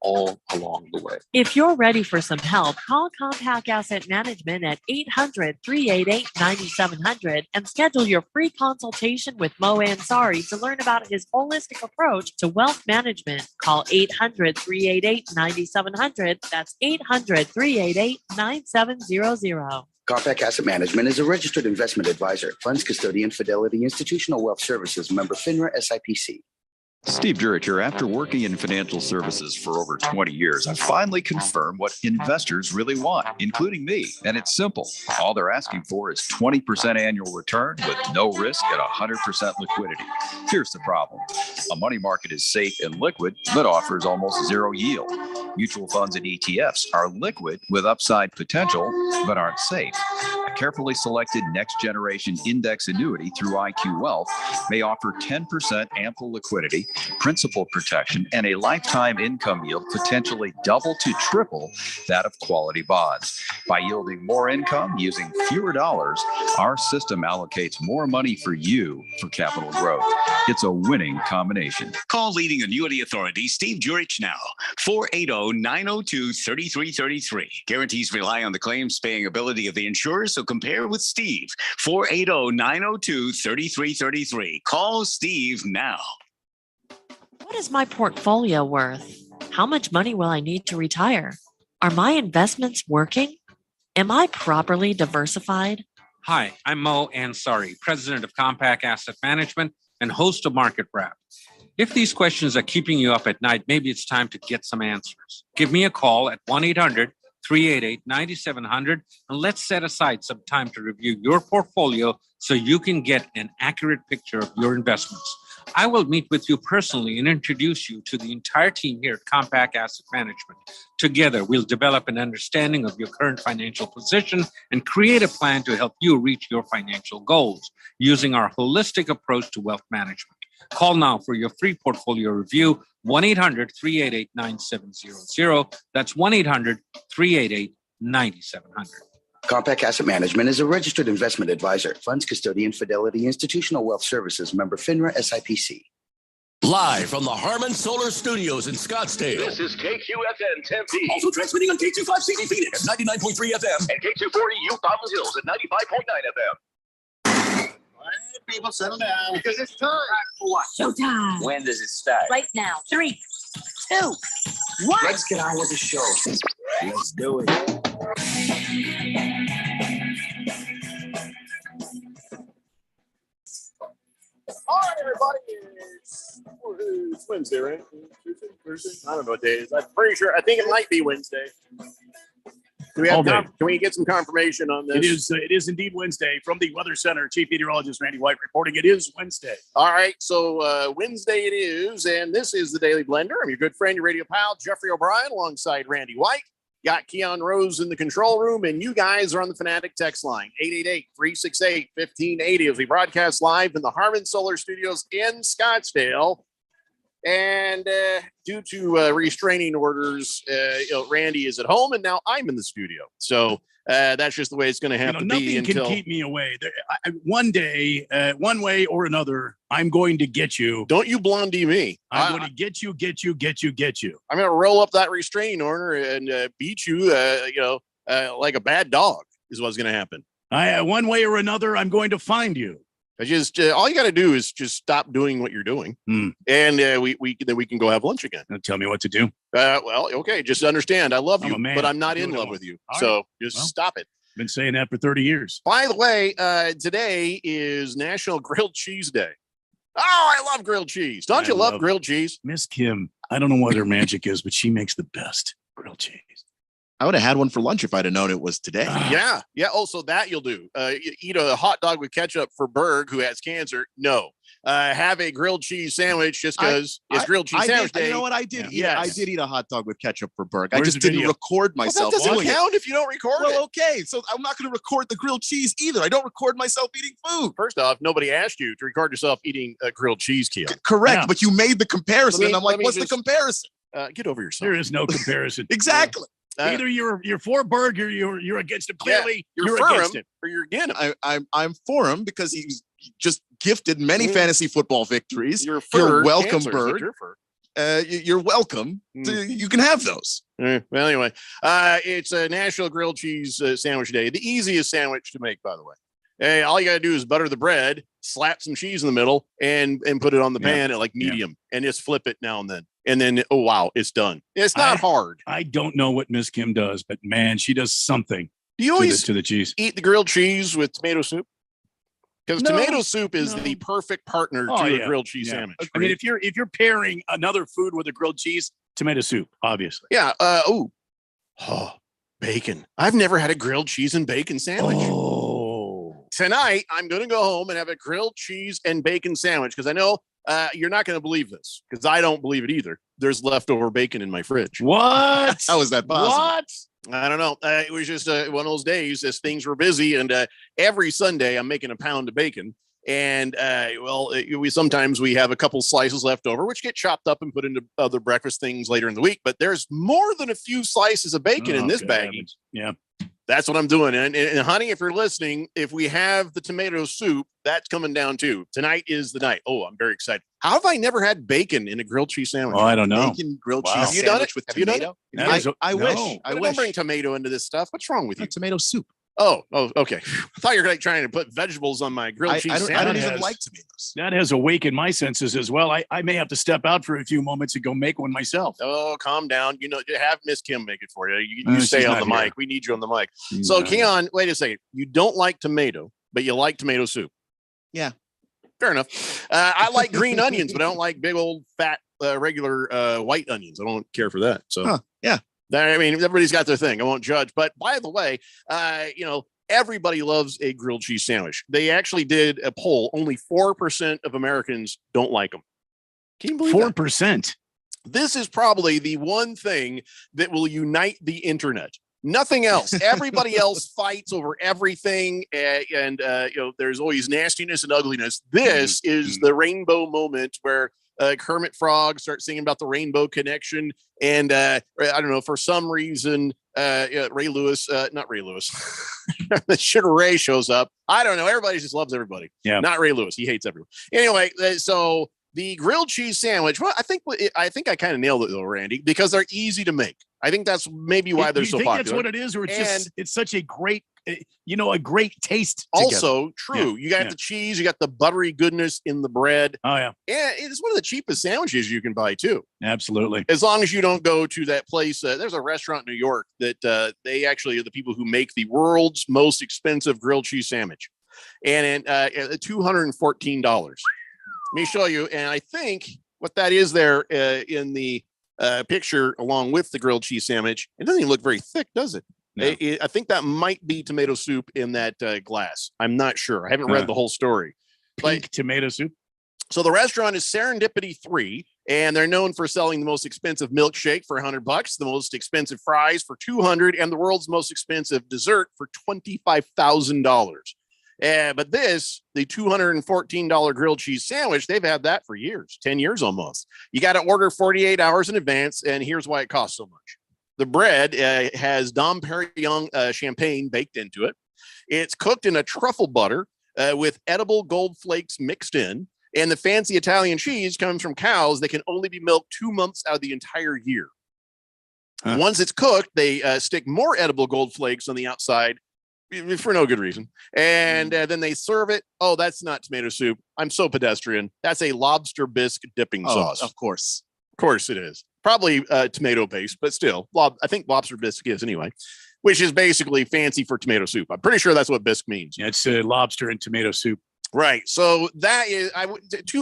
all along the way. If you're ready for some help, call Compact Asset Management at 800-388-9700 and schedule your free consultation with Mo Ansari to learn about his holistic approach to wealth management. Call 800-388-9700. That's 800-388-9700. Compact Asset Management is a registered investment advisor, funds custodian, Fidelity Institutional Wealth Services, member FINRA SIPC. Steve Jurich here. After working in financial services for over 20 years, I finally confirmed what investors really want, including me. And it's simple. All they're asking for is 20% annual return with no risk at 100% liquidity. Here's the problem. A money market is safe and liquid, but offers almost zero yield. Mutual funds and ETFs are liquid with upside potential, but aren't safe. A carefully selected next-generation index annuity through IQ Wealth may offer 10% ample liquidity, principal protection, and a lifetime income yield potentially double to triple that of quality bonds. By yielding more income using fewer dollars, our system allocates more money for you for capital growth. It's a winning combination. Call leading annuity authority Steve Jurich now, 480-902-3333. Guarantees rely on the claims-paying ability of the insurer, so compare with Steve, 480-902-3333. Call Steve now. What is my portfolio worth? How much money will I need to retire? Are my investments working? Am I properly diversified? Hi, I'm Mo Ansari, president of Compact Asset Management and host of Market Wrap. If these questions are keeping you up at night, maybe it's time to get some answers. Give me a call at 1-800-388-9700 and let's set aside some time to review your portfolio so you can get an accurate picture of your investments. I will meet with you personally and introduce you to the entire team here at Compact Asset Management. Together, we'll develop an understanding of your current financial position and create a plan to help you reach your financial goals using our holistic approach to wealth management. Call now for your free portfolio review, 1-800-388-9700. That's 1-800-388-9700. Compact Asset Management is a registered investment advisor, funds custodian, Fidelity Institutional Wealth Services, member FINRA SIPC. Live from the Harman Solar Studios in Scottsdale. This is KQFN Tempe. Also transmitting on K25CD Phoenix at 99.3 FM. And K240 U Fountain Hills at 95.9 FM. All right, people, settle down. Because it's time. For what? Showtime. When does it start? Right now. 3, 2, 1. Let's get on with the show. Let's do it. All right, everybody. It's Wednesday, right? Thursday? I don't know what day it is. I'm pretty sure. I think it might be Wednesday. Do we have can we get some confirmation on this? It is indeed Wednesday. From the Weather Center, Chief Meteorologist Randy White reporting it is Wednesday. All right, so Wednesday it is, and this is the Daily Blender. I'm your good friend, your radio pal, Jeffrey O'Brien, alongside Randy White. Got Keon Rose in the control room, and you guys are on the Fanatic text line, 888-368-1580, as we broadcast live in the Harman Solar Studios in Scottsdale. And due to restraining orders, Randy is at home, and now I'm in the studio. So that's just the way it's going to have to be. Nothing can keep me away. One day, one way or another, I'm going to get you. Don't you blondie me. I'm going to get you. I'm going to roll up that restraining order and beat you, like a bad dog is what's going to happen. One way or another, I'm going to find you. I just all you got to do is just stop doing what you're doing, and we can go have lunch again. Tell me what to do. Well, okay, just understand. I love you, but I'm not in love with you. So just stop it. Been saying that for 30 years. By the way, today is National Grilled Cheese Day. Oh, I love grilled cheese. Don't you love grilled cheese? Miss Kim, I don't know what her magic is, but she makes the best grilled cheese. I would have had one for lunch if I'd have known it was today. Yeah. Oh, so that you'll do. Eat a hot dog with ketchup for Berg, who has cancer. No. Have a grilled cheese sandwich just because it's grilled cheese sandwich day. You know what I did? Yes. I did eat a hot dog with ketchup for Berg. Where's I just didn't record myself. Well, that doesn't count if you don't record it. Well, okay. So I'm not going to record the grilled cheese either. I don't record myself eating food. First off, nobody asked you to record yourself eating a grilled cheese, Keon. Correct. Yeah. But you made the comparison. And I'm like, what's the comparison? Get over yourself. There is no comparison. Exactly. Either you're for Berg or you're against him. Clearly, you're for against him or you're against him. I'm for him because he's just gifted many fantasy football victories. You're welcome, Berg. you're welcome. You can have those. Well, anyway, it's a National Grilled Cheese Sandwich Day. The easiest sandwich to make, by the way. Hey, all you got to do is butter the bread, slap some cheese in the middle, and put it on the pan at like medium, and just flip it now and then. And then, oh, wow, it's done. It's not hard. I don't know what Miss Kim does, but man, she does something. Do you always to the cheese? Eat the grilled cheese with tomato soup? Because tomato soup is the perfect partner to a grilled cheese sandwich. I mean, if you're pairing another food with a grilled cheese, tomato soup, obviously. Yeah. Bacon. I've never had a grilled cheese and bacon sandwich. Tonight, I'm going to go home and have a grilled cheese and bacon sandwich because I know you're not going to believe this because I don't believe it either. There's leftover bacon in my fridge. What? How is that possible? What? I don't know. It was just one of those days as things were busy. And every Sunday, I'm making a pound of bacon. And we sometimes have a couple slices left over, which get chopped up and put into other breakfast things later in the week. But there's more than a few slices of bacon in this baggie. Yeah. That's what I'm doing. And honey, if you're listening, if we have the tomato soup, that's coming down too. Tonight is the night. Oh, I'm very excited. How have I never had bacon in a grilled cheese sandwich? Oh, I don't know. Bacon grilled cheese Have you done it? with Have you done tomato? it? I wish. Don't bring tomato into this stuff. What's wrong with you? Tomato soup. Oh, okay. I thought you were like trying to put vegetables on my grilled cheese sandwich. I don't even like tomatoes. That has awakened my senses as well. I may have to step out for a few moments and go make one myself. Oh, calm down. Have Miss Kim make it for you. You stay on the mic. We need you on the mic. So, Keon, wait a second. You don't like tomato, but you like tomato soup. Yeah. Fair enough. I like green onions, but I don't like big old fat regular white onions. I don't care for that. So, yeah. I mean, everybody's got their thing. I won't judge. But by the way, everybody loves a grilled cheese sandwich. They actually did a poll. Only 4% of Americans don't like them. Can you believe 4%? This is probably the one thing that will unite the internet. Nothing else. Everybody else fights over everything, and there's always nastiness and ugliness. This is the rainbow moment where Kermit Frog starts singing about the rainbow connection, and I don't know, for some reason, Ray Lewis, not Ray Lewis, Sugar Ray shows up. I don't know. Everybody just loves everybody. Yeah, not Ray Lewis. He hates everyone. Anyway, so the grilled cheese sandwich. Well, I think I kind of nailed it though, Randy, because they're easy to make. I think that's maybe why they're so popular. That's what it is, or it's such a great, a great taste. Also true. You got the cheese, you got the buttery goodness in the bread. Oh yeah. And it's one of the cheapest sandwiches you can buy too. Absolutely. As long as you don't go to that place. There's a restaurant in New York that they actually are the people who make the world's most expensive grilled cheese sandwich. And $214. Let me show you. And I think what that is there in the picture along with the grilled cheese sandwich, it doesn't even look very thick, does it? No. I think that might be tomato soup in that glass. I'm not sure. I haven't read the whole story. Pink tomato soup. So the restaurant is Serendipity 3, and they're known for selling the most expensive milkshake for $100, the most expensive fries for $200, and the world's most expensive dessert for $25,000. But the $214 grilled cheese sandwich, they've had that for years, 10 years almost. You got to order 48 hours in advance, and here's why it costs so much. The bread has Dom Perignon champagne baked into it. It's cooked in a truffle butter with edible gold flakes mixed in, and the fancy Italian cheese comes from cows that can only be milked 2 months out of the entire year. Once it's cooked, they stick more edible gold flakes on the outside for no good reason. And then they serve it. Oh, that's not tomato soup. I'm so pedestrian. That's a lobster bisque dipping sauce. Of course. Of course it is. Probably tomato based, but still, I think lobster bisque is anyway, which is basically fancy for tomato soup. I'm pretty sure that's what bisque means. Yeah, it's lobster and tomato soup. Right. So that is,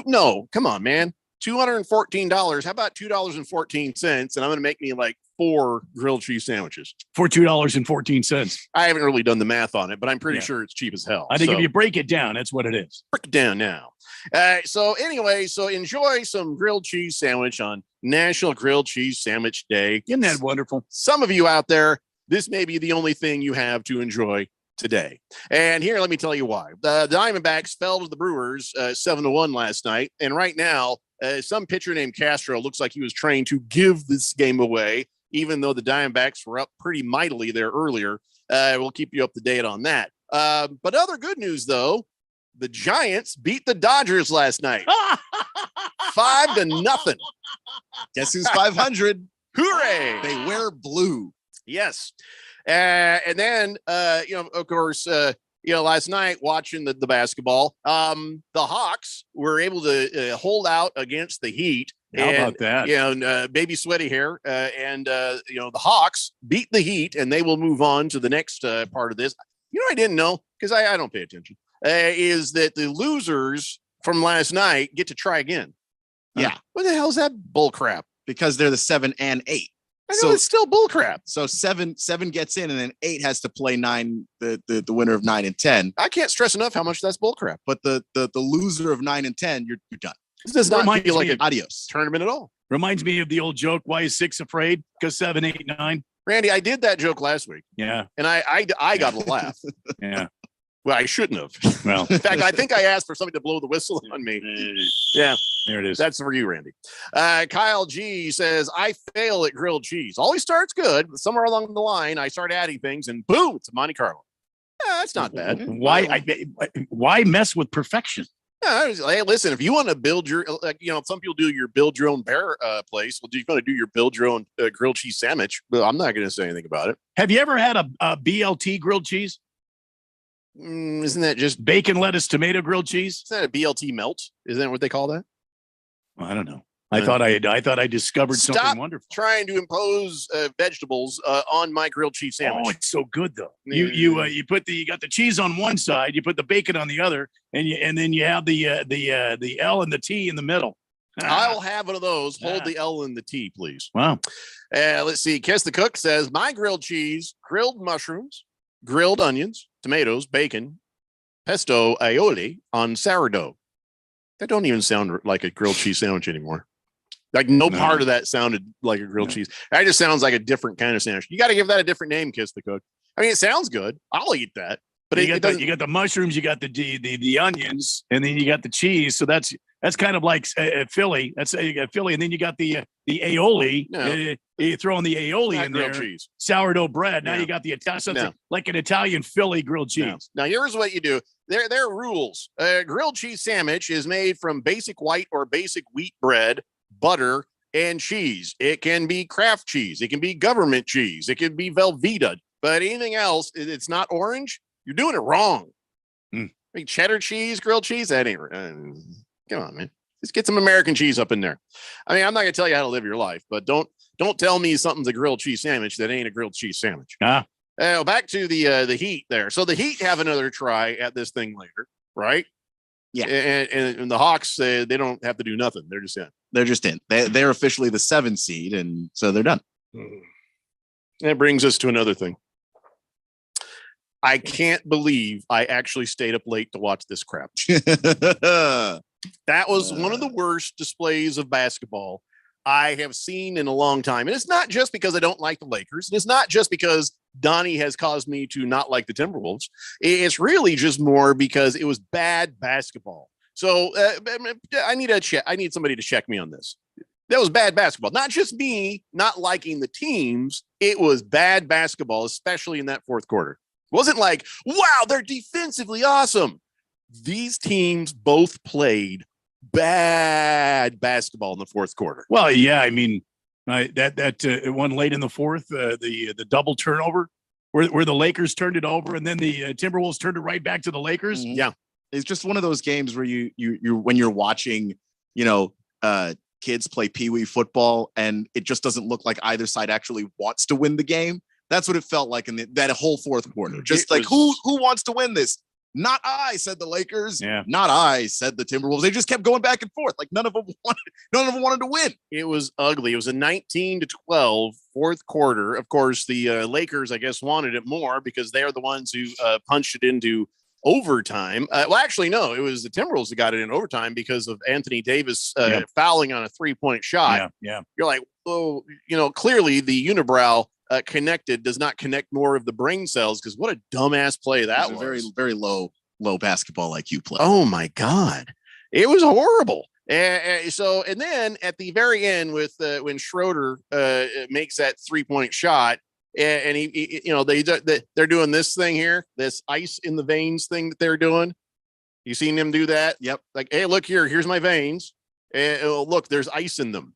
no, come on, man. $214. How about $2.14? And I'm going to make me like 4 grilled cheese sandwiches for $2.14. I haven't really done the math on it, but I'm pretty sure it's cheap as hell. I think if you break it down, that's what it is. Break it down now. So enjoy some grilled cheese sandwich on National Grilled Cheese Sandwich Day. Isn't that wonderful? Some of you out there, this may be the only thing you have to enjoy today. And here, let me tell you why. The Diamondbacks fell to the Brewers 7-1 last night. And right now, some pitcher named Castro looks like he was trained to give this game away, even though the Diamondbacks were up pretty mightily there earlier. We'll keep you up to date on that. But other good news, though, the Giants beat the Dodgers last night. 5-0. Guess who's 500? Hooray! They wear blue. Yes. And then, of course, last night watching the basketball, the Hawks were able to hold out against the Heat. How about that? Baby sweaty hair. The Hawks beat the Heat, and they will move on to the next part of this. You know what I didn't know, because I don't pay attention, is that the losers from last night get to try again. Yeah. What the hell is that bull crap? Because they're the 7 and 8. I know it's still bull crap. So seven gets in, and then 8 has to play 9. The winner of 9 and 10. I can't stress enough how much that's bull crap. But the loser of 9 and 10, you're done. This does not feel like an adios tournament at all. Reminds me of the old joke: why is 6 afraid? Because 7, 8, 9. Randy, I did that joke last week. Yeah, and I got a laugh. Yeah. Well, I shouldn't have. Well, in fact, I think I asked for somebody to blow the whistle on me. Yeah, there it is. That's for you, Randy. Kyle G says, I fail at grilled cheese. Always starts good, but somewhere along the line, I start adding things, and boom, it's a Monte Carlo. Yeah, that's not bad. Why mess with perfection? Yeah, hey, listen, if you want to build your, some people do your build your own bear place. Well, do you want to do your build your own grilled cheese sandwich? Well, I'm not going to say anything about it. Have you ever had a BLT grilled cheese? Isn't that just bacon, lettuce, tomato grilled cheese? Isn't that a BLT melt? Isn't that what they call that? Well, I don't know. I thought I discovered something wonderful. Trying to impose vegetables on my grilled cheese sandwich. Oh, it's so good though. You got the cheese on one side, you put the bacon on the other, and then you have the L and the T in the middle. I'll have one of those. Hold the L and the T, please. Wow. Let's see. Kiss the Cook says, my grilled cheese, grilled mushrooms, grilled onions, tomatoes, bacon, pesto aioli on sourdough. That don't even sound like a grilled cheese sandwich anymore. Like no part of that sounded like a grilled cheese. That just sounds like a different kind of sandwich. You got to give that a different name, Kiss the Cook. I mean, it sounds good. I'll eat that. But you got the mushrooms, you got the onions, and then you got the cheese. So that's kind of like Philly. That's Philly, and then you got the aioli. No. You throw in the aioli in there. Cheese. Sourdough bread. Now you got the Italian, like an Italian Philly grilled cheese. Now here's what you do. There are rules. Grilled cheese sandwich is made from basic white or basic wheat bread, butter, and cheese. It can be Kraft cheese. It can be government cheese. It can be Velveeta. But anything else, it's not orange. You're doing it wrong. I mean, cheddar cheese, grilled cheese, that ain't. Come on, man. Let's get some American cheese up in there. I mean, I'm not gonna tell you how to live your life, but don't tell me something's a grilled cheese sandwich that ain't a grilled cheese sandwich. Back to the Heat there. So the Heat have another try at this thing later, right? Yeah. And the Hawks, they don't have to do nothing. They're just in. They're just in. They're officially the 7 seed, and so they're done. That brings us to another thing. I can't believe I actually stayed up late to watch this crap. That was one of the worst displays of basketball I have seen in a long time. And it's not just because I don't like the Lakers. It's not just because Donnie has caused me to not like the Timberwolves. It's really just more because it was bad basketball. So I need somebody to check me on this. That was bad basketball. Not just me not liking the teams. It was bad basketball, especially in that fourth quarter. It wasn't like, wow, they're defensively awesome. These teams both played bad basketball in the fourth quarter. Well, yeah, I mean, that one late in the fourth, the double turnover where the Lakers turned it over, and then the Timberwolves turned it right back to the Lakers. Yeah, it's just one of those games where you when you're watching, kids play peewee football, and it just doesn't look like either side actually wants to win the game. That's what it felt like in that whole fourth quarter. Just who wants to win this? Not I, said the Lakers. Yeah. Not I, said the Timberwolves. They just kept going back and forth. Like none of them wanted to win. It was ugly. It was a 19-12 fourth quarter. Of course, the Lakers, I guess, wanted it more because they're the ones who punched it into overtime. Well, actually, no, it was the Timberwolves that got it in overtime because of Anthony Davis fouling on a 3-point shot. Yeah. You're like, oh, clearly the unibrow connected does not connect more of the brain cells, because what a dumbass play that was. A very, very low basketball IQ play. Oh my God. It was horrible. And then at the very end with when Schroeder makes that 3-point shot, and he they're doing this thing here, this ice in the veins thing that they're doing. You seen him do that? Yep. Like, hey, look here's my veins. Look, there's ice in them.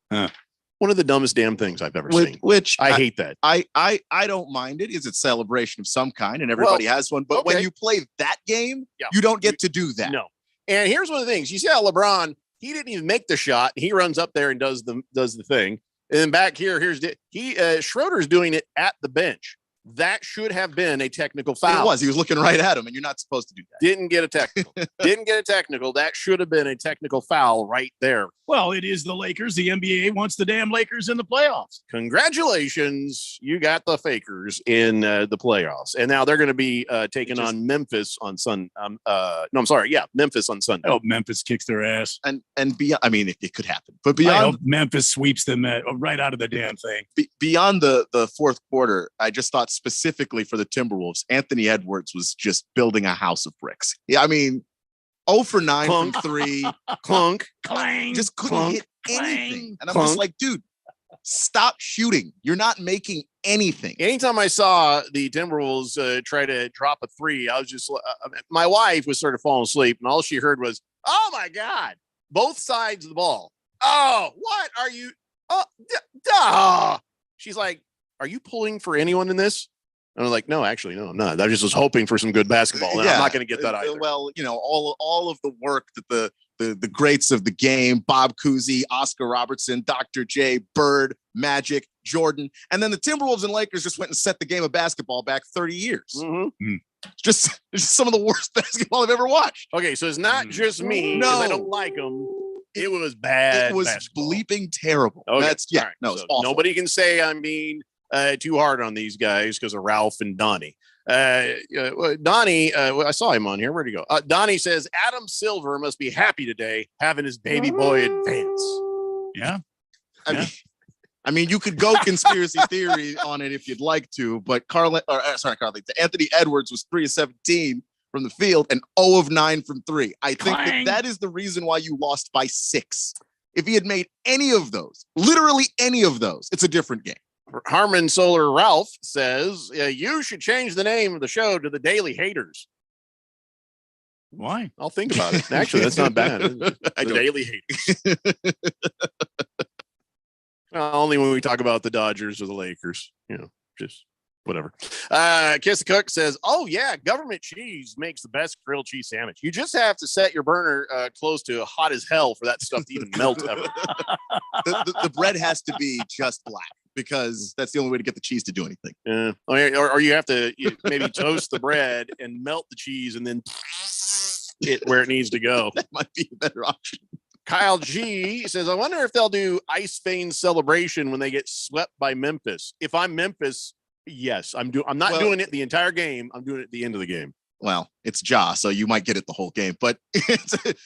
One of the dumbest damn things I've ever seen. Which I hate that. I don't mind it. It's a celebration of some kind, and everybody has one. But when you play that game, you don't get to do that. No. And here's one of the things. You see how LeBron, he didn't even make the shot. He runs up there and does the thing. And then back here, Schroeder's doing it at the bench. That should have been a technical foul. It was. He was looking right at him, and you're not supposed to do that. Didn't get a technical. That should have been a technical foul right there. Well, it is the Lakers. The NBA wants the damn Lakers in the playoffs. Congratulations. You got the Fakers in the playoffs. And now they're going to be taking on Memphis on Sunday. Memphis on Sunday. Oh, Memphis kicks their ass. And beyond, I mean, it could happen. But I hope beyond Memphis sweeps them right out of the damn thing. Beyond the fourth quarter, I just thought specifically for the Timberwolves, Anthony Edwards was just building a house of bricks. Yeah, I mean, 0 for 9 Clunk. from 3. Clunk. Clang. Just couldn't Clunk. hit anything. And I'm Clunk. just like, dude, stop shooting. You're not making anything. Anytime I saw the Timberwolves try to drop a 3, I was just, my wife was sort of falling asleep, and all she heard was, "Oh my God, both sides of the ball. Oh, what are you? Oh, duh." She's like, "Are you pulling for anyone in this?" And I'm like, "No, actually, no, I'm not. I just was hoping for some good basketball. And I'm not going to get that either." Well, all of the work that the greats of the game, Bob Cousy, Oscar Robertson, Dr. J, Bird, Magic, Jordan, and then the Timberwolves and Lakers just went and set the game of basketball back 30 years. Mm-hmm. It's just some of the worst basketball I've ever watched. Okay, so it's not just me. No, I don't like them. It was bad. It was basketball. Bleeping terrible. Okay. That's All right. no, it's So awful. nobody can say I'm being too hard on these guys because of Ralph and Donnie. Donnie, I saw him on here. Where'd he go? Donnie says Adam Silver must be happy today having his baby boy advance. Yeah. I mean, you could go conspiracy theory on it if you'd like to, but Anthony Edwards was 3 of 17 from the field and 0 of 9 from 3. I think that is the reason why you lost by 6. If he had made any of those, literally any of those, it's a different game. Harmon Solar Ralph says you should change the name of the show to the Daily Haters. Why? I'll think about it. Actually, that's not bad. The Daily Haters. Only when we talk about the Dodgers or the Lakers, just whatever. Kiss the Cook says, "Oh yeah, government cheese makes the best grilled cheese sandwich. You just have to set your burner close to hot as hell for that stuff to even melt ever." The bread has to be just black because that's the only way to get the cheese to do anything. Yeah, or you have to maybe toast the bread and melt the cheese and then it where it needs to go. That might be a better option. Kyle G says, "I wonder if they'll do Ice Vein celebration when they get swept by Memphis. If I'm Memphis, yes, I'm not doing it the entire game. I'm doing it at the end of the game." Well, it's Ja, so you might get it the whole game. But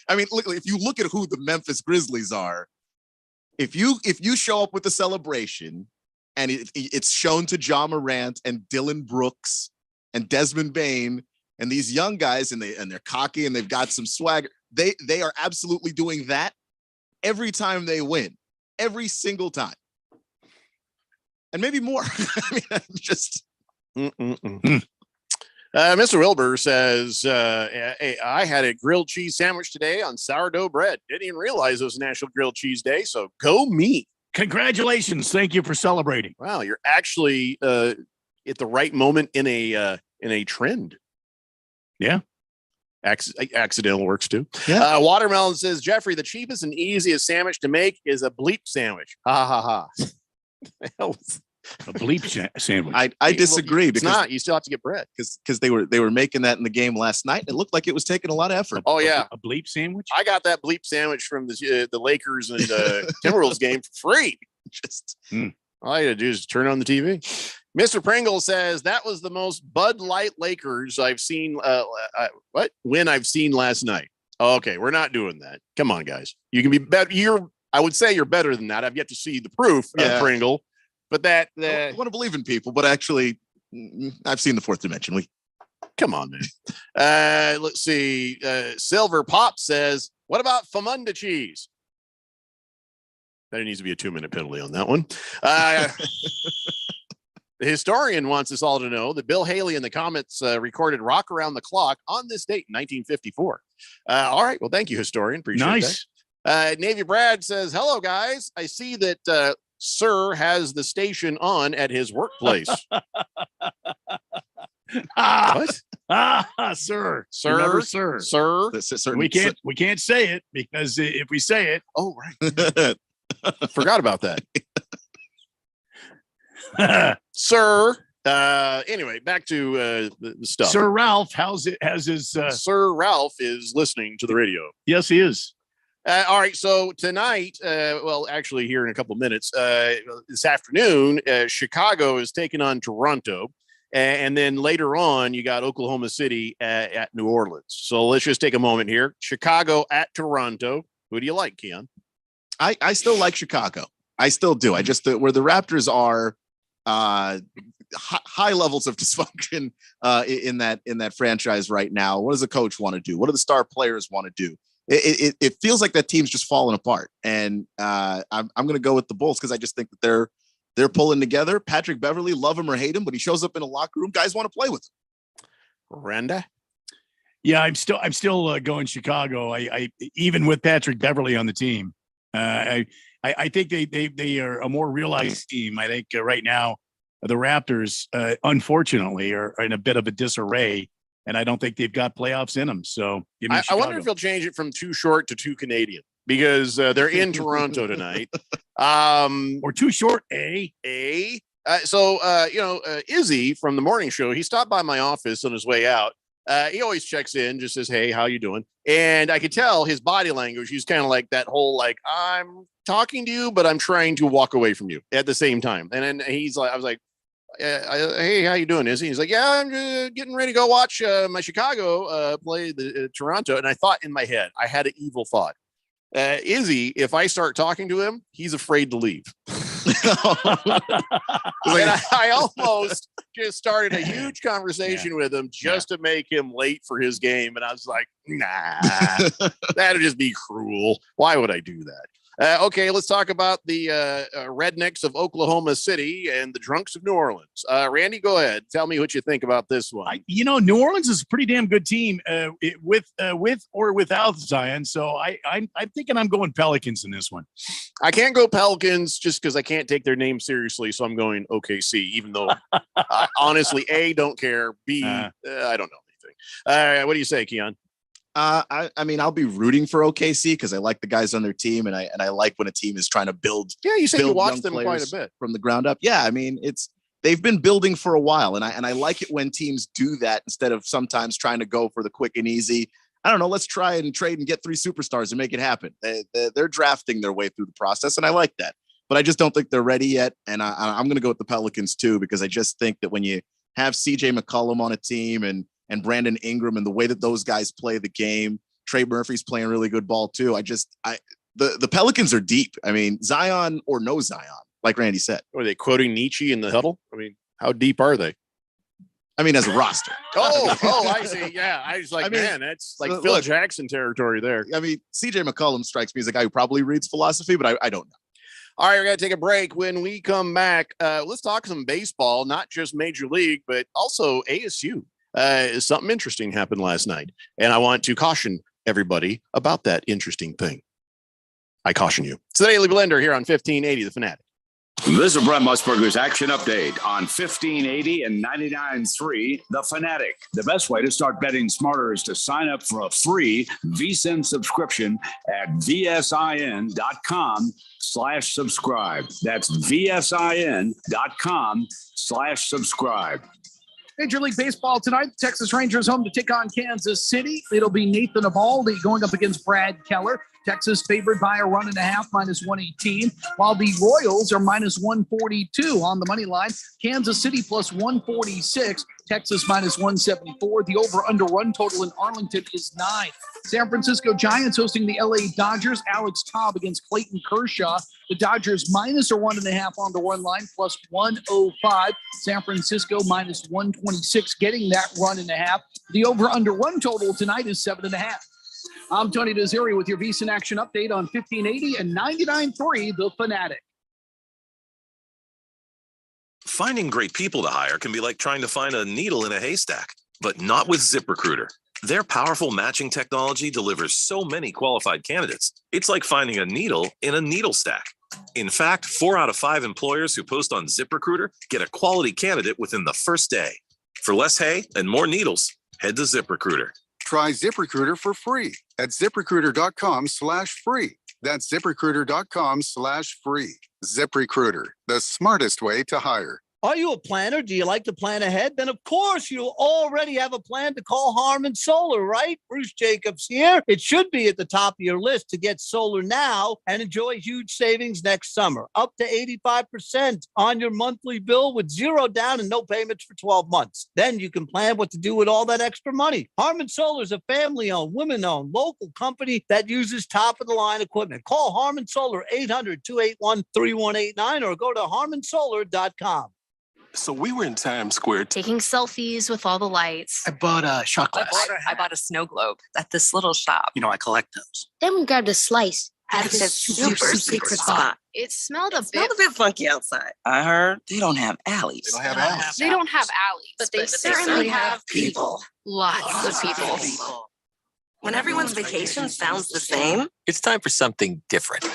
I mean, look, if you look at who the Memphis Grizzlies are, if you show up with the celebration and it's shown to Ja Morant and Dylan Brooks and Desmond Bane and these young guys and they're cocky and they've got some swagger, they are absolutely doing that every time they win, every single time, and maybe more. I mean, just. Mr. Wilbur says, hey, I had a grilled cheese sandwich today on sourdough bread. Didn't even realize it was National Grilled Cheese Day. So go me. Congratulations. Thank you for celebrating. Wow. You're actually at the right moment in a trend. Yeah. Accidental works too. Yeah. Watermelon says, Jeffrey, the cheapest and easiest sandwich to make is a bleep sandwich. Ha ha ha. A bleep sandwich. I disagree because it's not. You still have to get bread because they were making that in the game last night. It looked like it was taking a lot of effort. Oh yeah, a bleep sandwich. I got that bleep sandwich from the Lakers and Timberwolves game for free. Just all I had to do is turn on the TV. Mr. Pringle says that was the most Bud Light Lakers I've seen. When I've seen last night. Okay, we're not doing that. Come on, guys. You can be better. I would say you're better than that. I've yet to see the proof, Pringle. But I want to believe in people, but actually, I've seen the fourth dimension. Come on, man. Let's see. Silver Pop says, what about Famunda cheese? There needs to be a 2-minute penalty on that one. The historian wants us all to know that Bill Haley and the Comets recorded Rock Around the Clock on this date in 1954. All right. Well, thank you, historian. Appreciate that. Navy Brad says, hello, guys. I see that Sir has the station on at his workplace. What? Sir. Sir? Remember, sir. Sir? We can't say it because if we say it. Oh, right. Forgot about that. Sir. Anyway, back to the stuff. Sir Ralph, how's his Sir Ralph is listening to the radio. Yes, he is. All right, so tonight, well, actually here in a couple minutes, this afternoon, Chicago is taking on Toronto, and then later on, you got Oklahoma City at New Orleans. So let's just take a moment here. Chicago at Toronto. Who do you like, Keon? I still like Chicago. I still do. I just where the Raptors are high levels of dysfunction in that franchise right now. What does the coach want to do? What do the star players want to do? It feels like that team's just falling apart. And I'm going to go with the Bulls because I just think that they're pulling together. Patrick Beverley, love him or hate him, but he shows up in a locker room. Guys want to play with him. Randa? Yeah, I'm still going Chicago. I even with Patrick Beverley on the team. I think they are a more realized team. I think right now the Raptors, unfortunately, are in a bit of a disarray, and I don't think they've got playoffs in them. So I wonder if he'll change it from too short to too Canadian because they're in Toronto tonight. Or too short, Izzy from the morning show, he stopped by my office on his way out. He always checks in, just says, hey, how you doing? And I could tell his body language. He's kind of like that whole, like, I'm talking to you, but I'm trying to walk away from you at the same time. And then he's like, I was like, hey, how you doing, Izzy? He's like, yeah, I'm getting ready to go watch my Chicago play the Toronto. And I thought in my head, I had an evil thought. Izzy, if I start talking to him, he's afraid to leave. I almost just started a huge conversation with him just to make him late for his game. And I was like, nah, that'd just be cruel. Why would I do that? Okay, let's talk about the rednecks of Oklahoma City and the drunks of New Orleans. Randy, go ahead. Tell me what you think about this one. New Orleans is a pretty damn good team with or without Zion. So I'm thinking I'm going Pelicans in this one. I can't go Pelicans just because I can't take their name seriously. So I'm going OKC, even though honestly, A, don't care. B, I don't know anything. What do you say, Keon? I mean, I'll be rooting for OKC because I like the guys on their team, and I like when a team is trying to build. Yeah, you say you watch them quite a bit from the ground up. Yeah, I mean, they've been building for a while, and I like it when teams do that instead of sometimes trying to go for the quick and easy. I don't know. Let's try and trade and get 3 superstars and make it happen. They're drafting their way through the process, and I like that. But I just don't think they're ready yet, and I'm going to go with the Pelicans too because I just think that when you have CJ McCollum on a team and Brandon Ingram and the way that those guys play the game. Trey Murphy's playing really good ball too. The Pelicans are deep. I mean, Zion or no Zion, like Randy said. Are they quoting Nietzsche in the huddle? I mean, how deep are they? I mean, as a roster. I see. Yeah. I was like, man, that's like Phil Jackson territory there. I mean, CJ McCollum strikes me as a guy who probably reads philosophy, but I don't know. All right, we're going to take a break. When we come back, let's talk some baseball, not just Major League, but also ASU. Something interesting happened last night, and I want to caution everybody about that interesting thing. I caution you. It's the Daily Blender here on 1580 The Fanatic. This is Brent Musburger's Action Update on 1580 and 99.3 The Fanatic. The best way to start betting smarter is to sign up for a free VSiN subscription at vsin.com/subscribe. That's vsin.com/subscribe. Major League Baseball tonight. The Texas Rangers home to take on Kansas City. It'll be Nathan Eovaldi going up against Brad Keller. Texas favored by a 1.5, -118, while the Royals are -142 on the money line. Kansas City +146, Texas -174. The over-under run total in Arlington is 9. San Francisco Giants hosting the LA Dodgers. Alex Cobb against Clayton Kershaw. The Dodgers -1.5 on the run line, +105. San Francisco -126, getting that 1.5. The over-under run total tonight is 7.5. I'm Tony Desiri with your VSiN Action Update on 1580 and 99.3 The Fanatic. Finding great people to hire can be like trying to find a needle in a haystack, but not with ZipRecruiter. Their powerful matching technology delivers so many qualified candidates. It's like finding a needle in a needle stack. In fact, 4 out of 5 employers who post on ZipRecruiter get a quality candidate within the first day. For less hay and more needles, head to ZipRecruiter. Try ZipRecruiter for free at ZipRecruiter.com/free. That's ZipRecruiter.com/free. ZipRecruiter, the smartest way to hire. Are you a planner? Do you like to plan ahead? Then, of course, you already have a plan to call Harmon Solar, right? Bruce Jacobs here. It should be at the top of your list to get solar now and enjoy huge savings next summer. Up to 85% on your monthly bill with 0 down and no payments for 12 months. Then you can plan what to do with all that extra money. Harmon Solar is a family-owned, women-owned, local company that uses top-of-the-line equipment. Call Harmon Solar 800-281-3189 or go to harmonsolar.com. So we were in Times Square taking selfies with all the lights. I bought a shot glass. I bought a snow globe at this little shop. You know, I collect those. Then we grabbed a slice at this super secret spot. It smelled a bit funky outside. I heard they don't have alleys. They don't have alleys. They don't have alleys, but they certainly have people. Lots of people. When everyone's vacation sounds the same, It's time for something different.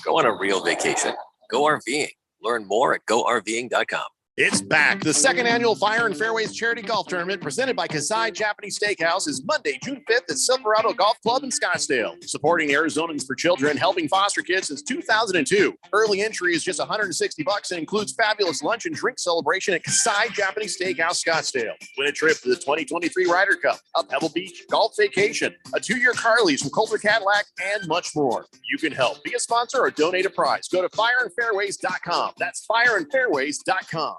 Go on a real vacation. Go RVing. Learn more at GoRVing.com. It's back. The second annual Fire and Fairways Charity Golf Tournament presented by Kasai Japanese Steakhouse is Monday, June 5th at Silverado Golf Club in Scottsdale. Supporting Arizonans for Children, helping foster kids since 2002. Early entry is just $160 and includes fabulous lunch and drink celebration at Kasai Japanese Steakhouse, Scottsdale. Win a trip to the 2023 Ryder Cup, a Pebble Beach golf vacation, a 2-year car lease from Coulter Cadillac, and much more. You can help. Be a sponsor or donate a prize. Go to fireandfairways.com. That's fireandfairways.com.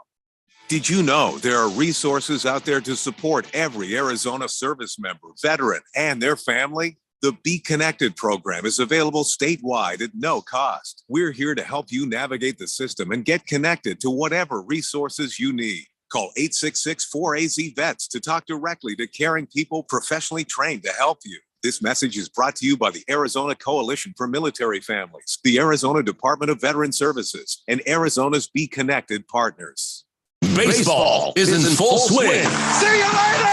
Did you know there are resources out there to support every Arizona service member, veteran, and their family? The Be Connected program is available statewide at no cost. We're here to help you navigate the system and get connected to whatever resources you need. Call 866-4AZ-VETS to talk directly to caring people professionally trained to help you. This message is brought to you by the Arizona Coalition for Military Families, the Arizona Department of Veteran Services, and Arizona's Be Connected partners. Baseball is in full swing. See you later!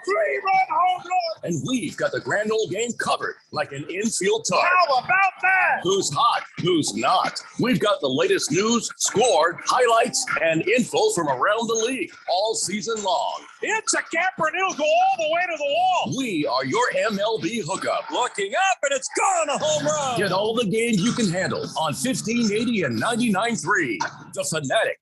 3-run home run! And we've got the grand old game covered like an infield tug. How about that? Who's hot? Who's not? We've got the latest news, score, highlights, and info from around the league all season long. It's a camper and it'll go all the way to the wall. We are your MLB hookup. Looking up and it's gone, a home run. Get all the games you can handle on 1580 and 99.3. The Fanatic.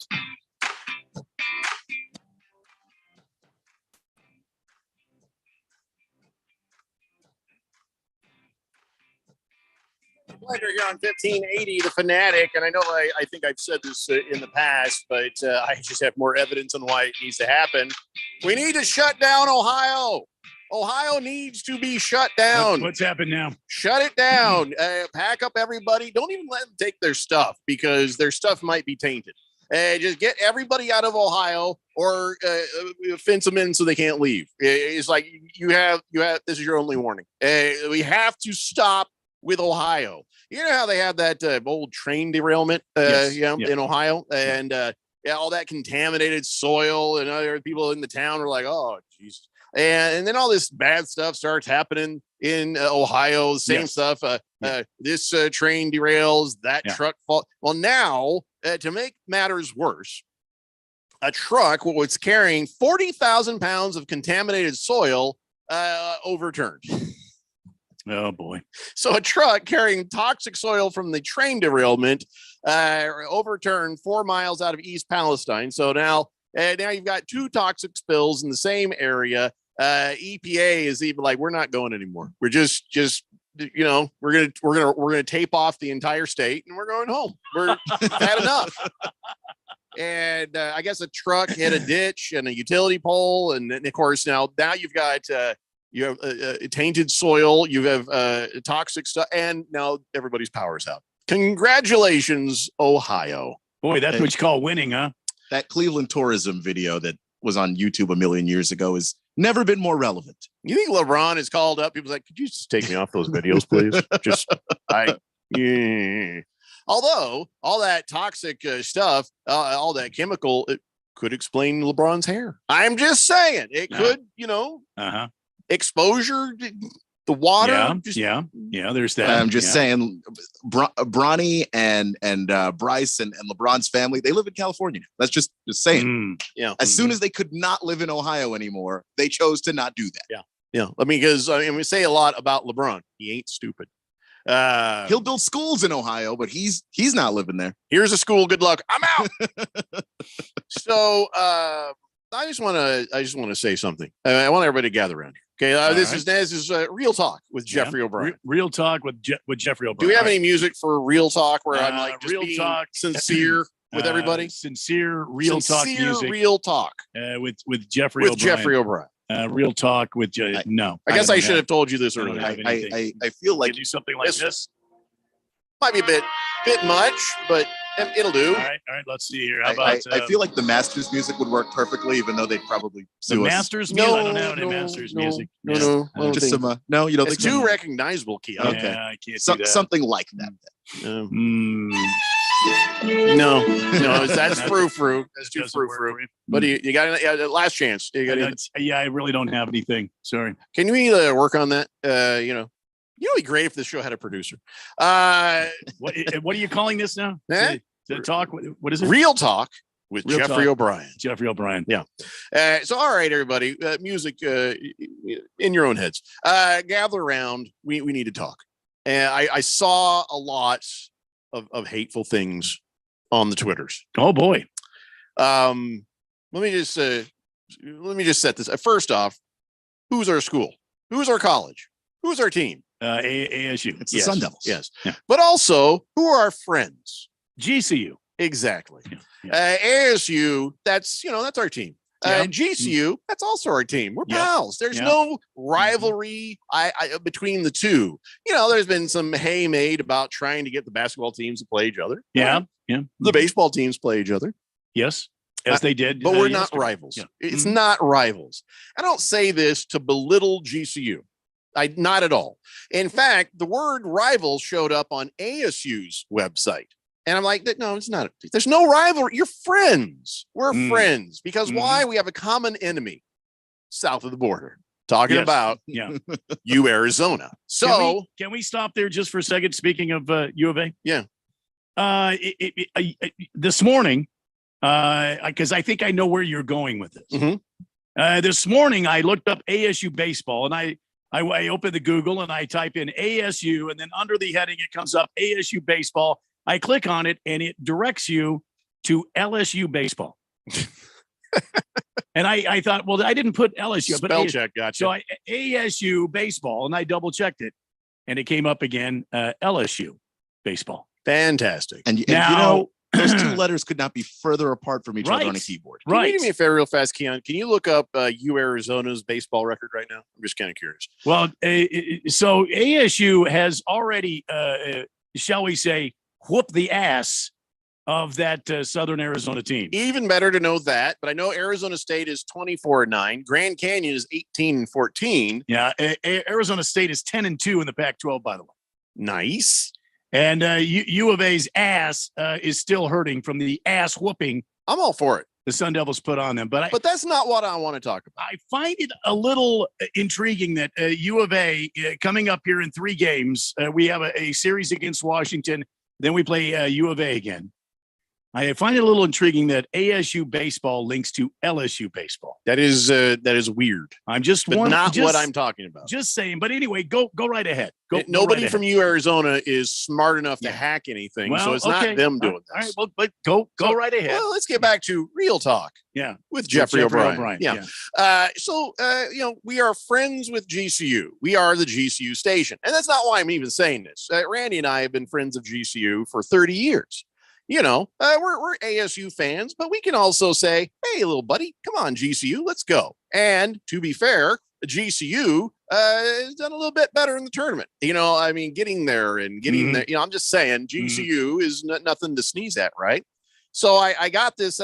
Pleasure here on 1580, The Fanatic. And I know I think I've said this in the past, but I just have more evidence on why it needs to happen. We need to shut down Ohio. Ohio needs to be shut down. What's happened now? Shut it down. Pack up everybody. Don't even let them take their stuff because their stuff might be tainted. Just get everybody out of Ohio or fence them in so they can't leave. It's like you have. This is your only warning. We have to stop with Ohio. You know how they have that old train derailment in Ohio and all that contaminated soil and other people in the town are like, oh, Jesus. And then all this bad stuff starts happening in Ohio, the same stuff. This train derails, that truck falls. Well, now, to make matters worse, a truck was carrying 40,000 pounds of contaminated soil overturned. Oh, boy. So a truck carrying toxic soil from the train derailment overturned 4 miles out of East Palestine. So now you've got 2 toxic spills in the same area. EPA is even like, we're not going anymore. We're just we're gonna tape off the entire state and we're going home. We're had enough. And I guess a truck hit a ditch and a utility pole, and of course now you've got you have tainted soil, you have toxic stuff, and now everybody's power's out. Congratulations, Ohio. Boy, that's what you call winning, huh? That Cleveland tourism video that was on YouTube a million years ago has never been more relevant. You think LeBron is called up? People's like, could you just take me off those videos, please? Although all that toxic stuff, all that chemical, could explain LeBron's hair. I'm just saying it could, exposure, the water. Yeah. There's that. I'm just saying, Bronny and Bryce and LeBron's family, they live in California. That's just saying. As soon as they could not live in Ohio anymore, they chose to not do that. Yeah. I mean, because we say a lot about LeBron. He ain't stupid. He'll build schools in Ohio, but he's not living there. Here's a school. Good luck. I'm out. So I just want to say something. I want everybody to gather around here. Okay, this is Real Talk with Jeffrey O'Brien. Real Talk with Jeffrey O'Brien. Do we have any music for Real Talk where I'm like just Real being Talk sincere with everybody? Sincere Real Talk music. Real Talk with Jeffrey O'Brien. Jeffrey O'Brien. Real Talk with no. I guess I should have told you this earlier. I feel like do something like this. Might be a bit much, but it'll do. All right. Let's see here. How about, I feel like the Masters music would work perfectly, even though they'd probably sue us. Masters music. I don't have any Masters music. No. Just some. No, you don't. It's too recognizable, Key. Okay, I can't do that. Something like that. No, that's frou-frou. That's too frou-frou. But you got a last chance. I really don't have anything. Sorry. Can we work on that? It'd be great if this show had a producer. What are you calling this now? To talk. What is it? Real Talk with Jeffrey O'Brien. Jeffrey O'Brien. Yeah. So, all right, everybody, music in your own heads. Gather around. We need to talk. And I saw a lot of hateful things on the Twitters. Oh boy. Let me just set this. First off, who's our school? Who's our college? Who's our team? ASU. It's the Sun Devils. Yes. Yeah. But also, who are our friends? GCU. Exactly. Yeah. ASU, that's our team. GCU, that's also our team. We're pals. There's no rivalry between the two. There's been some hay made about trying to get the basketball teams to play each other. Yeah. The baseball teams play each other. Yes, as they did. But we're not rivals. Yeah. It's not rivals. I don't say this to belittle GCU. Not at all. In fact, the word rivals showed up on ASU's website. And I'm like, no, it's not. There's no rivalry. You're friends. We're friends. Because why? We have a common enemy south of the border. Talking about you, Arizona. So can we stop there just for a second? Speaking of U of A? Yeah. This morning, because I think I know where you're going with this. Mm-hmm. This morning, I looked up ASU baseball, and I open the Google and I type in ASU, and then under the heading, it comes up ASU baseball. I click on it and it directs you to LSU baseball. And I thought, well, I didn't put LSU, but spell check, gotcha. So ASU baseball, and I double checked it, and it came up again, LSU baseball. Fantastic. And now, those two letters could not be further apart from each other on a keyboard. Can you do me a favor real fast, Keon? Can you look up U Arizona's baseball record right now? I'm just kind of curious. Well, so ASU has already, shall we say, whooped the ass of that Southern Arizona team. Even better to know that, but I know Arizona State is 24-9. Grand Canyon is 18-14. Yeah, Arizona State is 10-2 in the Pac-12, by the way. Nice. And U of A's ass is still hurting from the ass whooping. I'm all for it. The Sun Devils put on them, but that's not what I want to talk about. I find it a little intriguing that U of A coming up here in 3 games. We have a series against Washington. Then we play U of A again. I find it a little intriguing that ASU baseball links to LSU baseball. That is weird. I'm just not what I'm talking about. Just saying. But anyway, go right ahead. Nobody right from ahead. U Arizona is smart enough to hack anything, well, so it's not them doing this. All right, well, but go right ahead. Well, let's get back to Real Talk. Yeah, with Jeffrey O'Brien. So we are friends with GCU. We are the GCU station, and that's not why I'm even saying this. Randy and I have been friends of GCU for 30 years. We're ASU fans, but we can also say, hey, little buddy, come on, GCU, let's go. And to be fair, GCU has done a little bit better in the tournament. Getting there and getting there. I'm just saying GCU is nothing to sneeze at, right? So I got this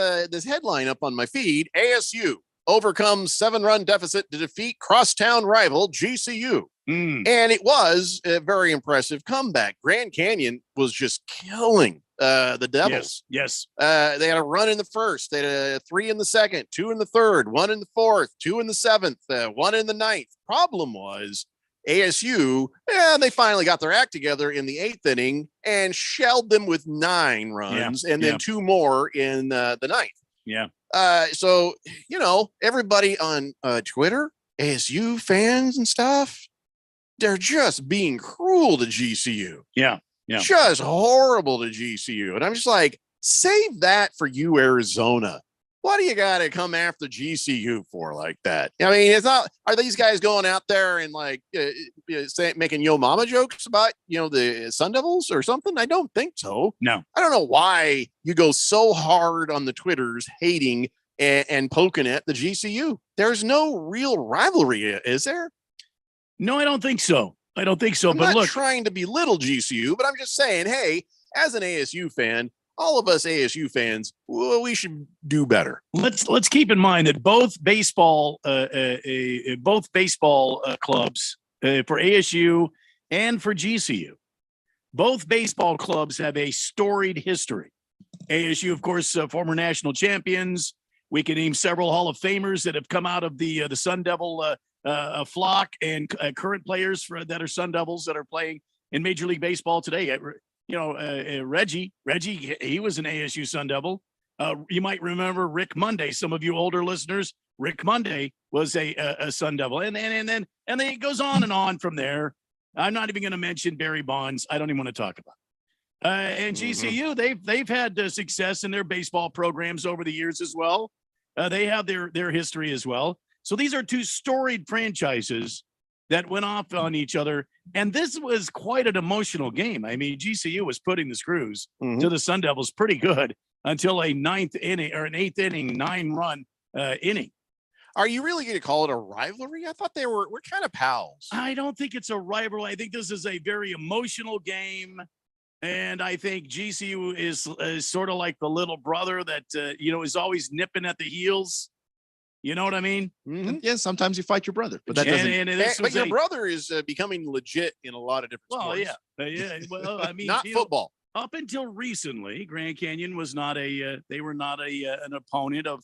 headline up on my feed. ASU overcomes 7-run deficit to defeat crosstown rival GCU. And it was a very impressive comeback. Grand Canyon was just killing the Devils. Yes. They had a run in the first. They had a 3 in the second, 2 in the third, 1 in the fourth, 2 in the seventh, 1 in the ninth. Problem was ASU, they finally got their act together in the 8th inning and shelled them with 9 runs and then 2 more in the ninth. Yeah. So, everybody on Twitter, ASU fans and stuff, they're just being cruel to GCU. Yeah. Just horrible to GCU. And I'm just like, save that for you, Arizona. What do you got to come after GCU for like that? I mean, it's not, are these guys going out there and like making yo mama jokes about, the Sun Devils or something? I don't think so. No. I don't know why you go so hard on the Twitters hating and poking at the GCU. There's no real rivalry, is there? No, I don't think so. I'm but not look, trying to belittle GCU, but I'm just saying, hey, as an ASU fan, all of us ASU fans, we should do better. Let's keep in mind that both baseball clubs for ASU and for GCU, both baseball clubs have a storied history. ASU, of course, former national champions. We can name several Hall of Famers that have come out of the Sun Devil flock, and current players that are Sun Devils that are playing in Major League Baseball today. Reggie, he was an ASU Sun Devil. You might remember Rick Monday. Some of you older listeners, Rick Monday was a Sun Devil, and then it goes on from there. I'm not even going to mention Barry Bonds. I don't even want to talk about. And GCU, they've had success in their baseball programs over the years as well. They have their history as well. So these are two storied franchises that went off on each other. And this was quite an emotional game. I mean, GCU was putting the screws to the Sun Devils pretty good until a 9th inning or an 8th inning, 9-run inning. Are you really going to call it a rivalry? I thought we're kind of pals. I don't think it's a rivalry. I think this is a very emotional game. And I think GCU is sort of like the little brother that, is always nipping at the heels. You know what I mean? Mm-hmm. Yeah, sometimes you fight your brother, but that doesn't. But your brother is becoming legit in a lot of different sports. Yeah. Well, I mean, not football. Up until recently, Grand Canyon was not an opponent of,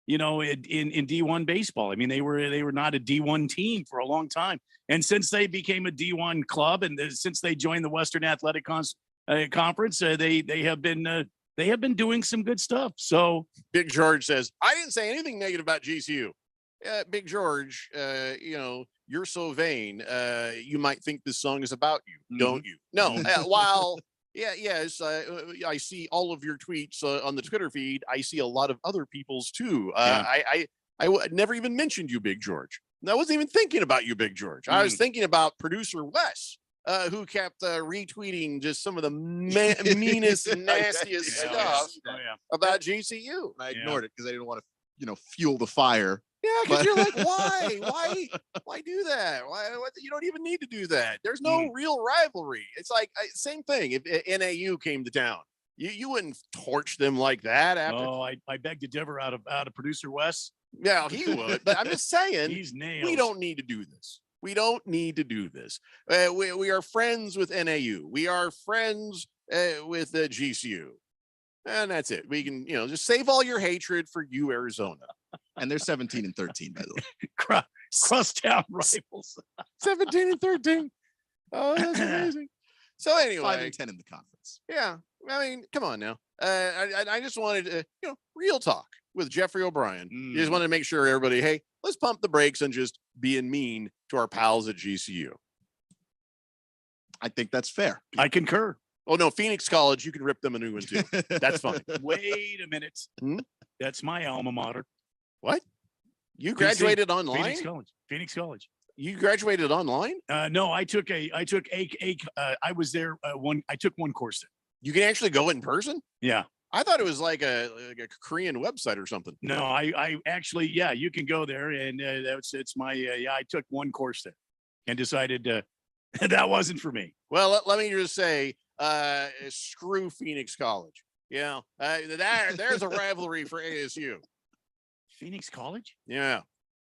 in D1 baseball. I mean, they were not a D1 team for a long time. And since they became a D1 club, and since they joined the Western Athletic Conference, they have been doing some good stuff. So Big George says, I didn't say anything negative about GCU. Big George, you're so vain. You might think this song is about you, don't you? No. While yes, I see all of your tweets on the Twitter feed. I see a lot of other people's too. I never even mentioned you, Big George. I wasn't even thinking about you, Big George. I was thinking about producer Wes, who kept retweeting just some of the meanest, nastiest stuff about GCU. I ignored it because I didn't want to, fuel the fire. Yeah, because you're like, why do that? Why? You don't even need to do that. There's no real rivalry. It's like same thing. If NAU came to town, you wouldn't torch them like that. After. Oh, I beg to differ out of producer Wes. Yeah, he would. But I'm just saying, he's nailed. We don't need to do this. We don't need to do this. We are friends with NAU. We are friends with GCU. And that's it. We can, just save all your hatred for you, Arizona. And they're 17 and 13, by the way. Crosstown rivals. 17 and 13. Oh, that's amazing. So anyway, 5 and 10 in the conference. Yeah. I mean, come on now. I just wanted to, real talk with Jeffrey O'Brien. You just wanted to make sure everybody, hey, let's pump the brakes on just being mean to our pals at GCU. I think that's fair. I concur. Oh, no, Phoenix College, you can rip them a new one too. That's fine. Wait a minute. That's my alma mater. What? You graduated online? Phoenix College. You graduated online? No, I took I was there I took one course there. You can actually go in person? Yeah. I thought it was like a Korean website or something. No, I actually, you can go there, and it's my I took one course there and decided that wasn't for me. Well, let me just say, screw Phoenix College. Yeah, there's a rivalry for ASU. Phoenix College? Yeah,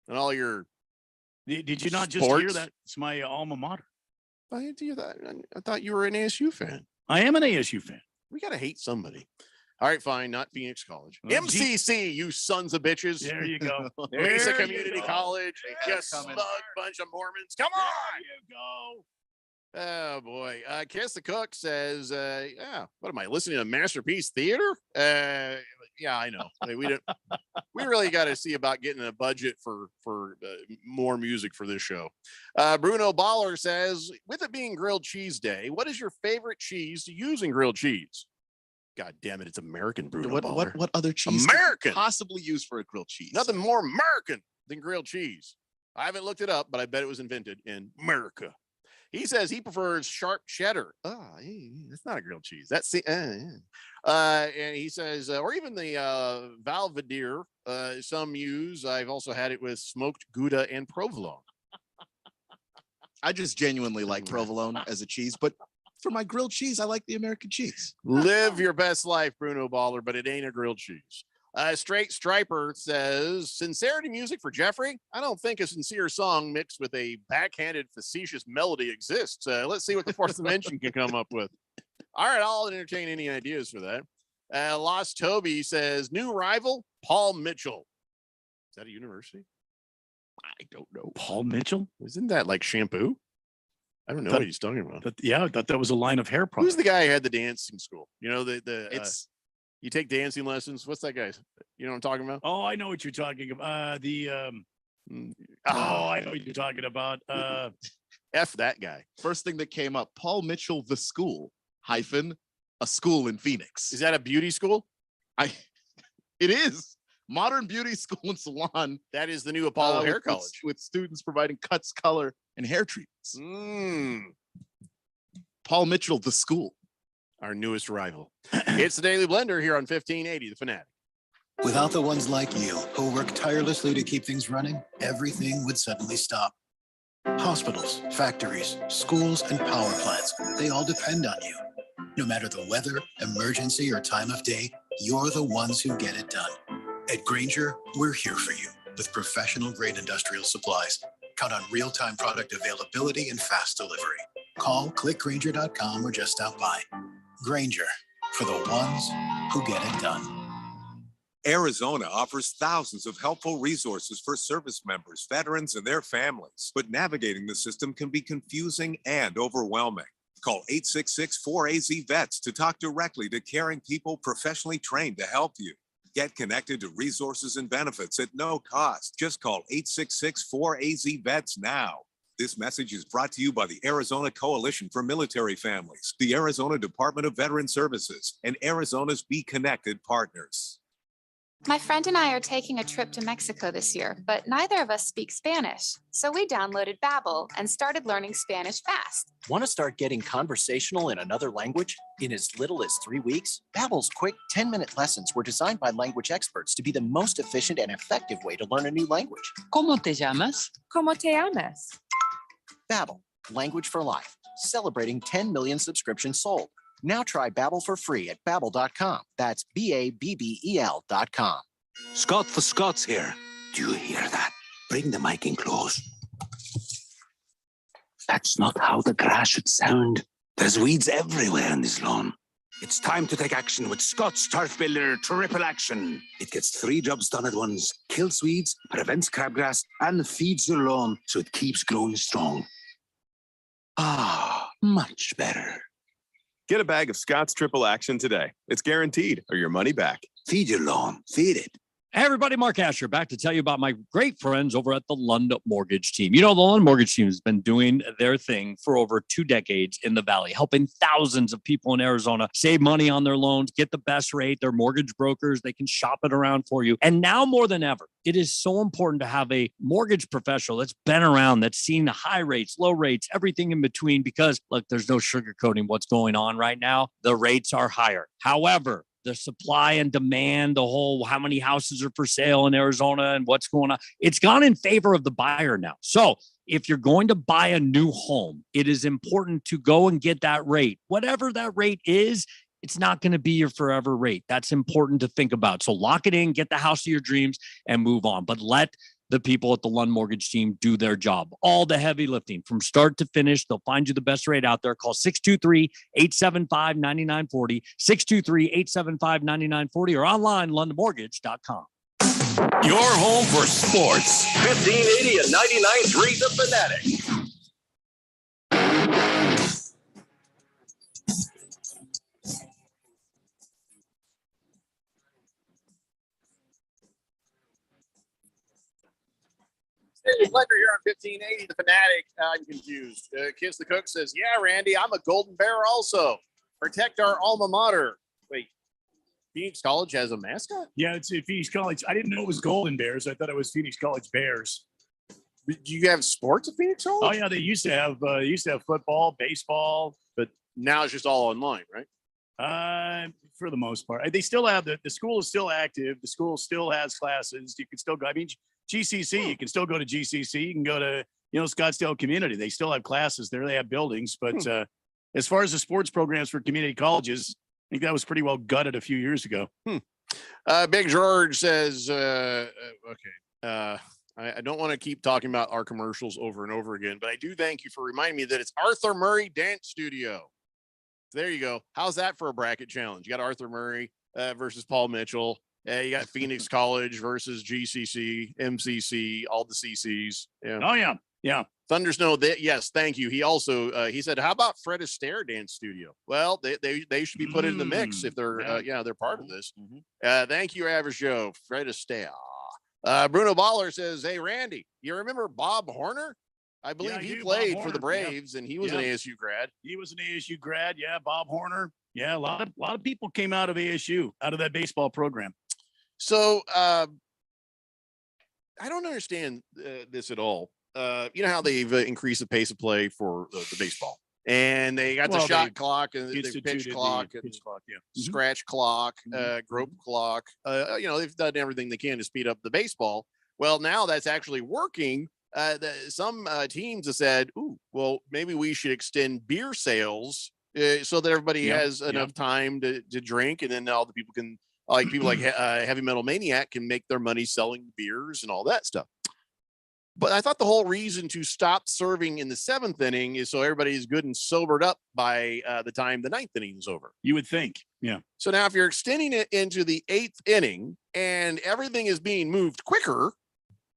and all your. Did you not just hear that? It's my alma mater. I thought you were an ASU fan. I am an ASU fan. We got to hate somebody. All right, fine. Not Phoenix College. Oh, MCC, you sons of bitches. There you go. Mesa There you Community go. College. Yeah, Just coming. smug bunch of Mormons. Come on. There you go. Oh boy. Kiss the Cook says, yeah, what am I listening to Masterpiece Theater? Yeah, I know. We really got to see about getting a budget for more music for this show. Bruno Baller says, with it being grilled cheese day, what is your favorite cheese to use in grilled cheese? God damn it, it's American, Bruno Baller. What other cheese American could possibly use for a grilled cheese? Nothing more American than grilled cheese. I haven't looked it up, but I bet it was invented in America. He says he prefers sharp cheddar. That's not a grilled cheese. That's and he says, or even the Valvadier. Some use. I've also had it with smoked Gouda and provolone. I just genuinely like provolone as a cheese, but for my grilled cheese, I like the American cheese. Live your best life, Bruno Baller, but it ain't a grilled cheese. Straight Striper says, sincerity music for Jeffrey? I don't think a sincere song mixed with a backhanded facetious melody exists. Let's see what the fourth dimension can come up with. All right, I'll entertain any ideas for that. Lost Toby says, new rival, Paul Mitchell. Is that a university? I don't know. Paul Mitchell? Isn't that like shampoo? I don't know what he's talking about. Yeah, I thought that was a line of hair products. Who's the guy who had the dancing school? You know, you take dancing lessons. What's that guy's? You know what I'm talking about? Oh, I know what you're talking about. I know what you're talking about. F that guy. First thing that came up, Paul Mitchell, the school, hyphen, a school in Phoenix. Is that a beauty school? It is. Modern beauty school and salon. That is the new Apollo Hair College. With students providing cuts, color, and hair treatments. Paul Mitchell, the school. Our newest rival. It's the Daily Blender here on 1580, The Fanatic. Without the ones like you who work tirelessly to keep things running, everything would suddenly stop. Hospitals, factories, schools, and power plants, they all depend on you. No matter the weather, emergency, or time of day, you're the ones who get it done. At Grainger, we're here for you with professional-grade industrial supplies. Count on real-time product availability and fast delivery. Call, click Grainger.com, or just stop by. Grainger, for the ones who get it done. Arizona offers thousands of helpful resources for service members, veterans, and their families. But navigating the system can be confusing and overwhelming. Call 866-4AZ-VETS to talk directly to caring people professionally trained to help you. Get connected to resources and benefits at no cost. Just call 866-4AZ-VETS now. This message is brought to you by the Arizona Coalition for Military Families, the Arizona Department of Veteran Services, and Arizona's Be Connected partners. My friend and I are taking a trip to Mexico this year, but neither of us speak Spanish. So we downloaded Babbel and started learning Spanish fast. Want to start getting conversational in another language? In as little as 3 weeks, Babbel's quick 10-minute lessons were designed by language experts to be the most efficient and effective way to learn a new language. ¿Cómo te llamas? ¿Cómo te llamas? Babbel, language for life, celebrating 10 million subscriptions sold. Now try Babbel for free at Babbel.com. That's Babbel.com. Scott for Scott's here. Do you hear that? Bring the mic in close. That's not how the grass should sound. There's weeds everywhere in this lawn. It's time to take action with Scott's Turf Builder Triple Action. It gets 3 jobs done at once. Kills weeds, prevents crabgrass, and feeds your lawn so it keeps growing strong. Ah, much better. Get a bag of Scott's Triple Action today. It's guaranteed, or your money back. Feed your lawn. Feed it. Hey everybody, Mark Asher back to tell you about my great friends over at the Lund Mortgage Team. You know, the Lund Mortgage Team has been doing their thing for over 2 decades in the Valley, helping thousands of people in Arizona save money on their loans, get the best rate. They're mortgage brokers. They can shop it around for you. And now more than ever, it is so important to have a mortgage professional that's been around, that's seen the high rates, low rates, everything in between, because look, there's no sugarcoating what's going on right now. The rates are higher. However, the supply and demand, the whole how many houses are for sale in Arizona and what's going on, it's gone in favor of the buyer now. So if you're going to buy a new home, it is important to go and get that rate. Whatever that rate is, it's not going to be your forever rate. That's important to think about. So lock it in, get the house of your dreams, and move on. But let the people at the Lund Mortgage team do their job. All the heavy lifting from start to finish. They'll find you the best rate out there. Call 623-875-9940, 623-875-9940, or online, londonmortgage.com. Your home for sports. 1580 and 99.3 The Fanatic. Hey, Ledger here on 1580 The Fanatic. I'm confused. Kiss the Cook says, yeah, Randy, I'm a Golden Bear also. Protect our alma mater. Wait, Phoenix College has a mascot? Yeah, it's at Phoenix College. I didn't know it was Golden Bears. I thought it was Phoenix College Bears. Do you have sports at Phoenix College? Oh yeah, they used to have football, baseball, but now it's just all online, right? For the most part, they still have the school is still active. The school still has classes. You can still go. I mean, GCC. You can still go to GCC. You can go to Scottsdale Community. They still have classes there. They have buildings, but as far as the sports programs for community colleges, I think that was pretty well gutted a few years ago. Big George says, okay. I don't want to keep talking about our commercials over and over again, but I do thank you for reminding me that it's Arthur Murray Dance Studio. There you go. How's that for a bracket challenge? You got Arthur Murray versus Paul Mitchell. You got Phoenix College versus GCC, MCC, all the CCs. Yeah. Oh yeah, yeah. Thunder Snow. Yes, thank you. He also he said, "How about Fred Astaire Dance Studio?" Well, they should be put in the mix if they're they're part of this. Thank you, Average Joe. Fred Astaire. Bruno Baller says, "Hey Randy, you remember Bob Horner? I believe he played for the Braves, and he was an ASU grad. He was an ASU grad. Yeah, Bob Horner. Yeah, a lot of people came out of ASU, out of that baseball program. So I don't understand this at all. You know how they've increased the pace of play for the baseball, and they got the shot clock and the pitch clock, scratch clock, grope clock. They've done everything they can to speed up the baseball. Well, now that's actually working. Some teams have said, "Ooh, well, maybe we should extend beer sales so that everybody has enough time to drink, and then all the people can, like people like Heavy Metal Maniac, can make their money selling beers and all that stuff." But I thought the whole reason to stop serving in the 7th inning is so everybody is good and sobered up by the time the 9th inning is over. You would think, yeah. So now if you're extending it into the 8th inning and everything is being moved quicker.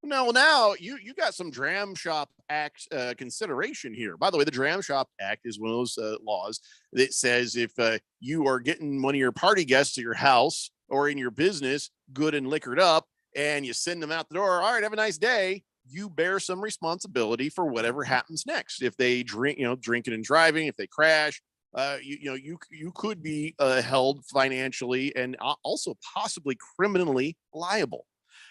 Now you got some Dram Shop Act consideration here. By the way, the Dram Shop Act is one of those laws that says if you are getting one of your party guests to your house or in your business good and liquored up and you send them out the door, all right, have a nice day, you bear some responsibility for whatever happens next. If they drink, drinking and driving, if they crash, you could be held financially and also possibly criminally liable.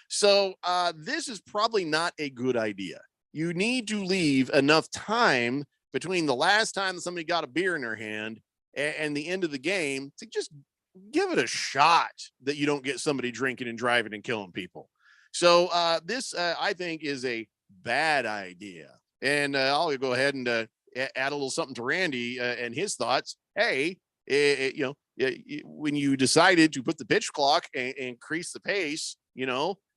So this is probably not a good idea. You need to leave enough time between the last time that somebody got a beer in their hand and the end of the game to just give it a shot that you don't get somebody drinking and driving and killing people. So this, I think, is a bad idea. And I'll go ahead and add a little something to Randy and his thoughts. Hey, when you decided to put the pitch clock and increase the pace,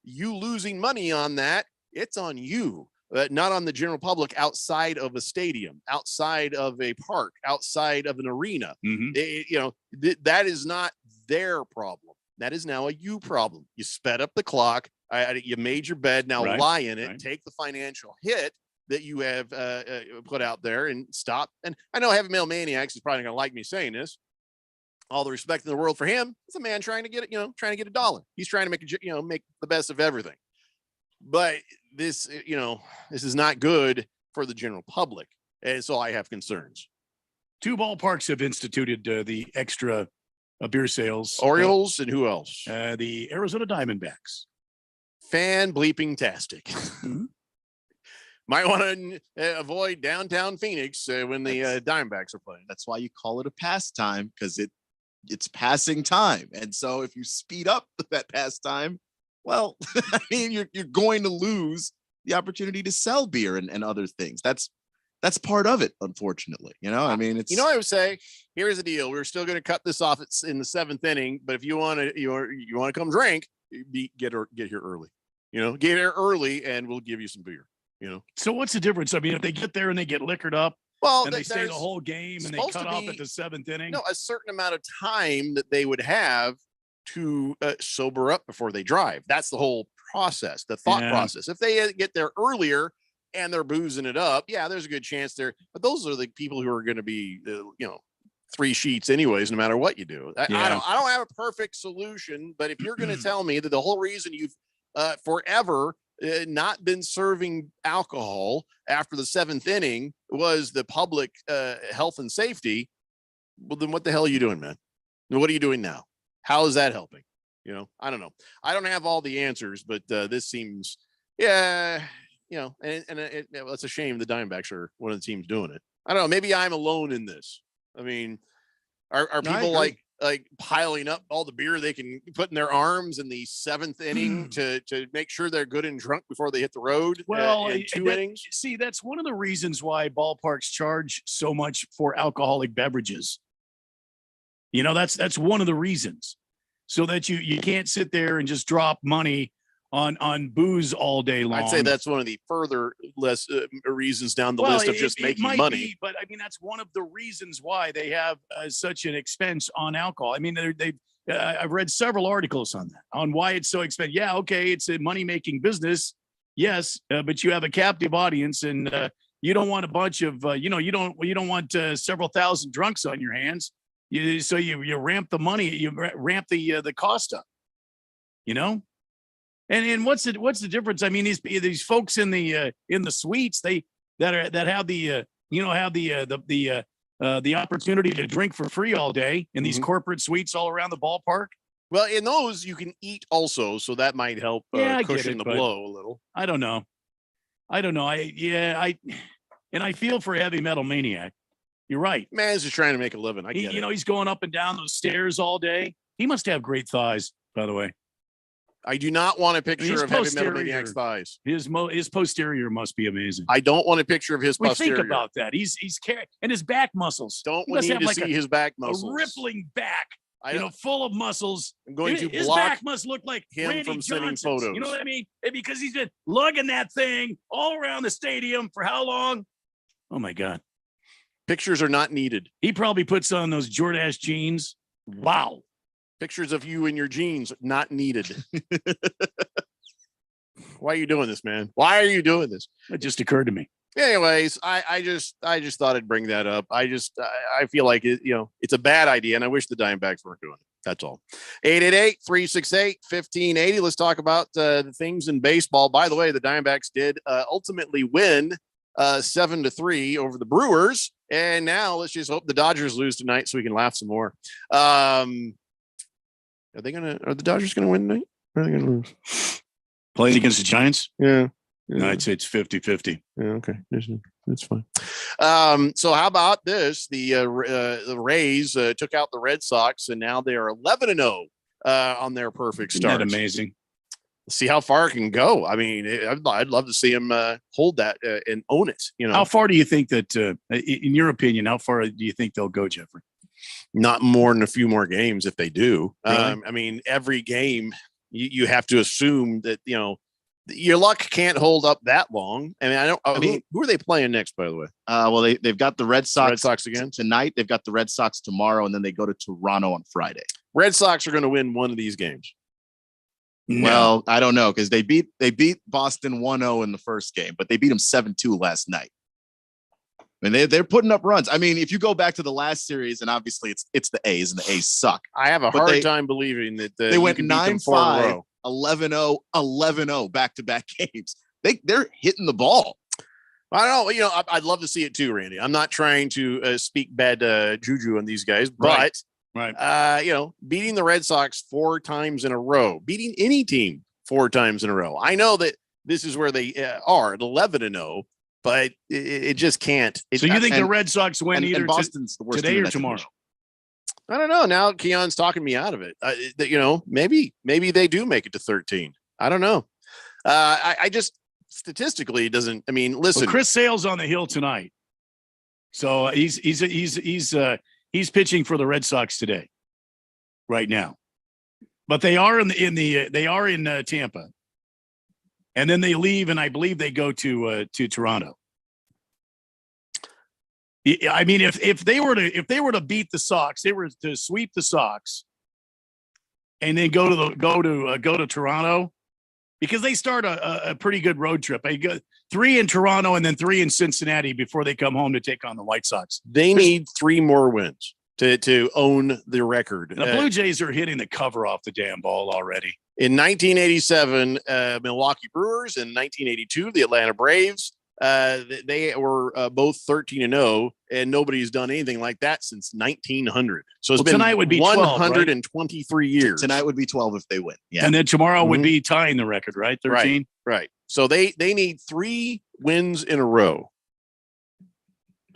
you losing money on that, it's on you, not on the general public outside of a stadium, outside of a park, outside of an arena. That is not their problem. That is now a you problem. You sped up the clock. You made your bed. Now lie in it. Take the financial hit that you have put out there and stop. And I know Heavy Metal Maniacs is probably going to like me saying this. All the respect in the world for him. It's a man trying to get it, trying to get a dollar. He's trying to make make the best of everything. But this, this is not good for the general public. And so I have concerns. 2 ballparks have instituted the extra beer sales. Orioles and who else? The Arizona Diamondbacks. Fan bleeping tastic. Might want to avoid downtown Phoenix when the Diamondbacks are playing. That's why you call it a pastime, because it's passing time. And so if you speed up that pastime, well, I mean, you're going to lose the opportunity to sell beer and other things. That's part of it, unfortunately. I mean, it's, I would say, here's the deal. We're still going to cut this off in the 7th inning, but if you want to, you want to come drink, get here early. Get there early and we'll give you some beer. So what's the difference? I mean, if they get there and they get liquored up, Well, and they stay the whole game and they supposed cut to off be- at the 7th inning. a certain amount of time that they would have to sober up before they drive. That's the whole process, the thought Yeah. process. If they get there earlier and they're boozing it up, yeah, there's a good chance there. But those are the people who are going to be, 3 sheets anyways, no matter what you do. I don't have a perfect solution, but if you're going to tell me that the whole reason you've forever not been serving alcohol after the 7th inning was the public health and safety, well, then what the hell are you doing, man? What are you doing now? How is that helping? I don't know. I don't have all the answers, but this seems, and it's a shame the Diamondbacks are one of the teams doing it. I don't know. Maybe I'm alone in this. I mean, are No, I people agree. like piling up all the beer they can put in their arms in the 7th inning to make sure they're good and drunk before they hit the road? Well, in 2 innings. See, that's one of the reasons why ballparks charge so much for alcoholic beverages. That's one of the reasons, so that you can't sit there and just drop money on booze all day long. I'd say that's one of the further less reasons down the Well, list of just it making might money. be, but I mean, that's one of the reasons why they have such an expense on alcohol. I mean, I've read several articles on that, on why it's so expensive. Yeah, okay, it's a money-making business, yes, but you have a captive audience, and you don't want a bunch of, you don't want several thousand drunks on your hands. So you ramp the money, you ramp the cost up, And what's the difference? I mean, these folks in the suites, that have the opportunity to drink for free all day in these corporate suites all around the ballpark. Well, in those you can eat also, so that might help I get cushion it, the but blow a little. I don't know. I feel for Heavy Metal Maniac. You're right. Man's just trying to make a living. I get it. He's going up and down those stairs all day. He must have great thighs, by the way. I do not want a picture His of Heavy Metal posterior- Maniac's thighs. His posterior must be amazing. I don't want a picture of his We posterior. think about that. He's carrying, and his back muscles. Don't He we must need have to like see his back muscles? A rippling back, I know. full of muscles. I'm going to His block back must look like him Randy from sending Johnson's. photos. You know what I mean? And because he's been lugging that thing all around the stadium for how long? Oh my God. Pictures are not needed. He probably puts on those Jordache jeans. Wow. Pictures of you in your jeans not needed. Why are you doing this, man? Why are you doing this? It just occurred to me. Anyways, I just thought I'd bring that up. I feel like it's a bad idea, and I wish the Diamondbacks weren't doing it. That's all. 888-368-1580. Let's talk about the things in baseball. By the way, the Diamondbacks did ultimately win 7-3 over the Brewers, and now let's just hope the Dodgers lose tonight so we can laugh some more. Are the Dodgers gonna win tonight? Or are they gonna lose? Playing against the Giants? Yeah. No, I'd say it's 50-50. Yeah, okay. That's fine. So how about this? The Rays took out the Red Sox, and now they are 11-0 on their perfect Isn't start. that amazing? See how far it can go. I mean, I'd love to see him hold that and own it. How far do you think that, in your opinion, how far do you think they'll go, Jeffrey? Not more than a few more games if they do. Really? I mean, every game you have to assume that, your luck can't hold up that long. I mean, who are they playing next, by the way? Well, they've got the Red Sox again tonight. They've got the Red Sox tomorrow, and then they go to Toronto on Friday. Red Sox are going to win one of these games. Well, I don't know, because they beat Boston 1-0 in the first game, but they beat them 7-2 last night. I mean, they're putting up runs. I mean, if you go back to the last series, and obviously it's the A's, and the A's suck. I have a hard time believing that they went 9-5, 11-0, 11-0 back-to-back games. They're hitting the ball. I don't know. I'd love to see it too, Randy. I'm not trying to speak bad juju on these guys, but right. Beating the Red Sox 4 times in a row, beating any team 4 times in a row. I know that this is where they are at 11-0, but it just can't. So you think the Red Sox win either Boston's the worst today team in or that tomorrow? division. I don't know. Now Keon's talking me out of it. Maybe they do make it to 13. I don't know. I just statistically it doesn't. I mean, listen. Well, Chris Sale's on the hill tonight, so he's pitching for the Red Sox today, right now. But they are in Tampa. and then they leave, and I believe they go to Toronto. I mean, if they were to beat the Sox, they were to sweep the Sox, and then go to Toronto, because they start a pretty good road trip. They go 3 in Toronto and then 3 in Cincinnati before they come home to take on the White Sox. They need 3 more wins to own the record. The Blue Jays are hitting the cover off the damn ball already. In 1987, Milwaukee Brewers. In 1982, the Atlanta Braves. They were both 13-0, and nobody's done anything like that since 1900. So it's been tonight would be 123 12, right? years. Tonight would be 12 if they win. Yeah. And then tomorrow would be tying the record, right? 13. Right. So they need 3 wins in a row.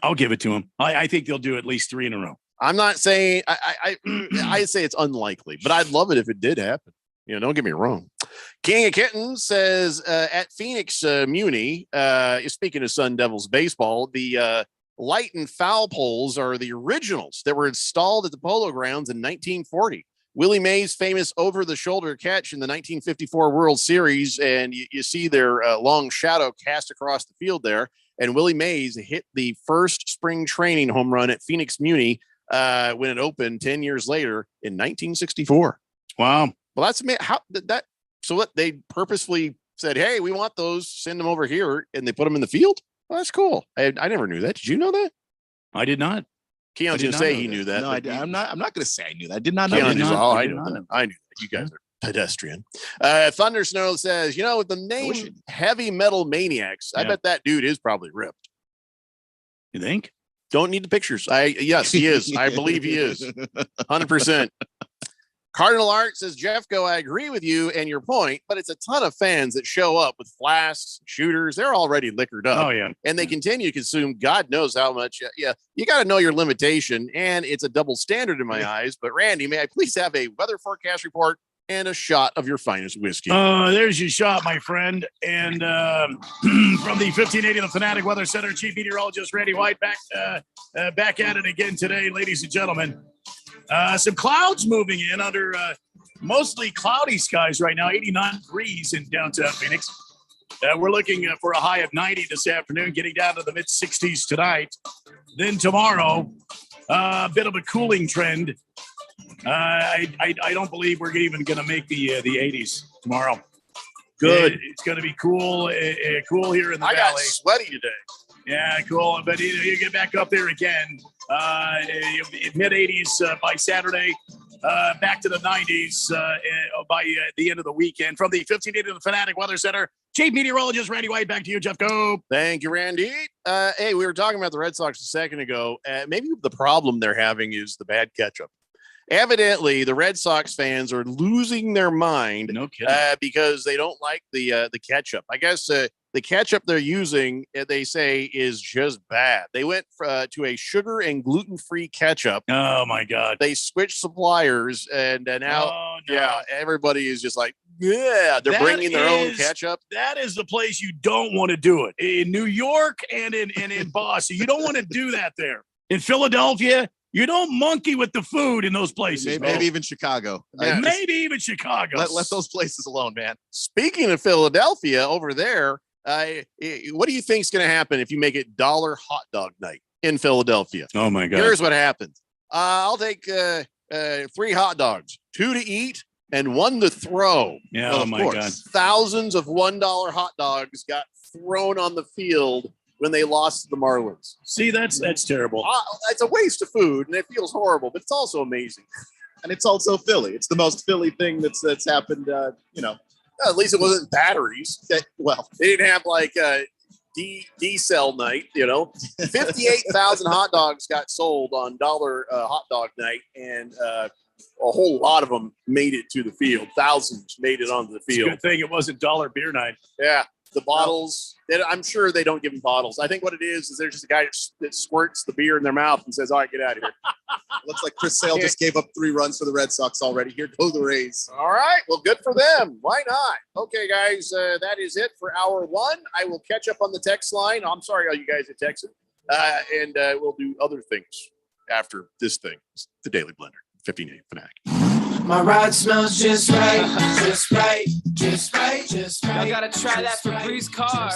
I'll give it to them. I think they'll do at least 3 in a row. I'm not saying I say it's unlikely, but I'd love it if it did happen. Don't get me wrong. King of Kittens says at Phoenix Muni, speaking of Sun Devils baseball, the light and foul poles are the originals that were installed at the Polo Grounds in 1940. Willie Mays' famous over-the-shoulder catch in the 1954 World Series, and you see their long shadow cast across the field there. And Willie Mays hit the first spring training home run at Phoenix Muni when it opened 10 years later in 1964. Wow. Well, that's how that. So what they purposefully said, hey, we want those, send them over here, and they put them in the field. Well, that's cool. I never knew that. Did you know that? I did not. Keon's going to say he knew that. No, I'm not going to say I knew that. I did not know. Keon that. is, I knew that. I knew that. You guys are pedestrian. Thunder Snow says, with the name Heavy Metal Maniacs, I bet that dude is probably ripped. You think? Don't need the pictures. Yes, he is. I believe he is. 100%. Cardinal Art says, Jeffco, I agree with you and your point, but it's a ton of fans that show up with flasks, shooters. They're already liquored up. Oh, yeah. And they continue to consume God knows how much. Yeah, you got to know your limitation, and it's a double standard in my eyes. But, Randy, may I please have a weather forecast report and a shot of your finest whiskey? There's your shot, my friend. And from the 1580 of the Fanatic Weather Center, Chief Meteorologist Randy White back at it again today, ladies and gentlemen. Some clouds moving in under mostly cloudy skies right now, 89 degrees in downtown Phoenix. We're looking for a high of 90 this afternoon, getting down to the mid-60s tonight. Then tomorrow, a bit of a cooling trend. I don't believe we're even going to make the 80s tomorrow. Good. It's going to be cool, cool here in the valley. I got sweaty today. Yeah, cool. But you get back up there again. Mid 80s by Saturday, back to the 90s by the end of the weekend. From the 1580 of the Fanatic Weather Center, Chief Meteorologist Randy White. Back to you, Jeff. Go. Thank you, Randy. Hey, we were talking about the Red Sox a second ago. Maybe the problem they're having is the bad ketchup. Evidently, the Red Sox fans are losing their mind. No kidding. Because they don't like the ketchup. I guess the ketchup they're using, they say, is just bad. They went to a sugar and gluten-free ketchup. Oh, my God. They switched suppliers, and now, yeah, everybody is just like, yeah, they're bringing their own ketchup. That is the place you don't want to do it. In New York and in Boston, you don't want to do that there. In Philadelphia, you don't monkey with the food in those places. Maybe even Chicago. Yeah, maybe even Chicago. Let those places alone, man. Speaking of Philadelphia, over there, what do you think is going to happen if you make it $1 hot dog night in Philadelphia? Oh, my God. Here's what happens. I'll take 3 hot dogs, 2 to eat and 1 to throw. Yeah, well, oh, my God. Thousands of $1 hot dogs got thrown on the field when they lost to the Marlins. See, that's terrible. It's a waste of food, and it feels horrible, but it's also amazing. And it's also Philly. It's the most Philly thing that's happened, At least it wasn't batteries. Well, they didn't have like D-cell night, 58,000 hot dogs got sold on $1 hot dog night, and a whole lot of them made it to the field. Thousands made it onto the field. It's a good thing it wasn't $1 beer night. Yeah. The bottles, I'm sure they don't give them bottles. I think what it is there's just a guy that squirts the beer in their mouth and says, all right, get out of here. Looks like Chris Sale just gave up 3 runs for the Red Sox already. Here go the Rays. All right. Well, good for them. Why not? Okay, guys, that is it for hour 1. I will catch up on the text line. I'm sorry, all you guys that texted. And we'll do other things after this thing. It's the Daily Blender, 1580 Fanatic. My ride smells just right, just right, just right, just right. I gotta try that Febreze car.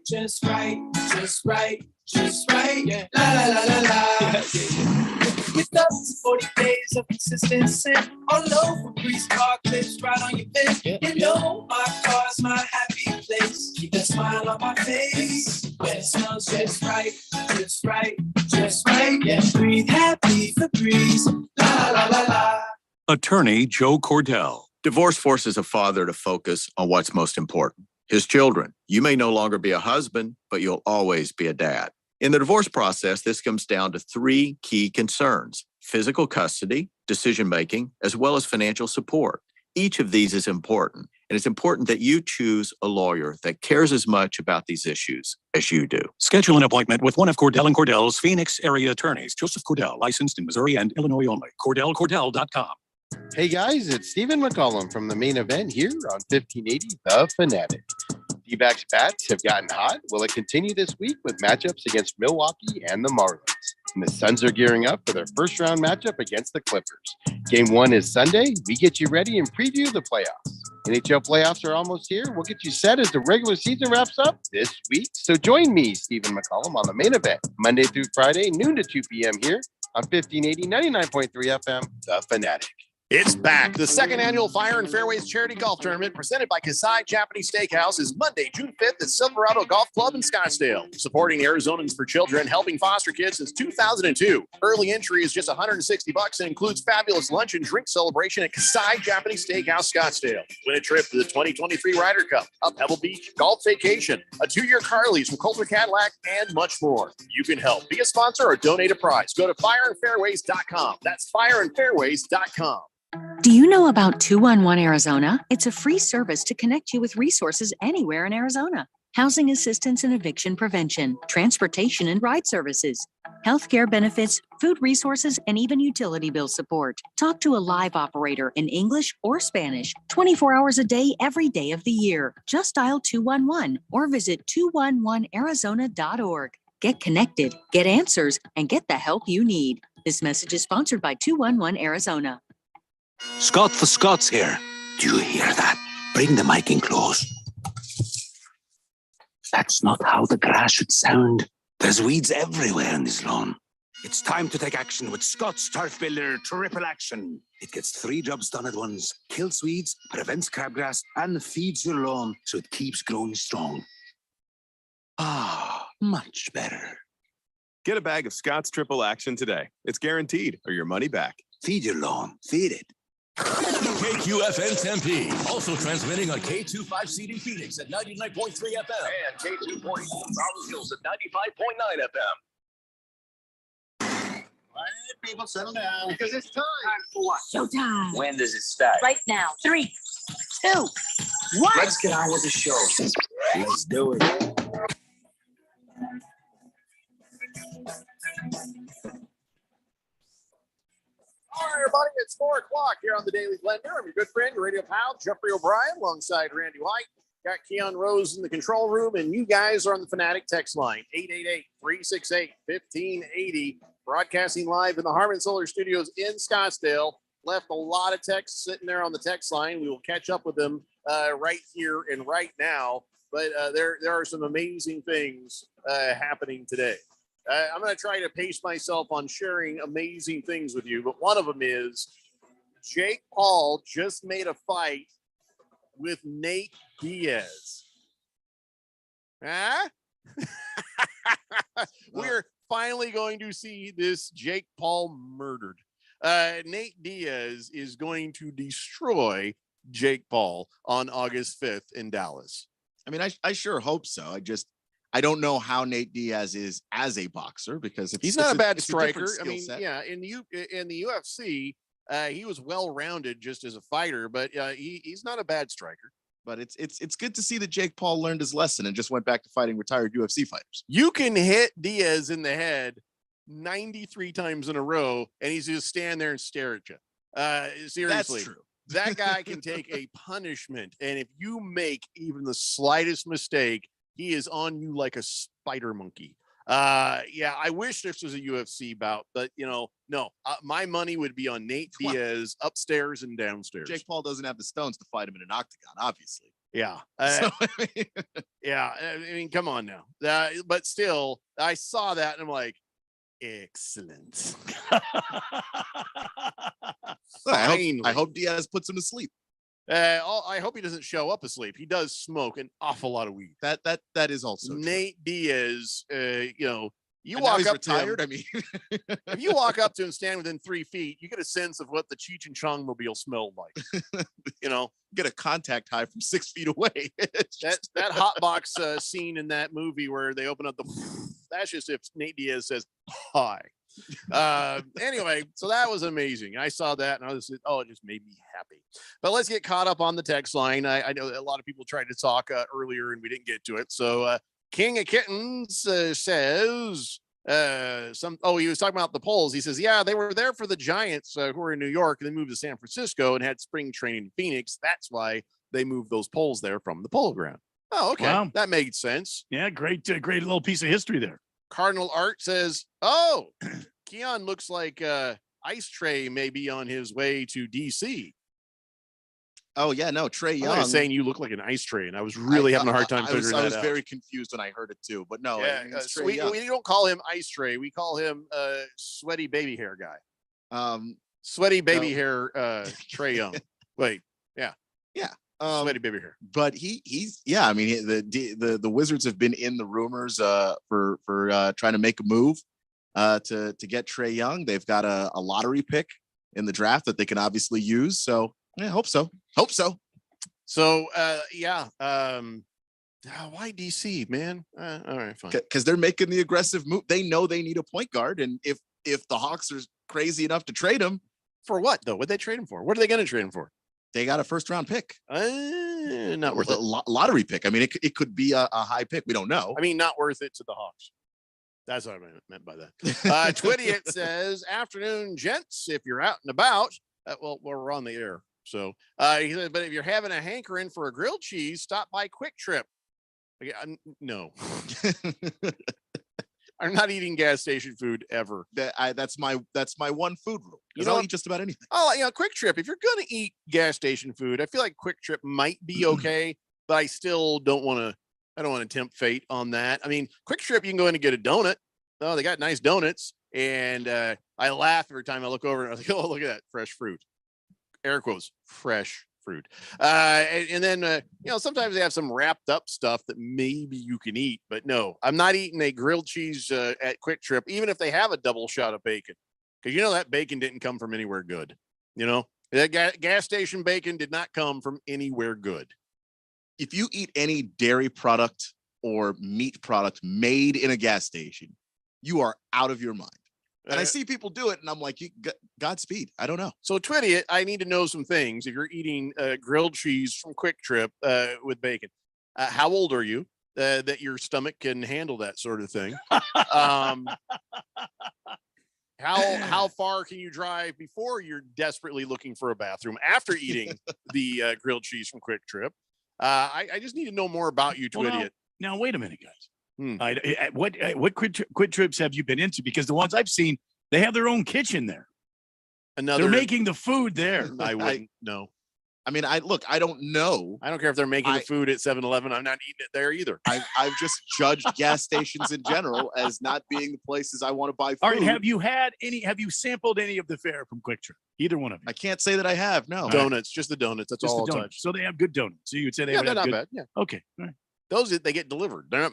Just right, just right, just right. Yeah. La la la la la. It's up to 40 days of consistency. All over Febreze car clips right on your face. You know my car's my happy place. Keep that smile on my face. When it smells just right, just right, just right. Yeah, breathe happy Febreze. La la la la. Attorney Joe Cordell. Divorce forces a father to focus on what's most important, his children. You may no longer be a husband, but you'll always be a dad. In the divorce process, this comes down to three key concerns: physical custody, decision-making, as well as financial support. Each of these is important, and it's important that you choose a lawyer that cares as much about these issues as you do. Schedule an appointment with one of Cordell and Cordell's Phoenix area attorneys. Joseph Cordell, licensed in Missouri and Illinois only. CordellCordell.com. Hey guys, it's Stephen McCollum from the main event here on 1580 The Fanatic. D-backs bats have gotten hot. Will it continue this week with matchups against Milwaukee and the Marlins? And the Suns are gearing up for their first round matchup against the Clippers. Game 1 is Sunday. We get you ready and preview the playoffs. NHL playoffs are almost here. We'll get you set as the regular season wraps up this week. So join me, Stephen McCollum, on the main event, Monday through Friday, noon to 2 p.m. here on 1580, 99.3 FM, The Fanatic. It's back. The second annual Fire and Fairways Charity Golf Tournament presented by Kasai Japanese Steakhouse is Monday, June 5th at Silverado Golf Club in Scottsdale. Supporting Arizonans for Children, helping foster kids since 2002. Early entry is just $160 and includes fabulous lunch and drink celebration at Kasai Japanese Steakhouse Scottsdale. Win a trip to the 2023 Ryder Cup, a Pebble Beach golf vacation, a 2-year car lease from Coulter Cadillac, and much more. You can help. Be a sponsor or donate a prize. Go to fireandfairways.com. That's fireandfairways.com. Do you know about 211 Arizona? It's a free service to connect you with resources anywhere in Arizona. Housing assistance and eviction prevention, transportation and ride services, healthcare benefits, food resources, and even utility bill support. Talk to a live operator in English or Spanish, 24 hours a day, every day of the year. Just dial 211 or visit 211arizona.org. Get connected, get answers, and get the help you need. This message is sponsored by 211 Arizona. Scott the Scots here. Do you hear that? Bring the mic in close. That's not how the grass should sound. There's weeds everywhere in this lawn. It's time to take action with Scott's Turf Builder Triple Action. It gets 3 jobs done at once. Kills weeds, prevents crabgrass, and feeds your lawn so it keeps growing strong. Ah, much better. Get a bag of Scott's Triple Action today. It's guaranteed or your money back. Feed your lawn. Feed it. KQFN Tempe, also transmitting on K25CD Phoenix at 99.3 FM and K240 Rollins Hills at 95.9 FM. All right, people, settle down because it's time. For what? Showtime. When does it start? Right now. 3, 2, 1. Let's get on with the show. Let's do it. All right, everybody, it's 4 o'clock here on the Daily Blender. I'm your good friend, your radio pal, Jeffrey O'Brien, alongside Randy White. Got Keon Rose in the control room, and you guys are on the Fanatic text line, 888-368-1580. Broadcasting live in the Harman Solar Studios in Scottsdale. Left a lot of texts sitting there on the text line. We will catch up with them right here and right now. But there are some amazing things happening today. I'm going to try to pace myself on sharing amazing things with you, but one of them is Jake Paul just made a fight with Nate Diaz. Huh? We're finally going to see this Jake Paul murdered. Nate Diaz is going to destroy Jake Paul on August 5th in Dallas. I mean, I sure hope so. I don't know how Nate Diaz is as a boxer because he's not a bad it's striker. A I mean, yeah, in the UFC, he was well-rounded just as a fighter, but he's not a bad striker. But it's good to see that Jake Paul learned his lesson and just went back to fighting retired UFC fighters. You can hit Diaz in the head 93 times in a row, and he's just stand there and stare at you. Seriously, that's true. That guy can take a punishment, and if you make even the slightest mistake, he is on you like a spider monkey. Yeah, I wish this was a UFC bout, but no. My money would be on Nate Diaz upstairs and downstairs. Jake Paul doesn't have the stones to fight him in an octagon, obviously. Yeah. So, Yeah. I mean, come on now. But still, I saw that and I'm like, excellent. I hope Diaz puts him to sleep. I hope he doesn't show up asleep. He does smoke an awful lot of weed. That is also Nate Diaz. You and now walk he's up retired. to I him, mean, if you walk up to him, stand within 3 feet, you get a sense of what the Cheech and Chong mobile smelled like. Get a contact high from 6 feet away. that hot box scene in that movie where they open up that's just if Nate Diaz says hi. Anyway, so that was amazing. I saw that and I was, it just made me happy. But let's get caught up on the text line. I know that a lot of people tried to talk earlier and we didn't get to it. So King of Kittens says he was talking about the polls. He says, yeah, they were there for the Giants who were in New York and then moved to San Francisco and had spring training in Phoenix. That's why they moved those polls there from the Polo Ground. Oh, okay. Wow. That made sense. Yeah, great little piece of history there. Cardinal Art says, oh, Keon looks like Ice Tray may be on his way to DC. Oh yeah, no, Trae Young. I was saying you look like an ice tray, and I was really having a hard time figuring that out. I was very confused when I heard it too, but no. Yeah, we don't call him Ice Tray. We call him sweaty baby hair guy. Sweaty baby hair Trae Young. Wait, yeah. Sweaty baby hair. But he's I mean the Wizards have been in the rumors for trying to make a move to get Trae Young. They've got a lottery pick in the draft that they can obviously use. So yeah, hope so. So why DC, man? All right, fine. Because they're making the aggressive move. They know they need a point guard, and if the Hawks are crazy enough to trade him, for what though? What'd they trade him for? What are they going to trade him for? They got a first-round pick. Not worth it. Lottery pick. I mean, it could be a high pick. We don't know. I mean, not worth it to the Hawks. That's what I meant by that. Twitty, it says, afternoon, gents. If you're out and about, we're on the air. So, he said, but if you're having a hankering for a grilled cheese, stop by Quick Trip. No. I'm not eating gas station food ever. That's my one food rule. I'll eat just about anything. Oh, Quick Trip. If you're going to eat gas station food, I feel like Quick Trip might be okay, but I still don't want to. I don't want to tempt fate on that. I mean, Quick Trip, you can go in and get a donut. Oh, they got nice donuts, and I laugh every time I look over and I was like, oh, look at that fresh fruit. Air quotes, fresh fruit. And then, sometimes they have some wrapped up stuff that maybe you can eat, but no, I'm not eating a grilled cheese at Quick Trip, even if they have a double shot of bacon, because that bacon didn't come from anywhere good. That gas station bacon did not come from anywhere good. If you eat any dairy product or meat product made in a gas station, you are out of your mind. And I see people do it, and I'm like, Godspeed. I don't know. So, Twitty, I need to know some things. If you're eating grilled cheese from Quick Trip with bacon, how old are you that your stomach can handle that sort of thing? How far can you drive before you're desperately looking for a bathroom after eating the grilled cheese from Quick Trip? I just need to know more about you, Twitty. Now, wait a minute, guys. What Quick Trips have you been into? Because the ones I've seen, they have their own kitchen there. They're making the food there. I wouldn't know. I mean, I don't know. I don't care if they're making the food at 7-Eleven. I'm not eating it there either. I've just judged gas stations in general as not being the places I want to buy food. All right, have you sampled any of the fare from Quick Trip? Either one of you? I can't say that I have. No. Donuts, just the donuts. That's just all I'll touch. So they have good donuts. So you would say they're not good. bad. Yeah. Okay. All right. Those they get delivered. They're not,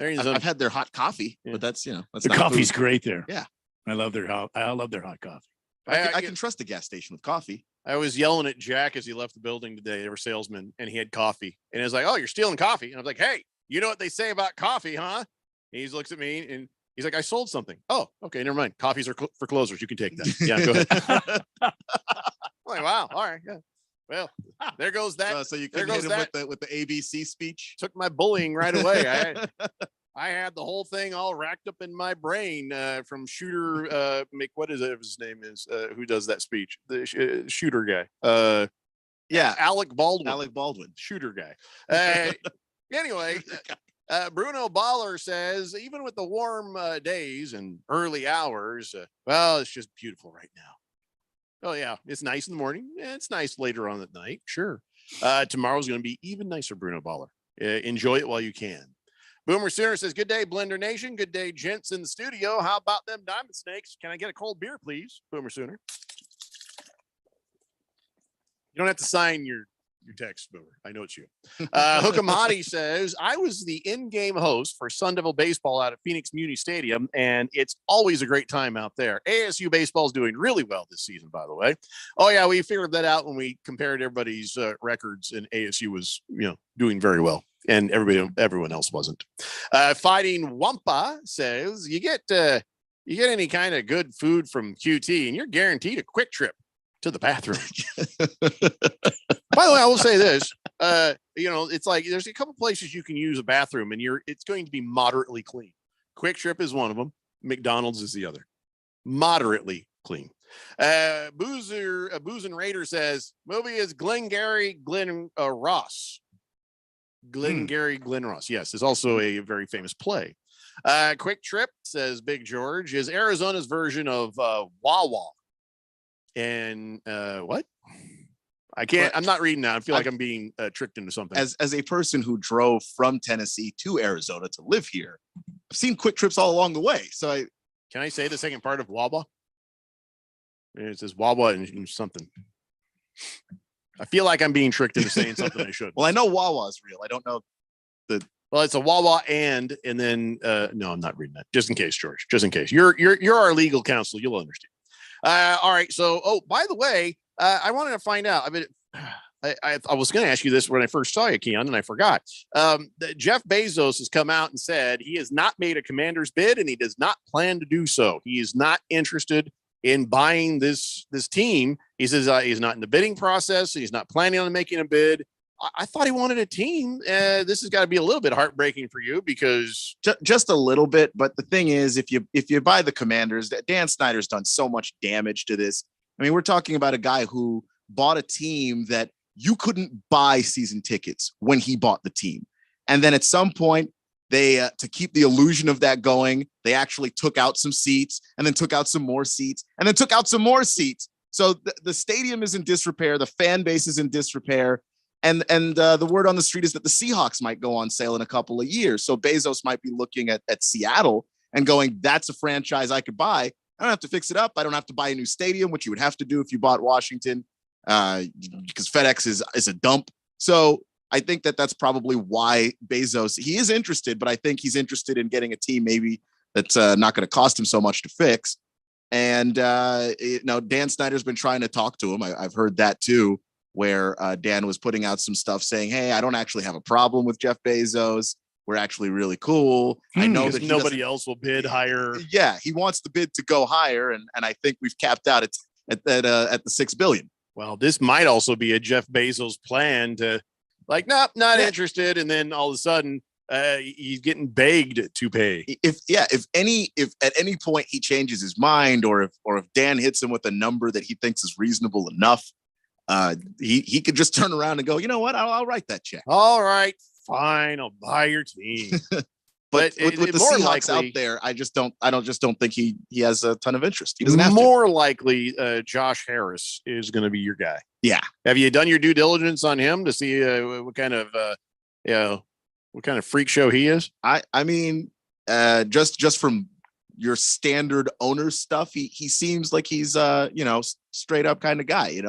I've had their hot coffee, but that's the coffee's great there. Yeah, I love their hot coffee. I can trust a gas station with coffee. I was yelling at Jack as he left the building today. They were salesmen, and he had coffee, and I was like, "Oh, you're stealing coffee!" And I was like, "Hey, you know what they say about coffee, huh?" And he looks at me and he's like, "I sold something." Oh, okay, never mind. Coffees are for closers. You can take that. Yeah, go ahead. I'm like, wow, all right, yeah. Well, there goes that. So you can hit him with the ABC speech. Took my bullying right away. I had the whole thing all racked up in my brain from Shooter. What is it? His name is who does that speech? The Shooter guy. Yeah, Alec Baldwin. Alec Baldwin, Shooter guy. Anyway, Bruno Baller says, even with the warm days and early hours, well, it's just beautiful right now. Oh, yeah. It's nice in the morning. It's nice later on at night. Sure. Tomorrow's going to be even nicer, Bruno Baller. Enjoy it while you can. Boomer Sooner says, good day, Blender Nation. Good day, gents in the studio. How about them Diamond Snakes? Can I get a cold beer, please? Boomer Sooner. You don't have to sign your text, Boomer. I know it's you. Hookem Hottie says, I was the in-game host for Sun Devil Baseball out at Phoenix Muni Stadium, and it's always a great time out there. ASU baseball is doing really well this season, by the way. Oh, yeah, we figured that out when we compared everybody's records, and ASU was, doing very well, and everyone else wasn't. Fighting Wampa says, you get any kind of good food from QT, and you're guaranteed a quick trip to the bathroom. By the way, I will say this, it's like there's a couple places you can use a bathroom and it's going to be moderately clean. Quick Trip is one of them. McDonald's is the other. Moderately clean. Boozin Raider says, movie is Glengarry Glen Ross. Glengarry Glen Ross. Yes, it's also a very famous play. Quick Trip, says Big George, is Arizona's version of Wawa. And what? I'm not reading that. I feel like I'm being tricked into something. As a person who drove from Tennessee to Arizona to live here, I've seen Quick Trips all along the way. So can I say the second part of Wawa? It says Wawa and something. I feel like I'm being tricked into saying something I shouldn't. Well, I know Wawa is real. I don't know Well, it's a Wawa and then no, I'm not reading that. Just in case, George. Just in case. You're our legal counsel. You'll understand. All right. So, by the way, I wanted to find out. I mean, I was going to ask you this when I first saw you, Keon, and I forgot. Jeff Bezos has come out and said he has not made a commander's bid, and he does not plan to do so. He is not interested in buying this team. He says he's not in the bidding process. He's not planning on making a bid. I thought he wanted a team. This has got to be a little bit heartbreaking for you because just a little bit. But the thing is, if you buy the Commanders, Dan Snyder's done so much damage to this. I mean, we're talking about a guy who bought a team that you couldn't buy season tickets when he bought the team. And then at some point, they to keep the illusion of that going, they actually took out some seats and then took out some more seats and then took out some more seats. So the stadium is in disrepair. The fan base is in disrepair. And the word on the street is that the Seahawks might go on sale in a couple of years. So Bezos might be looking at Seattle and going, that's a franchise I could buy. I don't have to fix it up. I don't have to buy a new stadium, which you would have to do if you bought Washington, because FedEx is a dump. So I think that that's probably why Bezos, he is interested, but I think he's interested in getting a team maybe that's not going to cost him so much to fix. And, Dan Snyder's been trying to talk to him. I've heard that too, where Dan was putting out some stuff saying, hey, I don't actually have a problem with Jeff Bezos. We're actually really cool. I know that nobody else will bid higher. Yeah, he wants the bid to go higher. And I think we've capped out at the $6 billion. Well, this might also be a Jeff Bezos plan to like, nope, not interested. And then all of a sudden he's getting begged to pay. If at any point he changes his mind or if Dan hits him with a number that he thinks is reasonable enough, he could just turn around and go, you know what? I'll write that check. All right, fine. I'll buy your team. But with the Seahawks out there, I just don't think he has a ton of interest. He doesn't have more likely Josh Harris is going to be your guy. Yeah. Have you done your due diligence on him to see what kind of freak show he is? I mean, just from your standard owner stuff, he seems like he's straight up kind of guy.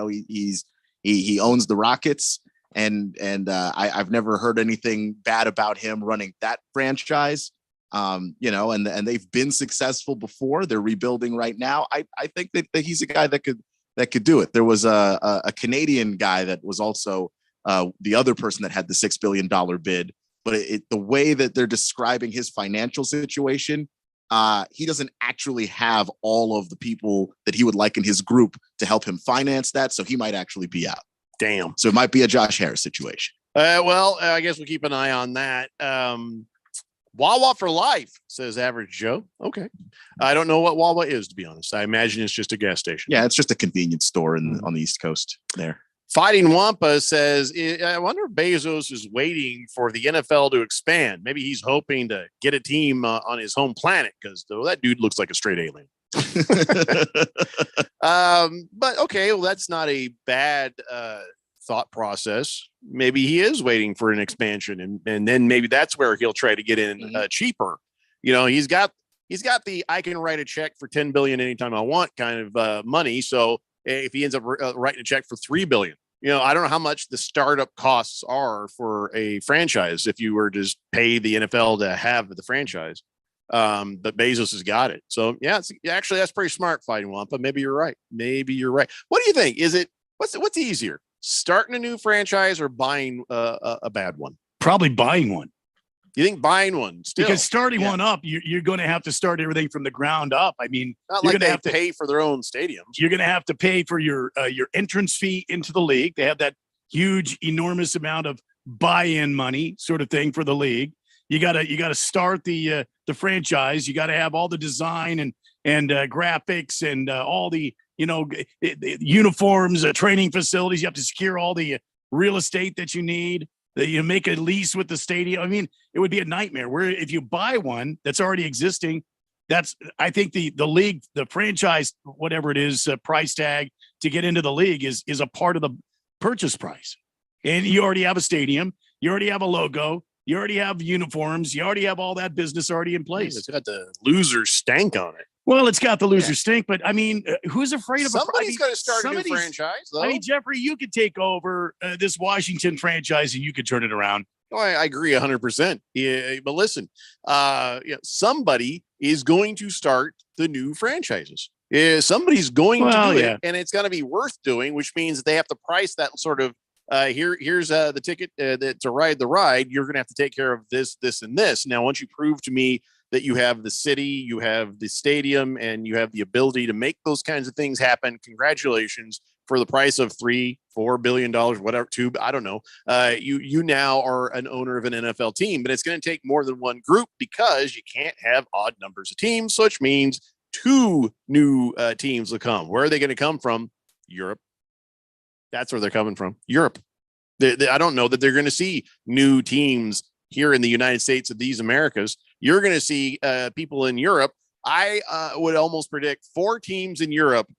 He owns the Rockets. And I've never heard anything bad about him running that franchise, and they've been successful before. They're rebuilding right now. I think that he's a guy that could do it. There was a Canadian guy that was also the other person that had the $6 billion bid, but the way that they're describing his financial situation, he doesn't actually have all of the people that he would like in his group to help him finance that. So he might actually be out. Damn. So it might be a Josh Harris situation. I guess we'll keep an eye on that. Wawa for life, says Average Joe. Okay. I don't know what Wawa is, to be honest. I imagine it's just a gas station. Yeah, it's just a convenience store on the East Coast there. Fighting Wampa says, I wonder if Bezos is waiting for the NFL to expand. Maybe he's hoping to get a team on his home planet because that dude looks like a straight alien. But okay, well, that's not a bad thought process. Maybe he is waiting for an expansion, and then maybe that's where he'll try to get in cheaper. You know, he's got the I can write a check for $10 billion anytime I want kind of money. So if he ends up writing a check for $3 billion, you know, I don't know how much the startup costs are for a franchise if you were to just pay the NFL to have the franchise. But Bezos has got it. So yeah, actually that's pretty smart, Fighting Wampa. Maybe you're right. What do you think? Is it what's easier, starting a new franchise or buying a bad one? Probably buying one. You think buying one still? Because starting one up, you're going to have to start everything from the ground up. I mean, not you're like going to they have to pay for their own stadiums. You're going to have to pay for your entrance fee into the league. They have that huge, enormous amount of buy-in money, sort of thing, for the league. You got to start the franchise. You got to have all the design and graphics and all the uniforms, training facilities. You have to secure all the real estate that you need. You make a lease with the stadium. I mean, it would be a nightmare. Where if you buy one that's already existing, I think the league, the franchise, whatever it is, price tag to get into the league is a part of the purchase price. And you already have a stadium. You already have a logo. You already have uniforms. You already have all that business already in place. It's got the loser stank on it. Well, it's got the loser stink, but I mean, who's afraid of somebody's got to start a new franchise, though? I mean, Jeffrey, you could take over this Washington franchise and you could turn it around. Oh, I agree 100%. Yeah, but listen, somebody is going to start the new franchises. Somebody's going to do it, and it's going to be worth doing, which means that they have to price that sort of. Here's the ticket to ride the ride. You're going to have to take care of this, this, and this. Now, once you prove to me that you have the city, you have the stadium, and you have the ability to make those kinds of things happen, congratulations. For the price of $3-4 billion, whatever, I don't know. You now are an owner of an NFL team, but it's going to take more than one group because you can't have odd numbers of teams, which means 2 new teams will come. Where are they going to come from? Europe. That's where they're coming from. Europe. I don't know that they're going to see new teams here in the United States of these Americas. You're going to see people in Europe. I would almost predict 4 teams in Europe,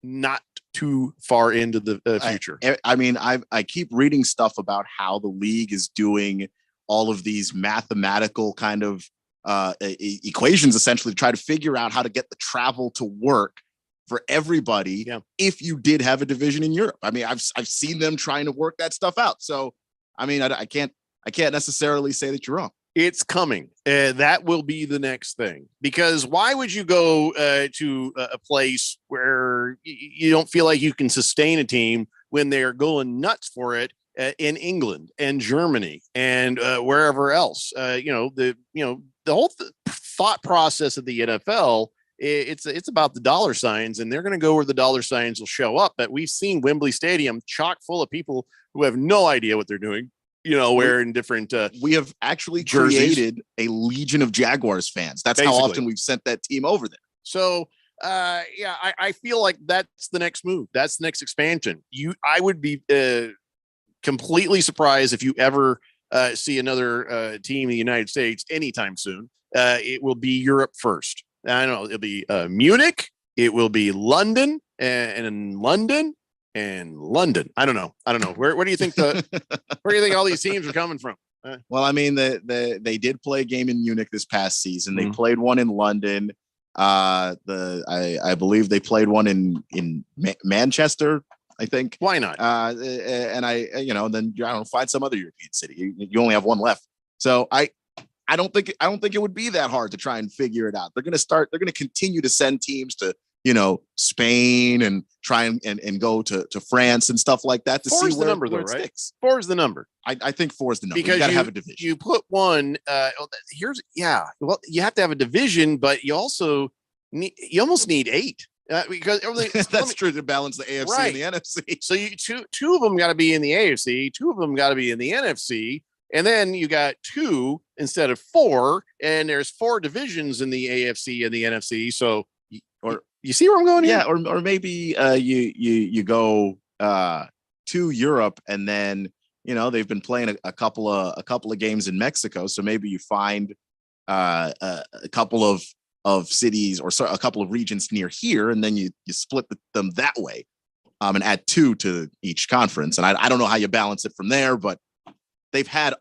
not too far into the future. I mean, I keep reading stuff about how the league is doing all of these mathematical kind of equations, essentially, to try to figure out how to get the travel to work for everybody. Yeah. If you did have a division in Europe, I mean, I've seen them trying to work that stuff out. So, I mean, I can't necessarily say that you're wrong. It's coming. That will be the next thing, because why would you go to a place where you don't feel like you can sustain a team when they're going nuts for it in England and Germany and wherever else? The whole thought process of the NFL. It's about the dollar signs, and they're going to go where the dollar signs will show up. But we've seen Wembley Stadium chock full of people who have no idea what they're doing. Wearing different. We have actually jerseys. Created a legion of Jaguars fans. That's Basically how often we've sent that team over there. So, I feel like that's the next move. That's the next expansion. I would be completely surprised if you ever see another team in the United States anytime soon. It will be Europe first. I don't know. It'll be Munich. It will be London and London. And London. I don't know. Where do you think where do you think all these teams are coming from? Well, I mean, they did play a game in Munich this past season. They played one in London. I believe they played one in Manchester, I think. Why not? And then find some other European city. You only have one left. So I don't think it would be that hard to try and figure it out. They're going to continue to send teams to Spain and try and go to France and stuff like that to see where the number, where though, it right? sticks. 4 is the number. I think 4 is the number. Because you got to have a division. You put one. Well, you have to have a division, but you also almost need 8 because that's true to balance the AFC right. and the NFC. So you two of them got to be in the AFC, 2 of them got to be in the NFC. And then you got 2 instead of 4, and there's 4 divisions in the AFC and the NFC. So, you see where I'm going here? Yeah, or maybe you go to Europe, and then they've been playing a couple of games in Mexico. So maybe you find a couple of cities or a couple of regions near here, and then you split them that way, and add 2 to each conference. And I don't know how you balance it from there, but they've had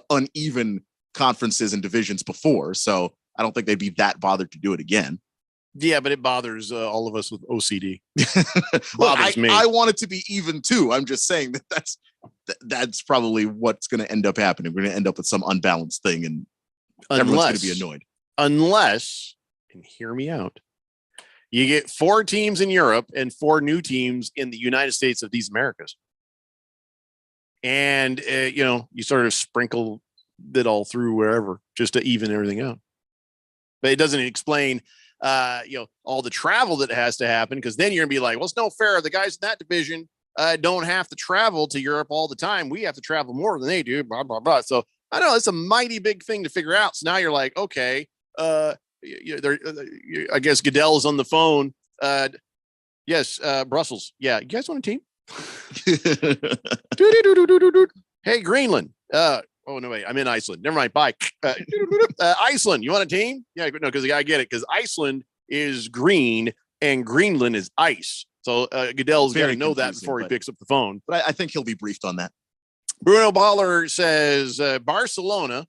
uneven conferences and divisions before, so I don't think they'd be that bothered to do it again. Yeah, but it bothers all of us with OCD. Bothers me. I want it to be even too. I'm just saying that's probably what's going to end up happening. We're going to end up with some unbalanced thing, and everyone's going to be annoyed. Unless, and hear me out, you get 4 teams in Europe and 4 new teams in the United States of these Americas. And, you sort of sprinkle it all through wherever just to even everything out. But it doesn't explain, all the travel that has to happen, because then you're going to be like, well, it's no fair. The guys in that division don't have to travel to Europe all the time. We have to travel more than they do, blah, blah, blah. So I know it's a mighty big thing to figure out. So now you're like, okay, I guess Goodell's on the phone. Yes, Brussels. Yeah, you guys want a team? Hey, Greenland. Oh, no, wait, I'm in Iceland. Never mind. Bye. Iceland, you want a team? Yeah, no, because I get it. Because Iceland is green and Greenland is ice. So Goodell's got to know that before he picks up the phone. But I think he'll be briefed on that. Bruno Baller says Barcelona,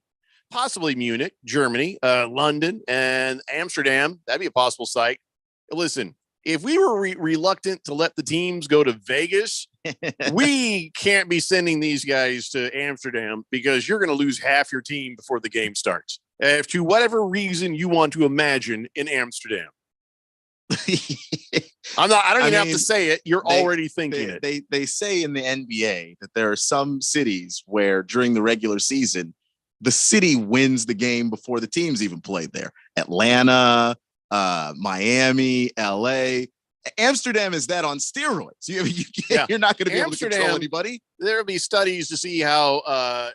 possibly Munich, Germany, London, and Amsterdam. That'd be a possible site. Listen, if we were reluctant to let the teams go to Vegas, we can't be sending these guys to Amsterdam, because you're going to lose half your team before the game starts. If to whatever reason you want to imagine in Amsterdam. I don't even have to say it. You're already thinking it. They say in the NBA that there are some cities where during the regular season, the city wins the game before the teams even played there. Atlanta, Miami, LA. Amsterdam is that on steroids. You're not going to be able to control anybody. There'll be studies to see how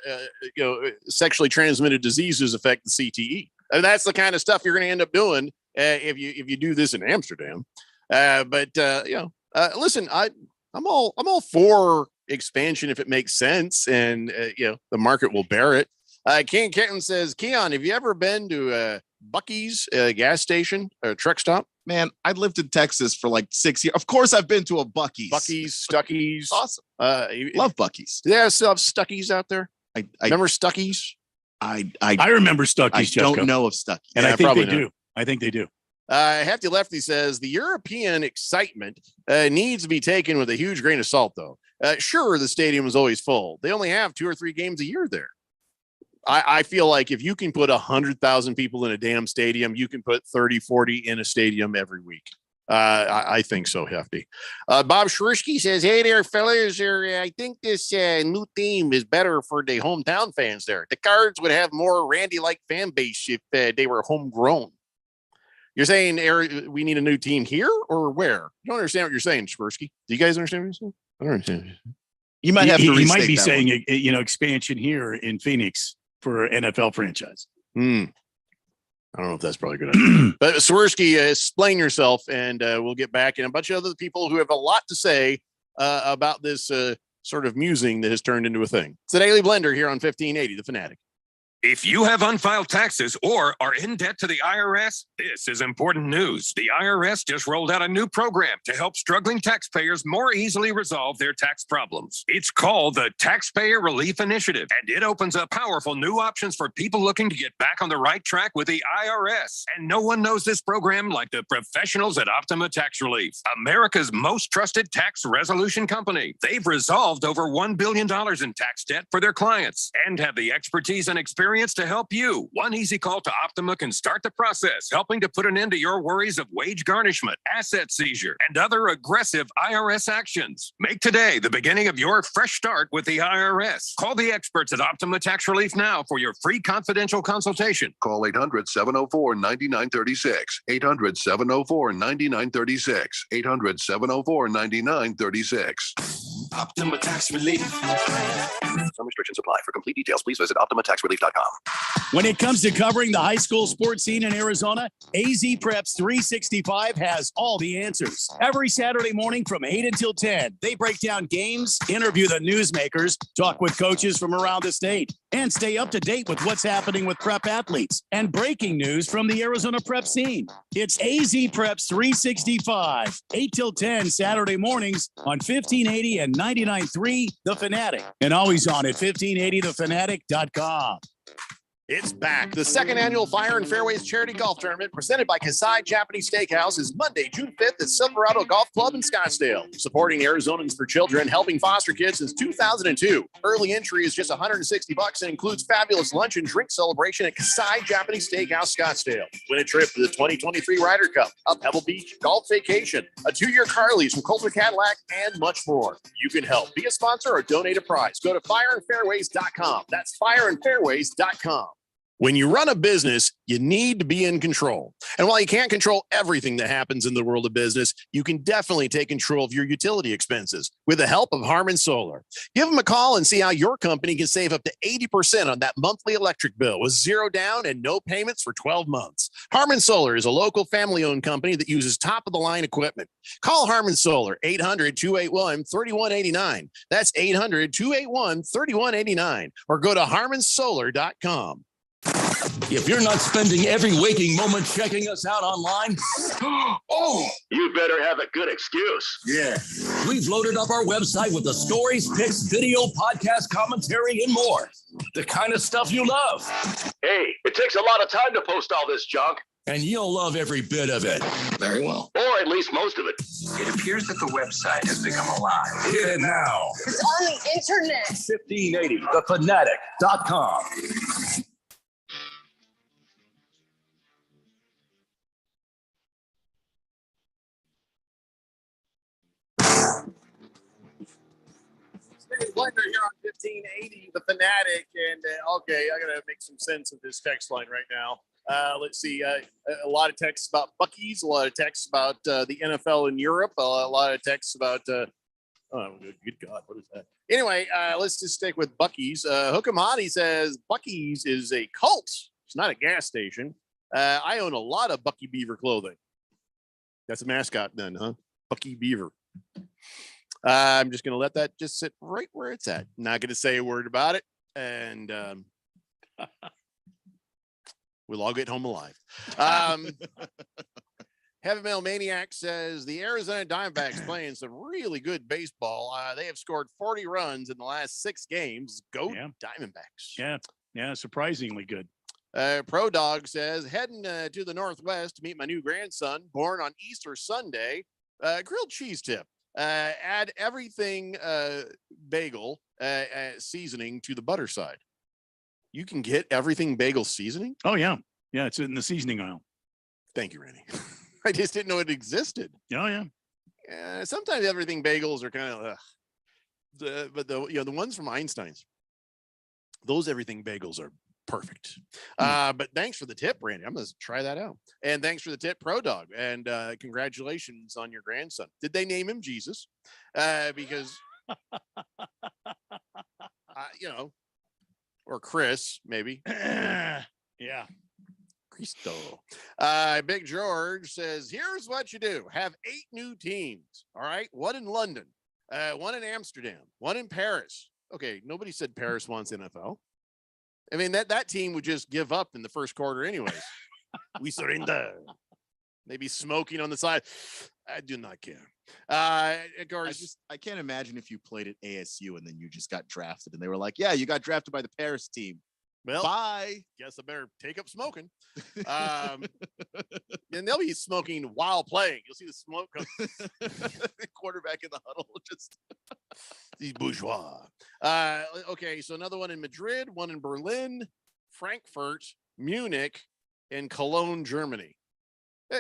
sexually transmitted diseases affect the CTE. And that's the kind of stuff you're going to end up doing if you do this in Amsterdam. Listen, I'm all for expansion if it makes sense, and the market will bear it. King Kenton says, Keon, have you ever been to Buc-ee's gas station or truck stop? Man, I lived in Texas for like 6 years. Of course, I've been to a Buc-ee's. Buc-ee's, Stuckey's. Awesome. Love Buc-ee's. Do they still have Stuckey's out there? I remember Stuckey's. I remember Stuckey's. I don't know of Stuckey's. And I think they do. I think they do. Hefty Lefty says the European excitement needs to be taken with a huge grain of salt, though. Sure, the stadium is always full. They only have 2 or 3 games a year there. I feel like if you can put 100,000 people in a damn stadium, you can put 30, 40 in a stadium every week. I think so, Hefty. Bob Shrisky says, hey there, fellas. I think this new theme is better for the hometown fans there. The Cards would have more Randy-like fan base if they were homegrown. You're saying, Eric, we need a new team here or where? You don't understand what you're saying, Shrisky. Do you guys understand what you're saying? I don't understand. You might have to He might be saying, expansion here in Phoenix for an NFL franchise. I don't know if that's probably a good idea. But Swirsky, explain yourself, and we'll get back. And a bunch of other people who have a lot to say about this sort of musing that has turned into a thing. It's the Daily Blender here on 1580, The Fanatic. If you have unfiled taxes or are in debt to the IRS, this is important news. The IRS just rolled out a new program to help struggling taxpayers more easily resolve their tax problems. It's called the Taxpayer Relief Initiative, and it opens up powerful new options for people looking to get back on the right track with the IRS. And no one knows this program like the professionals at Optima Tax Relief, America's most trusted tax resolution company. They've resolved over $1 billion in tax debt for their clients and have the expertise and experience to help you. One easy call to Optima can start the process, helping to put an end to your worries of wage garnishment, asset seizure, and other aggressive IRS actions. Make today the beginning of your fresh start with the IRS. Call the experts at Optima Tax Relief now for your free confidential consultation. Call 800-704-9936. 800-704-9936. 800-704-9936. Optima Tax Relief. Some restrictions apply. For complete details, please visit OptimaTaxRelief.com. When it comes to covering the high school sports scene in Arizona, AZ Preps 365 has all the answers. Every Saturday morning from 8 until 10, they break down games, interview the newsmakers, talk with coaches from around the state, and stay up to date with what's happening with prep athletes and breaking news from the Arizona prep scene. It's AZ Preps 365, 8 till 10 Saturday mornings on 1580 and 99.3 The Fanatic, and always on at 1580thefanatic.com. It's back. The second annual Fire and Fairways Charity Golf Tournament presented by Kasai Japanese Steakhouse is Monday, June 5th at Silverado Golf Club in Scottsdale. Supporting Arizonans for Children, helping foster kids since 2002. Early entry is just $160 and includes fabulous lunch and drink celebration at Kasai Japanese Steakhouse Scottsdale. Win a trip to the 2023 Ryder Cup, a Pebble Beach golf vacation, a 2-year car lease from Coulter Cadillac, and much more. You can help. Be a sponsor or donate a prize. Go to fireandfairways.com. That's fireandfairways.com. When you run a business, you need to be in control. And while you can't control everything that happens in the world of business, you can definitely take control of your utility expenses with the help of Harmon Solar. Give them a call and see how your company can save up to 80% on that monthly electric bill with zero down and no payments for 12 months. Harmon Solar is a local family-owned company that uses top-of-the-line equipment. Call Harmon Solar, 800-281-3189. That's 800-281-3189. Or go to harmonsolar.com. If you're not spending every waking moment checking us out online, oh, You better have a good excuse. yeah. We've loaded up our website with the stories, pics, video, podcast commentary, and more. The kind of stuff you love. Hey, it takes a lot of time to post all this junk. And you'll love every bit of it. Very well. Or at least most of it. It appears that the website has become alive. Yeah, now. It's on the internet. 1580thefanatic.com. Steve Blender here on 1580 The Fanatic. And okay, I got to make some sense of this text line right now. Let's see. A lot of texts about Buc-ee's, a lot of texts about the NFL in Europe, a lot of texts about. Oh, good God, what is that? Anyway, let's just stick with Buc-ee's. Hookem Hottie says Buc-ee's is a cult. It's not a gas station. I own a lot of Bucky Beaver clothing. That's a mascot then, huh? Bucky Beaver. I'm just going to let that just sit right where it's at. Not going to say a word about it. And we'll all get home alive. Heavy Metal Maniac says the Arizona Diamondbacks playing some really good baseball. They have scored 40 runs in the last 6 games. Go Diamondbacks. Yeah, surprisingly good. Pro Dog says heading to the Northwest to meet my new grandson born on Easter Sunday. Grilled cheese tip. Add everything bagel seasoning to the butter side. You can get everything bagel seasoning? Oh, yeah. Yeah, it's in the seasoning aisle. Thank you, Randy. I just didn't know it existed. Oh, yeah. Sometimes everything bagels are kind of, but the ones from Einstein's, those everything bagels are perfect. But thanks for the tip, Randy. I'm going to try that out. And thanks for the tip, Pro Dog. And congratulations on your grandson. Did they name him Jesus? Because, or Chris, maybe. Yeah. Cristo. Big George says, here's what you do. Have 8 new teams. All right. 1 in London, 1 in Amsterdam, 1 in Paris. Okay. Nobody said Paris wants NFL. I mean, that team would just give up in the first quarter anyways. We surrender. Maybe smoking on the side. I do not care. Of course, I can't imagine if you played at ASU and then you just got drafted and they were like, yeah, you got drafted by the Paris team. Well, bye. Guess I better take up smoking. And they'll be smoking while playing. You'll see the smoke come. Quarterback in the huddle. Just these bourgeois. Okay, so another one in Madrid, 1 in Berlin, Frankfurt, Munich, and Cologne, Germany.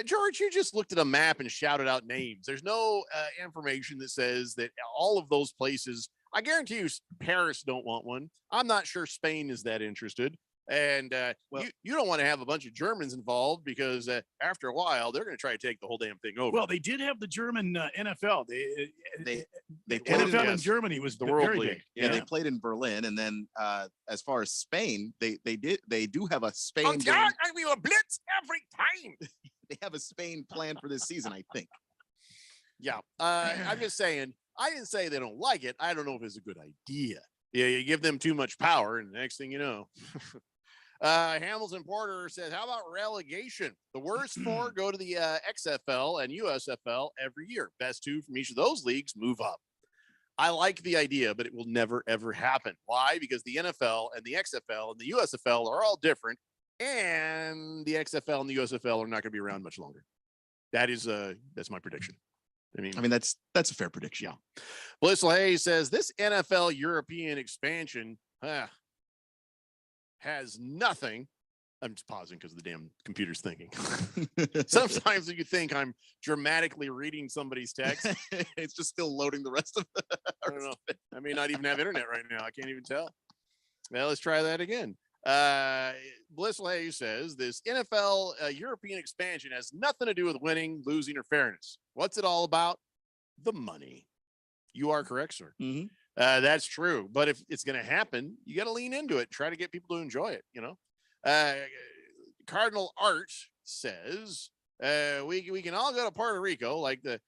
George, you just looked at a map and shouted out names. There's no information that says that all of those places. I guarantee you Paris don't want one. I'm not sure Spain is that interested. And you don't want to have a bunch of Germans involved because after a while they're going to try to take the whole damn thing over. Well, they did have the German NFL. They NFL in Germany was the World very League. big. Yeah, they played in Berlin, and then as far as Spain, they do have a Spain. We will blitz every time. They have a Spain plan for this season, I think. Yeah, I'm just saying. I didn't say they don't like it. I don't know if it's a good idea. Yeah, you give them too much power, and the next thing you know. Hamilton Porter says, how about relegation? The worst four go to the XFL and USFL every year. Best two from each of those leagues move up. I like the idea, but it will never, ever happen. Why? Because the NFL and the XFL and the USFL are all different, and the XFL and the USFL are not going to be around much longer. That's my prediction. I mean, that's a fair prediction. Yeah. Blissel Hayes says this NFL European expansion has nothing. I'm just pausing because the damn computer's thinking. Sometimes you think I'm dramatically reading somebody's text. It's just still loading the rest of it. I don't know. I may not even have internet right now. I can't even tell. Well, let's try that again. Blissel Hayes says this NFL European expansion has nothing to do with winning, losing, or fairness. What's it all about? The money. You are correct, sir. Mm-hmm. That's true. But if it's going to happen, you got to lean into it. Try to get people to enjoy it. Cardinal Art says we can all go to Puerto Rico, like the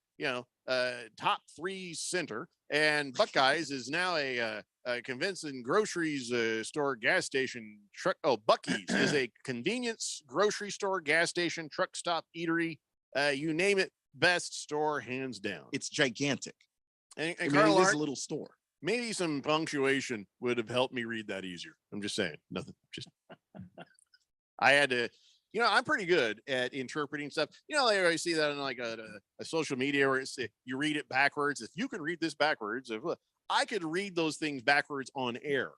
top 3 center, and Buckeyes is now a convincing groceries store gas station truck. Oh, Buc-ee's is a convenience grocery store, gas station, truck stop, eatery. You name it, best store hands down. It's gigantic. And it Cardinal is Art, a little store. Maybe some punctuation would have helped me read that easier. I'm just saying, nothing. Just I had to. I'm pretty good at interpreting stuff. They always see that on like a social media where it's you read it backwards. If you can read this backwards, I could read those things backwards on air.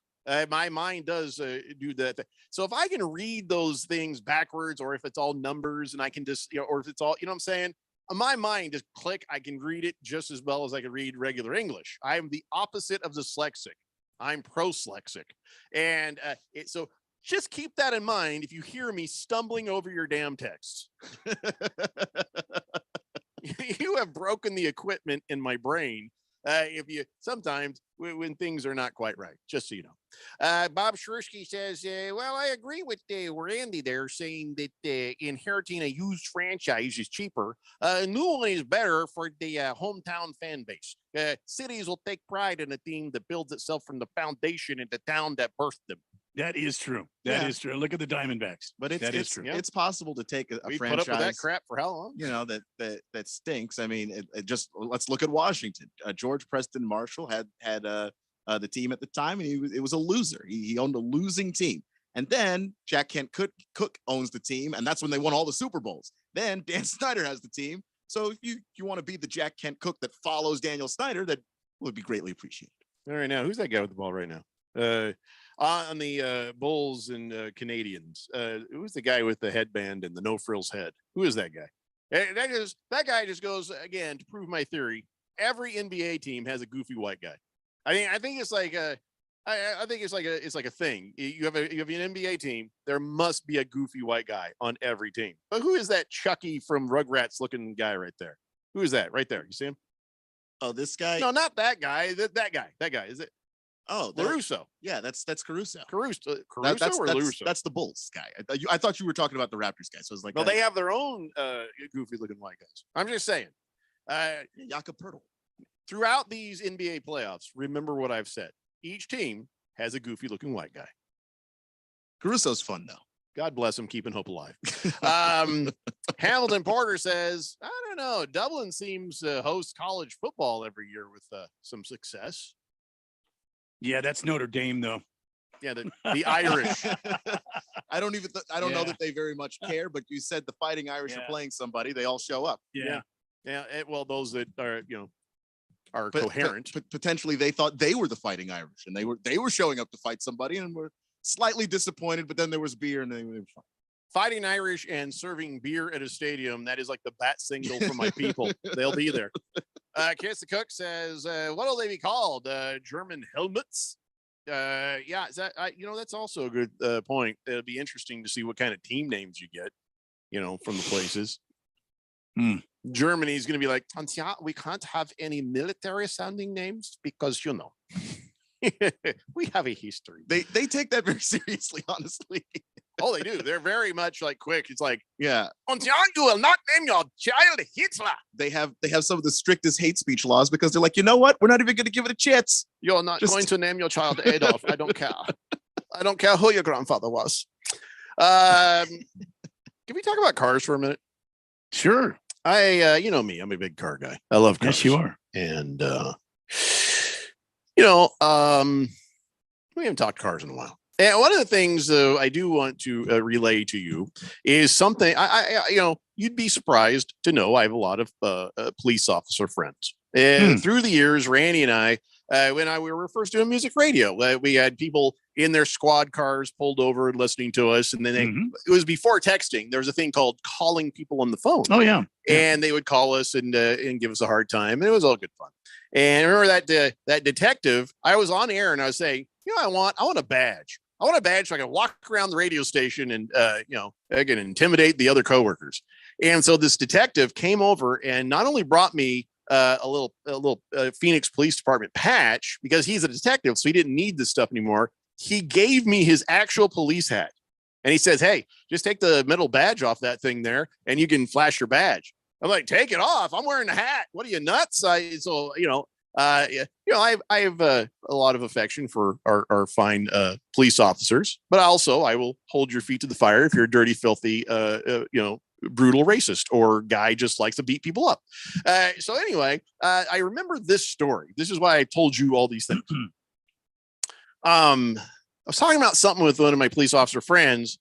My mind does do that. So if I can read those things backwards, or if it's all numbers and I can just, or if it's all, what I'm saying, my mind just click. I can read it just as well as I can read regular English. I am the opposite of dyslexic. I'm proslexic. And so just keep that in mind if you hear me stumbling over your damn texts. You have broken the equipment in my brain. Sometimes when things are not quite right, just so you know. Bob Shrursky says, well, I agree with Randy there saying that inheriting a used franchise is cheaper. A new one is better for the hometown fan base. Cities will take pride in a team that builds itself from the foundation in the town that birthed them. That is true. That is true. Look at the Diamondbacks. But is true. It's possible to take a we franchise. Put up with that crap for how long? That stinks. I mean, it just let's look at Washington. George Preston Marshall had the team at the time, and it was a loser. He owned a losing team, and then Jack Kent Cook owns the team, and that's when they won all the Super Bowls. Then Dan Snyder has the team. So if you want to be the Jack Kent Cook that follows Daniel Snyder, that would be greatly appreciated. All right, now who's that guy with the ball right now? On the Bulls and Canadians, who's the guy with the headband and the no frills head? Who is that guy? That guy just goes again to prove my theory. Every NBA team has a goofy white guy. I think it's like it's like a thing. You have an NBA team. There must be a goofy white guy on every team. But who is that Chucky from Rugrats looking guy right there? Who is that right there? You see him? Oh, this guy? No, not that guy. That guy. Is it? Oh, LaRusso. Yeah, that's Caruso. Caruso or LaRusso? That's the Bulls guy. I thought you were talking about the Raptors guy. So I was like, well, they have their own goofy looking white guys. I'm just saying. Jakob Poeltl. Throughout these NBA playoffs, remember what I've said. Each team has a goofy looking white guy. Caruso's fun though. God bless him, keeping hope alive. Hamilton Porter says, I don't know. Dublin seems to host college football every year with some success. Yeah, that's Notre Dame, though. Yeah, the Irish. I don't know that they very much care, but you said the Fighting Irish are playing somebody. They all show up. Yeah. Well, those that are coherent. Potentially, they thought they were the Fighting Irish, and they were showing up to fight somebody, and were slightly disappointed. But then there was beer, and they were fine. Fighting Irish and serving beer at a stadium. That is like the bat signal for my people. They'll be there. Kiss the Cook says, what will they be called? German helmets? Yeah, is that that's also a good point. It'll be interesting to see what kind of team names you get, from the places. Germany's going to be like, we can't have any military sounding names because we have a history. They take that very seriously, honestly. Oh, they do. They're very much like quick. It's like, yeah. You will not name your child Hitler. They have some of the strictest hate speech laws because they're like, you know what? We're not even going to give it a chance. You're not going to name your child Adolf. I don't care. I don't care who your grandfather was. Can we talk about cars for a minute? Sure. You know me. I'm a big car guy. I love cars. Yes, you are. And we haven't talked cars in a while. And one of the things I do want to relay to you is something you'd be surprised to know. I have a lot of police officer friends, and through the years, Randy and I, when we were first doing music radio, we had people in their squad cars pulled over listening to us, and then it was before texting. There was a thing called calling people on the phone. Oh yeah, and they would call us and give us a hard time, and it was all good fun. And I remember that detective. I was on air and I was saying, I want a badge. I want a badge so I can walk around the radio station and, I can intimidate the other coworkers. And so this detective came over and not only brought me a little Phoenix Police Department patch because he's a detective, so he didn't need this stuff anymore. He gave me his actual police hat. And he says, hey, just take the metal badge off that thing there and you can flash your badge. I'm like, take it off. I'm wearing a hat. What are you, nuts? I have a lot of affection for our fine police officers, but also I will hold your feet to the fire if you're a dirty, filthy, brutal racist or guy just likes to beat people up. So anyway, I remember this story. This is why I told you all these things. I was talking about something with one of my police officer friends,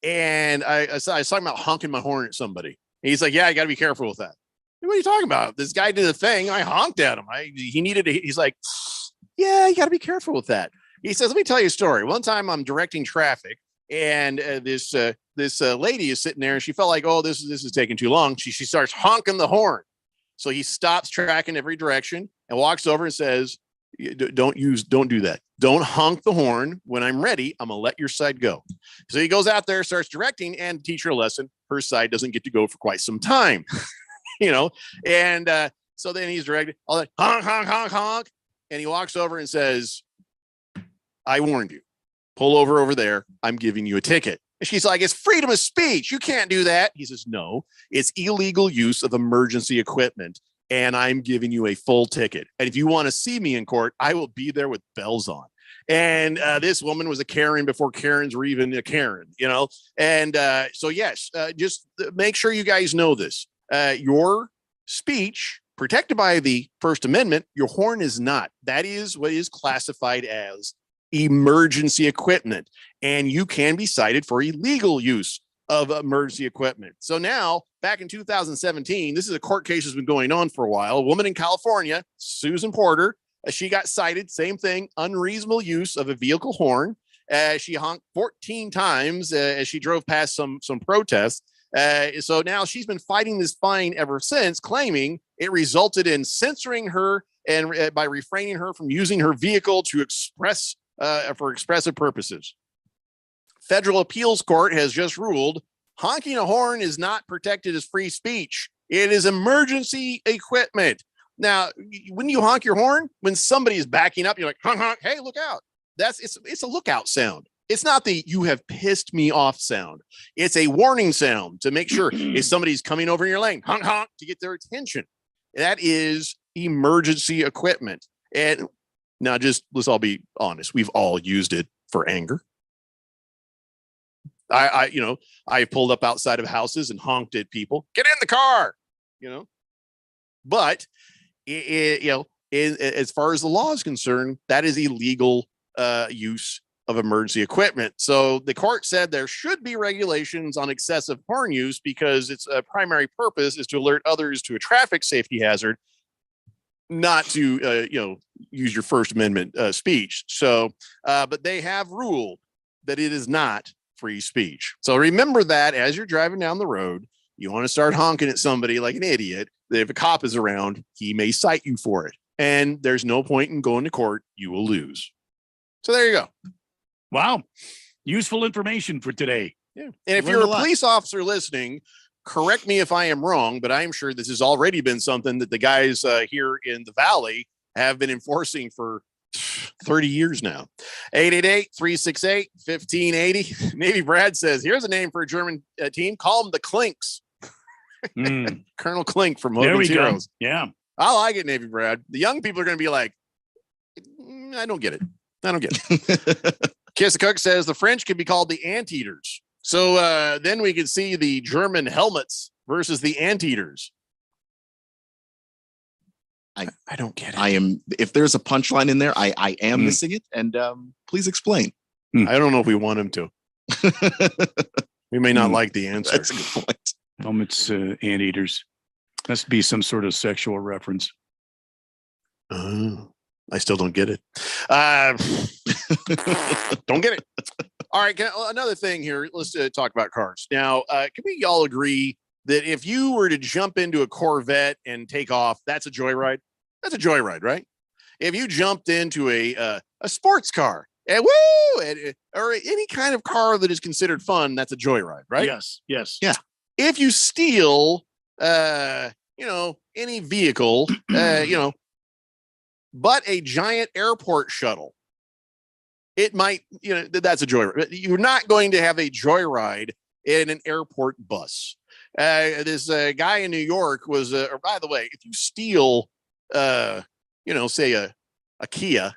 and I was talking about honking my horn at somebody. And he's like, yeah, I got to be careful with that. What are you talking about? This guy did a thing. I honked at him. He's like, yeah, you got to be careful with that. He says, let me tell you a story. One time I'm directing traffic and this lady is sitting there and she felt like, oh, this is taking too long. She starts honking the horn. So he stops track in every direction and walks over and says, don't do that. Don't honk the horn. When I'm ready, I'm going to let your side go. So he goes out there, starts directing and teach her a lesson. Her side doesn't get to go for quite some time. And so then he's directed all that honk, honk, honk, honk. And he walks over and says, I warned you, pull over there. I'm giving you a ticket. And she's like, it's freedom of speech. You can't do that. He says, no, it's illegal use of emergency equipment. And I'm giving you a full ticket. And if you want to see me in court, I will be there with bells on. And this woman was a Karen before Karens were even a Karen, And so, yes, just make sure you guys know this. Your speech protected by the First Amendment, your horn is not. That is what is classified as emergency equipment. And you can be cited for illegal use of emergency equipment. So now, back in 2017, this is a court case that's been going on for a while. A woman in California, Susan Porter, she got cited, same thing, unreasonable use of a vehicle horn. She honked 14 times as she drove past some protests. So now she's been fighting this fine ever since, claiming it resulted in censoring her and by refraining her from using her vehicle to express for expressive purposes. Federal appeals court has just ruled honking a horn is not protected as free speech. It is emergency equipment. Now, when you honk your horn, when somebody is backing up, you're like, honk, honk, hey, look out. It's a lookout sound. It's not the you have pissed me off sound. It's a warning sound to make sure if somebody's coming over in your lane, honk, honk, to get their attention. That is emergency equipment. And now let's all be honest. We've all used it for anger. I've pulled up outside of houses and honked at people. Get in the car, But as far as the law is concerned, that is illegal use of emergency equipment. So the court said there should be regulations on excessive horn use because its primary purpose is to alert others to a traffic safety hazard, not to use your First Amendment speech. So, but they have ruled that it is not free speech. So remember that as you're driving down the road, you want to start honking at somebody like an idiot. That if a cop is around, he may cite you for it. And there's no point in going to court. You will lose. So there you go. Wow. Useful information for today. Yeah. And if you're a police officer listening, correct me if I am wrong, but I'm sure this has already been something that the guys here in the Valley have been enforcing for 30 years now. 888-368-1580. Navy Brad says, here's a name for a German team. Call them the Clinks. Colonel Klink from Hogan's Heroes. Yeah. I like it, Navy Brad. The young people are going to be like, I don't get it. Kiss the Cook says the French could be called the Anteaters. So then we could see the German helmets versus the Anteaters. I don't get it. If there's a punchline in there, I am missing it. And please explain. I don't know if we want him to. We may not like the answer. That's a good point. Helmets, anteaters. Must be some sort of sexual reference. I still don't get it. Don't get it. All right. Another thing here. Let's talk about cars. Now, can we all agree that if you were to jump into a Corvette and take off, that's a joyride? That's a joyride, right? If you jumped into a sports car and or any kind of car that is considered fun, that's a joyride, right? Yes. Yeah. If you steal, any vehicle, but a giant airport shuttle, it might, that's a joyride. You're not going to have a joyride in an airport bus. This guy in New York was, or by the way, if you steal, say a Kia,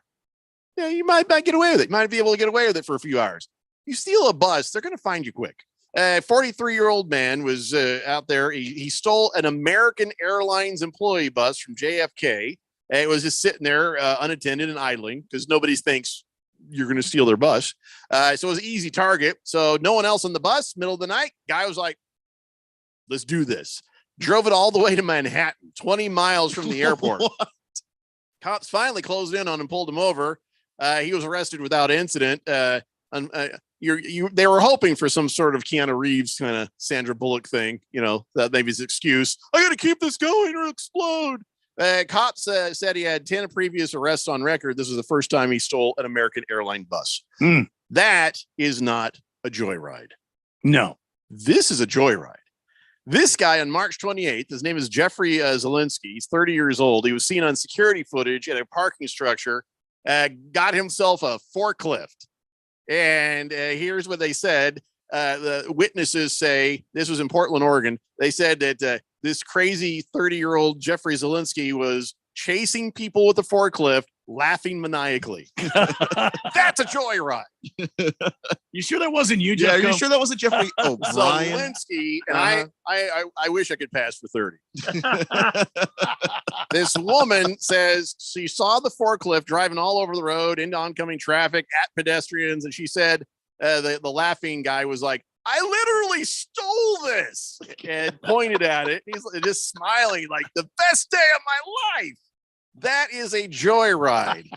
you might not get away with it. You might be able to get away with it for a few hours. You steal a bus, they're going to find you quick. A 43-year-old man was out there. He stole an American Airlines employee bus from JFK. And it was just sitting there unattended and idling because nobody thinks you're going to steal their bus. So it was an easy target. So no one else on the bus, middle of the night, guy was like, let's do this. Drove it all the way to Manhattan, 20 miles from the airport. Cops finally closed in on him, pulled him over. He was arrested without incident. They were hoping for some sort of Keanu Reeves kind of Sandra Bullock thing, that maybe his excuse. I got to keep this going or explode. Cops said he had 10 previous arrests on record. This was the first time he stole an American airline bus. That is not a joyride. No. This is a joyride. This guy on March 28th, his name is Jeffrey Zielinski. He's 30 years old. He was seen on security footage at a parking structure, got himself a forklift. And here's what they said. The witnesses say, this was in Portland, Oregon. They said that this crazy 30-year-old Jeffrey Zielinski was chasing people with a forklift, laughing maniacally. That's a joyride. You sure that wasn't you, Jeff? Yeah, are you sure that wasn't Jeffrey O'Brien? Zielinski, and I wish I could pass for 30. This woman says she saw the forklift driving all over the road into oncoming traffic at pedestrians, and she said the laughing guy was like, I literally stole this, and pointed at it. He's just smiling like the best day of my life. That is a joyride.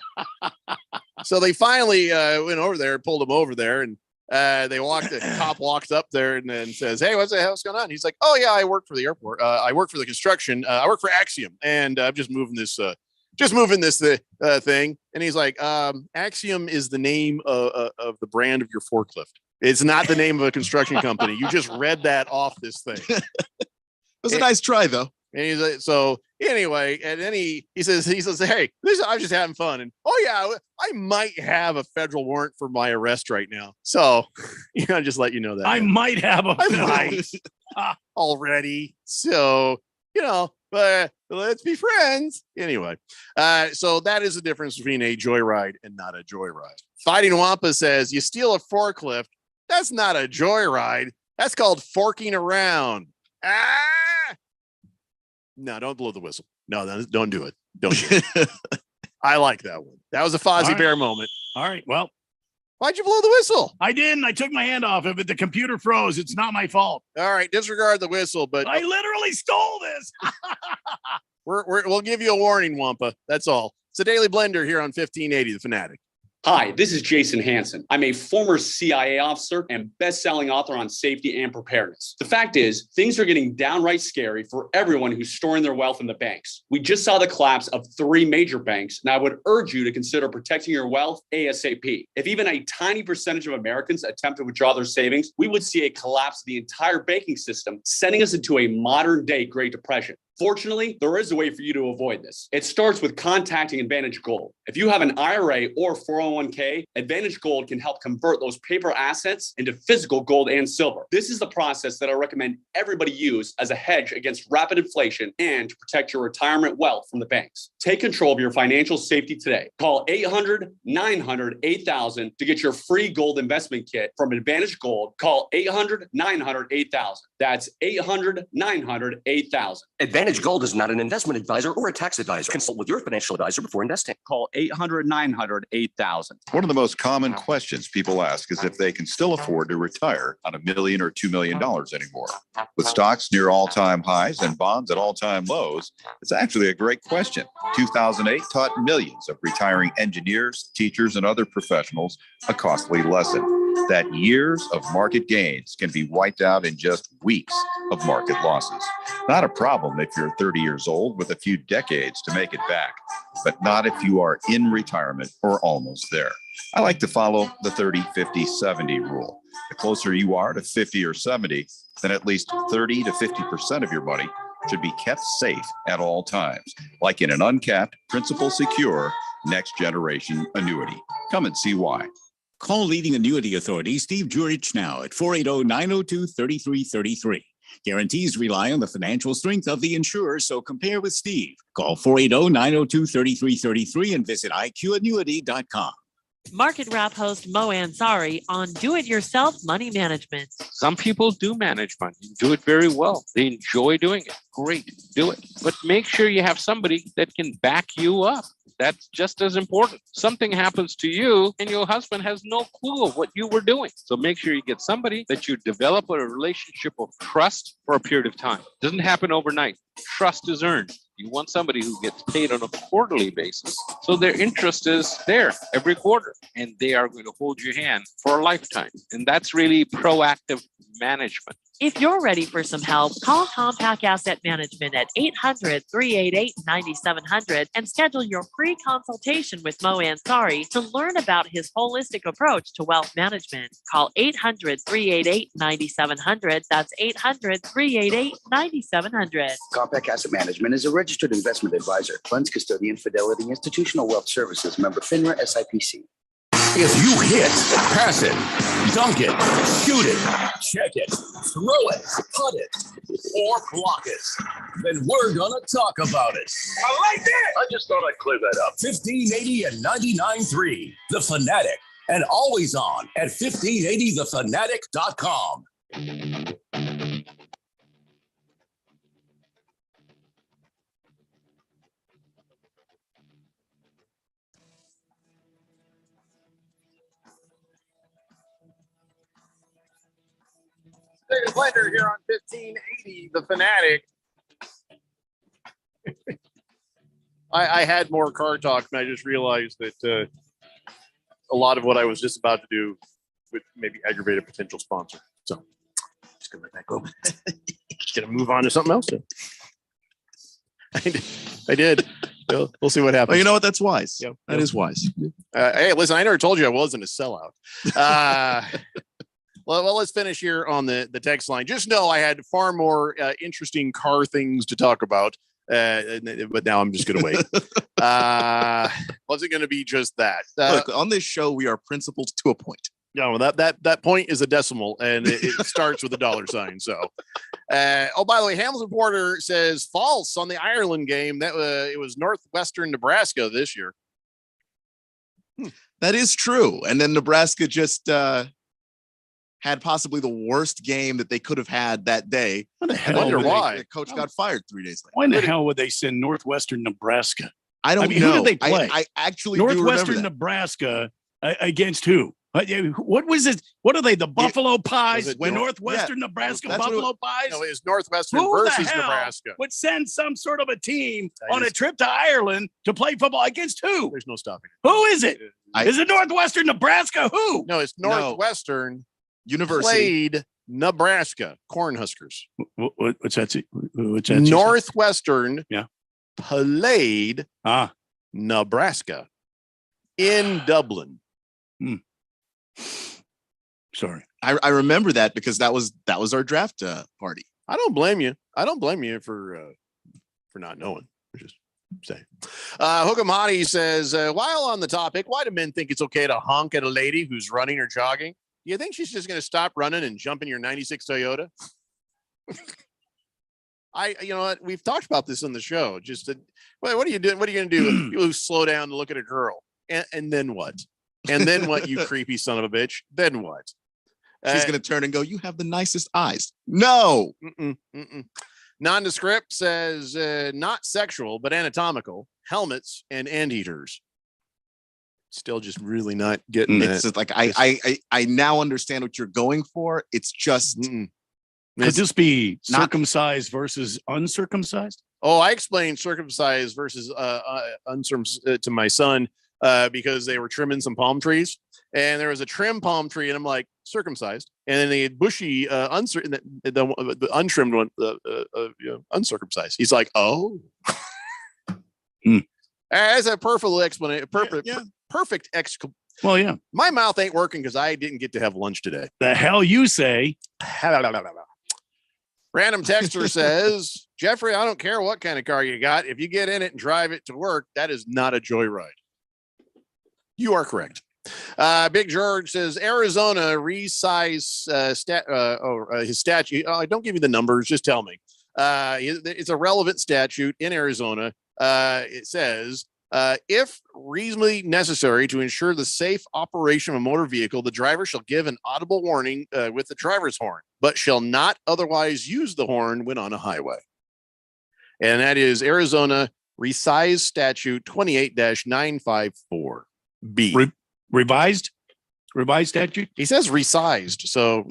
So they finally went over there, pulled him over there, and the cop walks up there and then says, hey, what's going on? He's like, oh yeah, I work for the airport. I work for the construction. I work for Axiom, and I'm just moving this thing. And he's like, Axiom is the name of the brand of your forklift. It's not the name of a construction company. You just read that off this thing. It was a nice try, though. And he's like, so anyway, and then he says, hey, I'm just having fun. And oh yeah, I might have a federal warrant for my arrest right now. So just let you know that. I might have already. So, but let's be friends. Anyway, so that is the difference between a joyride and not a joyride. Fighting Wampa says, you steal a forklift. That's not a joyride. That's called forking around. No, don't blow the whistle. No, don't do it. Don't do it. I like that one. That was a Fozzie Bear moment. All right. Well, why'd you blow the whistle? I didn't. I took my hand off of it. The computer froze. It's not my fault. All right. Disregard the whistle, but I literally stole this. We'll give you a warning, Wampa. That's all. It's a Daily Blender here on 1580, The Fanatic. Hi, this is Jason Hansen. I'm a former CIA officer and best-selling author on safety and preparedness. The fact is, things are getting downright scary for everyone who's storing their wealth in the banks. We just saw the collapse of 3 major banks, and I would urge you to consider protecting your wealth ASAP. If even a tiny percentage of Americans attempt to withdraw their savings, we would see a collapse of the entire banking system, sending us into a modern-day Great Depression. Fortunately, there is a way for you to avoid this. It starts with contacting Advantage Gold. If you have an IRA or 401k, Advantage Gold can help convert those paper assets into physical gold and silver. This is the process that I recommend everybody use as a hedge against rapid inflation and to protect your retirement wealth from the banks. Take control of your financial safety today. Call 800-900-8000 to get your free gold investment kit from Advantage Gold. Call 800-900-8000. That's 800-900-8000. Advantage Gold is not an investment advisor or a tax advisor. Consult with your financial advisor before investing. Call 800-900-8000. One of the most common questions people ask is if they can still afford to retire on $1 million or $2 million anymore. With stocks near all-time highs and bonds at all-time lows, it's actually a great question. 2008 taught millions of retiring engineers, teachers, and other professionals a costly lesson that years of market gains can be wiped out in just weeks of market losses. Not a problem if you're 30 years old with a few decades to make it back, but not if you are in retirement or almost there. I like to follow the 30-50-70 rule. The closer you are to 50 or 70, then at least 30 to 50% of your money should be kept safe at all times, like in an uncapped, principal secure, next generation annuity. Come and see why. Call leading annuity authority Steve Jurich now at 480-902-3333. Guarantees rely on the financial strength of the insurer, so compare with Steve. Call 480-902-3333 and visit iqannuity.com. Market Wrap host Mo Ansari on Do-It-Yourself Money Management. Some people do manage money, do it very well. They enjoy doing it. Great, do it. But make sure you have somebody that can back you up. That's just as important. Something happens to you and your husband has no clue of what you were doing. So make sure you get somebody that you develop a relationship of trust for a period of time. It doesn't happen overnight. Trust is earned. You want somebody who gets paid on a quarterly basis. So their interest is there every quarter and they are going to hold your hand for a lifetime. And that's really proactive management. If you're ready for some help, call Compact Asset Management at 800-388-9700 and schedule your free consultation with Mo Ansari to learn about his holistic approach to wealth management. Call 800-388-9700. That's 800-388-9700. Compact Asset Management is a registered investment advisor. Funds custodian, Fidelity Institutional Wealth Services, member FINRA SIPC. If you hit, pass it, dunk it, shoot it, check it, throw it, putt it, or block it, then we're going to talk about it. I like that. I just thought I'd clear that up. 1580 and 99.3, The Fanatic, and always on at 1580thefanatic.com. David Blender here on 1580, The Fanatic. I had more car talk, and I just realized that a lot of what I was just about to do would maybe aggravate a potential sponsor. So just gonna let that go. Just gonna move on to something else. I did. We'll see what happens. Well, you know what? That's wise. Yep. That is wise. Hey, listen, I never told you I wasn't a sellout. Well, let's finish here on the text line. Just know I had far more interesting car things to talk about, but now I'm just going to wait. Wasn't going to be just that. Look, on this show, we are principled to a point. No, that point is a decimal, and it starts with a $sign. So, oh, by the way, Hamilton Porter says false on the Ireland game. That it was Northwestern Nebraska this year. That is true. And then Nebraska just had possibly the worst game that they could have had that day. What the hell? I wonder why. The coach got fired 3 days later. Why in the hell would they send Northwestern Nebraska? I don't know. Who did they play? I actually Northwestern do remember that. Nebraska against who? What was it? What are they? The Buffalo Pies? it Northwestern Nebraska that's what it- Buffalo Pies? No, it's Northwestern Who the versus hell Nebraska. would send some sort of a team I on a just- trip to Ireland to play football against who? There's no stopping. Who is it? Is it Northwestern Nebraska? Who? No, it's Northwestern University. played Nebraska Cornhuskers. What's that? What's that? Northwestern Yeah. played Nebraska in Dublin. Sorry. I remember that because that was our draft party. I don't blame you. I don't blame you for not knowing. I'm just saying. Hookamati says, while on the topic, why do men think it's okay to honk at a lady who's running or jogging? Do you think she's just going to stop running and jump in your 96 Toyota? You know what? We've talked about this on the show. What are you doing? What are you going to do? You slow down to look at a girl. And then what? And then what, you creepy son of a bitch? Then what? She's going to turn and go, you have the nicest eyes. No. Nondescript says, not sexual, but anatomical. Helmets and anteaters. Still just really not getting It's just like, I now understand what you're going for. It's just. Could this be circumcised versus uncircumcised? Oh, I explained circumcised versus uncircumcised to my son because they were trimming some palm trees, and there was a trim palm tree, and I'm like, circumcised, and then the bushy the untrimmed one, uncircumcised. He's like, oh, as a perfect explanation, perfect Well, yeah. My mouth ain't working because I didn't get to have lunch today. The hell you say? Random texter says, Jeffrey, I don't care what kind of car you got. If you get in it and drive it to work, that is not a joyride. You are correct. Big George says Arizona resize his statute. Oh, don't give me the numbers. Just tell me. It's a relevant statute in Arizona. It says, if reasonably necessary to ensure the safe operation of a motor vehicle, the driver shall give an audible warning with the driver's horn, but shall not otherwise use the horn when on a highway. And that is Arizona Resize Statute 28-954B. Revised statute? He says resized. So,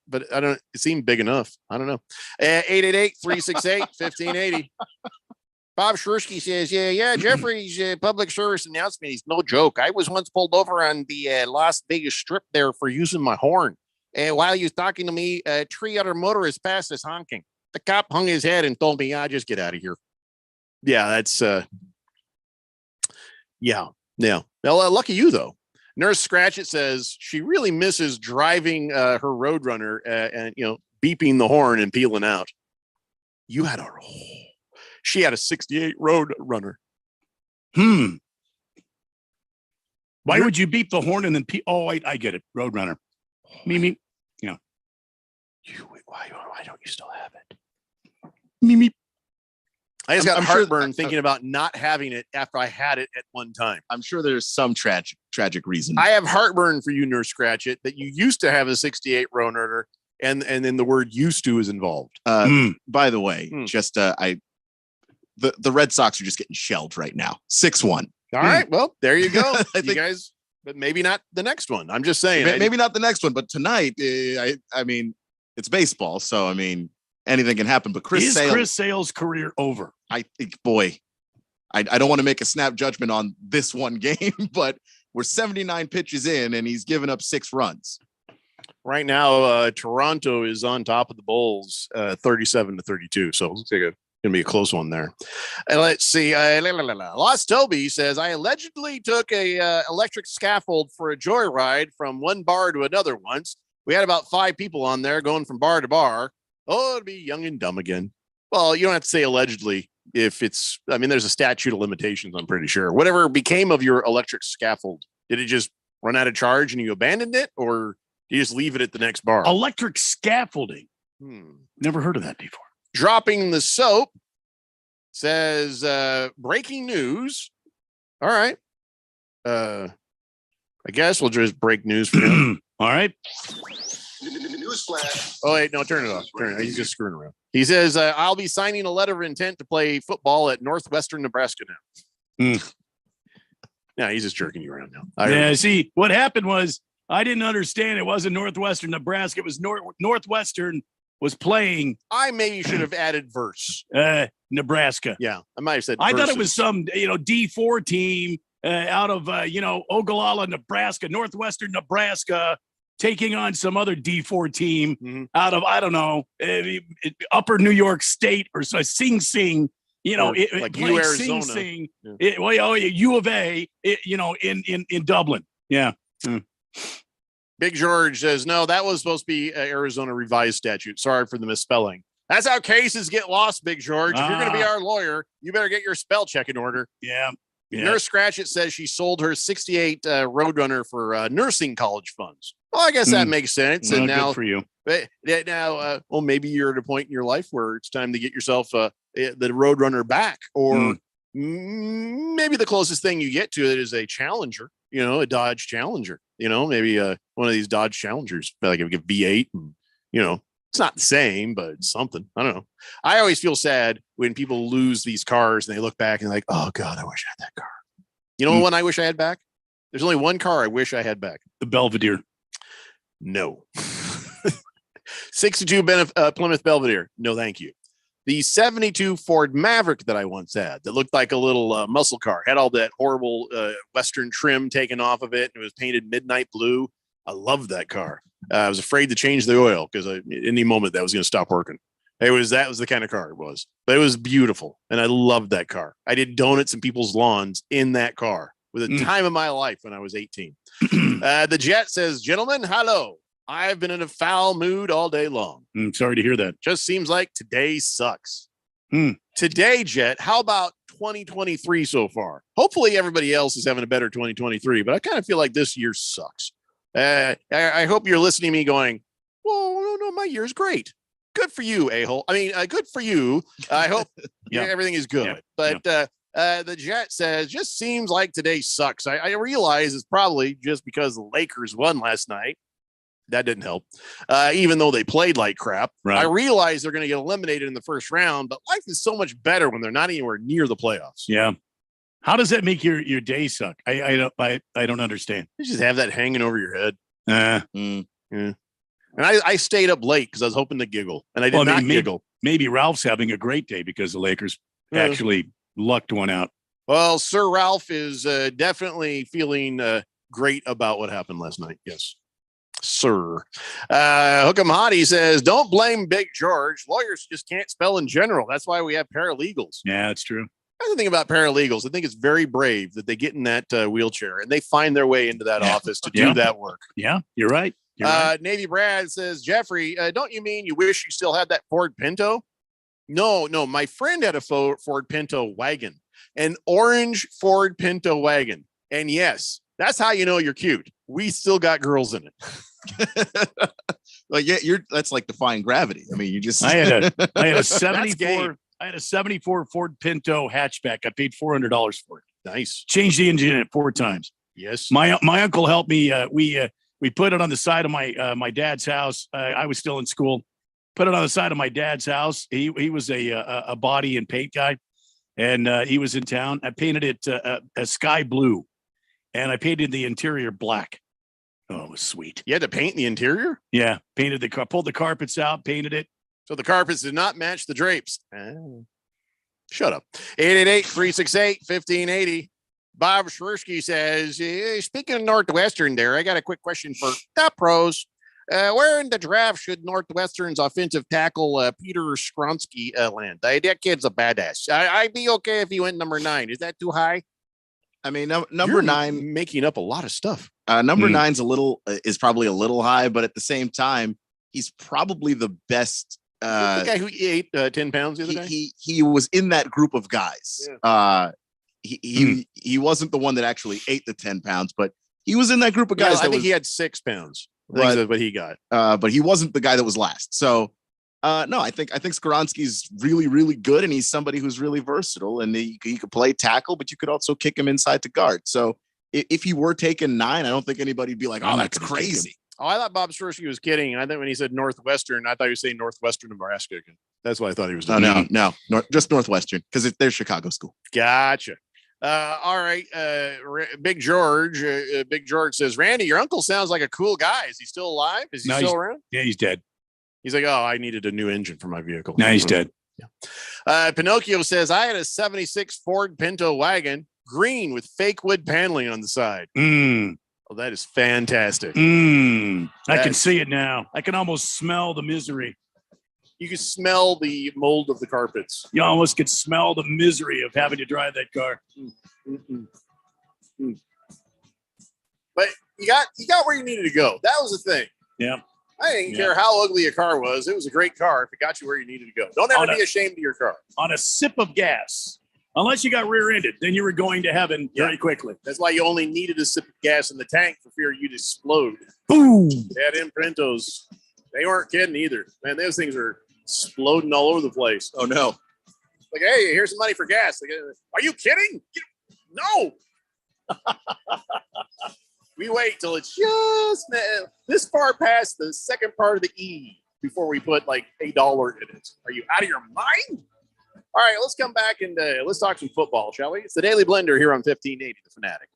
but I don't, it seemed big enough. I don't know. 888-368-1580. Bob Shruski says, yeah, Jeffrey's public service announcement is no joke. I was once pulled over on the Las Vegas Strip there for using my horn. And while he was talking to me, 3 other motorists passed us honking. The cop hung his head and told me, just get out of here. Yeah, that's, yeah. Well, lucky you, though. Nurse Scratchit says she really misses driving her Roadrunner and, beeping the horn and peeling out. She had a 68 Roadrunner. Why would you beep the horn and then Oh, wait, I get it. Roadrunner. Me. Yeah. Why don't you still have it? Me. I just got heartburn thinking about not having it after I had it at one time. I'm sure there's some tragic reason. I have heartburn for you, Nurse Scratchit, that you used to have a 68 Roadrunner, and then the word "used to" is involved. By the way, just the Red Sox are just getting shelled right now. 6-1. All right, well, there you go. You guys, but maybe not the next one. I'm just saying. Maybe not the next one, but tonight, I mean, it's baseball, so I mean, anything can happen. But Chris Sale's career over? I think, boy, I don't want to make a snap judgment on this one game, but we're 79 pitches in, and he's given up 6 runs. Right now, Toronto is on top of the Bulls, 37-32. So it looks like it's going to be a close one there. And let's see. Lost Toby says, I allegedly took a electric scaffold for a joyride from one bar to another once. We had about 5 people on there going from bar to bar. Oh, it'd be young and dumb again. Well, you don't have to say allegedly if it's, I mean, there's a statute of limitations, I'm pretty sure. Whatever became of your electric scaffold, did it just run out of charge and you abandoned it, or do you just leave it at the next bar? Electric scaffolding. Never heard of that before. Dropping the soap says, breaking news. All right. I guess we'll just break news for him. All right. Newsflash. Oh, wait, no, turn it off. He's just screwing around. He says, I'll be signing a letter of intent to play football at Northwestern Nebraska now. Yeah, he's just jerking you around now. Yeah, see, what happened was I didn't understand. It wasn't Northwestern Nebraska. It was Northwestern was playing. I maybe should have added verse. Nebraska. Yeah, I might have said. I thought it was some D4 team out of Ogallala, Nebraska, Northwestern Nebraska, taking on some other D4 team out of, I don't know, Upper New York State or Sing Sing. Like U Arizona. Sing Sing. U of A. In Dublin. Yeah. Big George says, no, that was supposed to be Arizona revised statute. Sorry for the misspelling. That's how cases get lost, Big George. If you're going to be our lawyer, you better get your spell check in order. Yeah. Nurse Scratchit says she sold her 68 Roadrunner for nursing college funds. Well, I guess that makes sense. Well, and now, good for you. Well, maybe you're at a point in your life where it's time to get yourself the Roadrunner back, or maybe the closest thing you get to it is a Challenger. A Dodge Challenger. Maybe one of these Dodge Challengers, like a V8. And, it's not the same, but it's something. I don't know. I always feel sad when people lose these cars and they look back and they're like, oh God, I wish I had that car. You know what I wish I had back? There's only one car I wish I had back. The Belvedere. No. 62 Plymouth Belvedere. No, thank you. The 72 Ford Maverick that I once had that looked like a little muscle car, had all that horrible Western trim taken off of it. And it was painted midnight blue. I loved that car. I was afraid to change the oil because any moment that was going to stop working. That was the kind of car it was, but it was beautiful. And I loved that car. I did donuts in people's lawns in that car with the time of my life when I was 18. The Jet says, gentlemen, hello. I've been in a foul mood all day long. Sorry to hear that. Just seems like today sucks. Today, Jet, how about 2023 so far? Hopefully everybody else is having a better 2023, but I kind of feel like this year sucks. I hope you're listening to me going, well, no, my year's great. Good for you, a-hole. I mean, good for you. I hope everything is good. But the Jet says, just seems like today sucks. I realize it's probably just because the Lakers won last night. That didn't help, even though they played like crap. Right. I realize they're going to get eliminated in the first round, but life is so much better when they're not anywhere near the playoffs. Yeah. How does that make your day suck? I don't understand. You just have that hanging over your head. Yeah. And I stayed up late because I was hoping to giggle, and I did not giggle. Maybe Ralph's having a great day because the Lakers actually lucked one out. Well, Sir Ralph is definitely feeling great about what happened last night. Yes, sir. Hook'em Hottie says, don't blame Big George. Lawyers just can't spell in general. That's why we have paralegals. Yeah, that's true. That's the thing about paralegals. I think it's very brave that they get in that wheelchair and they find their way into that office to do that work. Yeah, you're right. Navy Brad says, Jeffrey, don't you mean you wish you still had that Ford Pinto? No. My friend had a Ford Pinto wagon, an orange Ford Pinto wagon. And yes, that's how you know you're cute. We still got girls in it. Like, that's like defying gravity. I mean, you just. I had a 74. I had a 74 Ford Pinto hatchback. I paid $400 for it. Nice. Changed the engine in it 4 times. Yes. My uncle helped me. We put it on the side of my dad's house. I was still in school. Put it on the side of my dad's house. He was a body and paint guy, and he was in town. I painted it a sky blue, and I painted the interior black. Oh, it was sweet. You had to paint the interior? Yeah, painted the car, pulled the carpets out, painted it. So the carpets did not match the drapes. Shut up. 888-368-1580. Bob Shrursky says, speaking of Northwestern there, I got a quick question for the pros. Where in the draft should Northwestern's offensive tackle Peter Skronsky land? That kid's a badass. I'd be okay if he went number 9. Is that too high? I mean, number 9, making up a lot of stuff. Number 9's is probably a little high, but at the same time, he's probably the best. The guy who ate 10 pounds the other day? He was in that group of guys. Yeah. He wasn't the one that actually ate the 10 pounds, but he was in that group of guys. I think he had 6 pounds. That's what he got. But he wasn't the guy that was last. So no, I think Skronsky's really, really good, and he's somebody who's really versatile, and he could play tackle, but you could also kick him inside to guard. So if he were taking 9, I don't think anybody'd be like, oh, that's crazy. Oh, I thought Bob Shrursky was kidding. And I think when he said Northwestern, I thought he was saying Northwestern Nebraska again. That's what I thought he was doing. No, just Northwestern, because they're Chicago school. Gotcha. All right. Big George. Big George says, Randy, your uncle sounds like a cool guy. Is he still alive? Is he still around? Yeah, he's dead. He's like, oh, I needed a new engine for my vehicle. No, he's dead. Yeah. Pinocchio says, I had a 76 Ford Pinto wagon, green with fake wood paneling on the side. Oh, that is fantastic. I can see it now. I can almost smell the misery. You can smell the mold of the carpets. You almost could smell the misery of having to drive that car. But you got where you needed to go. That was the thing. Yeah. I didn't care how ugly a car was. It was a great car if it got you where you needed to go. Don't ever be ashamed of your car. On a sip of gas. Unless you got rear-ended, then you were going to heaven very quickly. That's why you only needed a sip of gas in the tank for fear you'd explode. Boom. They had Imprintos. They weren't kidding either. Man, those things are exploding all over the place. Oh, no. Like, hey, here's some money for gas. Like, are you kidding? No. We wait till it's just this far past the second part of the E before we put like $1 in it. Are you out of your mind? All right, let's come back and let's talk some football, shall we? It's the Daily Blender here on 1580, The Fanatic.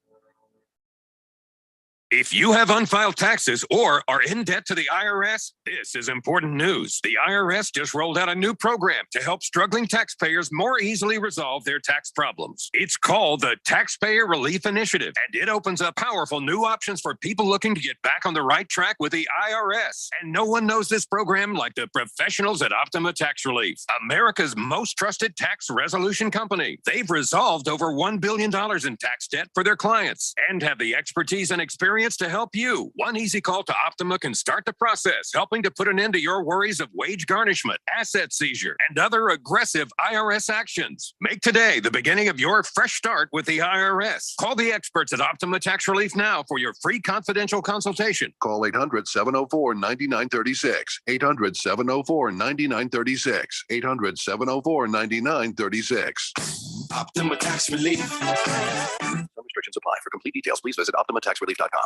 If you have unfiled taxes or are in debt to the IRS, this is important news. The IRS just rolled out a new program to help struggling taxpayers more easily resolve their tax problems. It's called the Taxpayer Relief Initiative, and it opens up powerful new options for people looking to get back on the right track with the IRS. And no one knows this program like the professionals at Optima Tax Relief, America's most trusted tax resolution company. They've resolved over $1 billion in tax debt for their clients and have the expertise and experience to help you. One easy call to Optima can start the process, helping to put an end to your worries of wage garnishment, asset seizure, and other aggressive IRS actions. Make today the beginning of your fresh start with the IRS. Call the experts at Optima Tax Relief now for your free confidential consultation. Call 800-704-9936. 800-704-9936. 800-704-9936. Optima Tax Relief. Some restrictions apply. For complete details, please visit OptimaTaxRelief.com.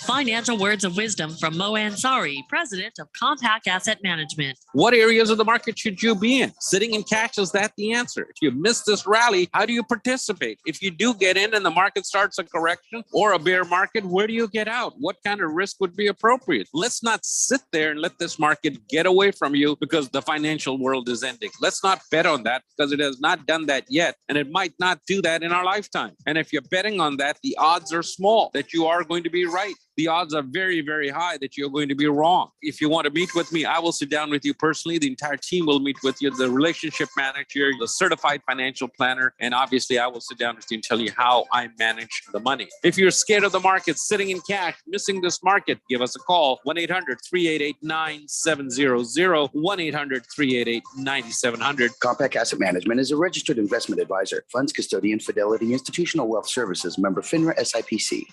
Financial words of wisdom from Mo Ansari, president of Compact Asset Management. What areas of the market should you be in? Sitting in cash, is that the answer? If you miss this rally, how do you participate? If you do get in and the market starts a correction or a bear market, where do you get out? What kind of risk would be appropriate? Let's not sit there and let this market get away from you because the financial world is ending. Let's not bet on that because it has not done that yet, and it might not do that in our lifetime. And if you're betting on that, the odds are small that you are going to be right. The odds are very, very high that you're going to be wrong. If you want to meet with me, I will sit down with you personally. The entire team will meet with you, the relationship manager, the certified financial planner, and obviously I will sit down with you and tell you how I manage the money. If you're scared of the market, sitting in cash, missing this market, give us a call, 1-800-388-9700, 1-800-388-9700. Compact Asset Management is a registered investment advisor. Funds custodian, Fidelity Institutional Wealth Services, member FINRA SIPC.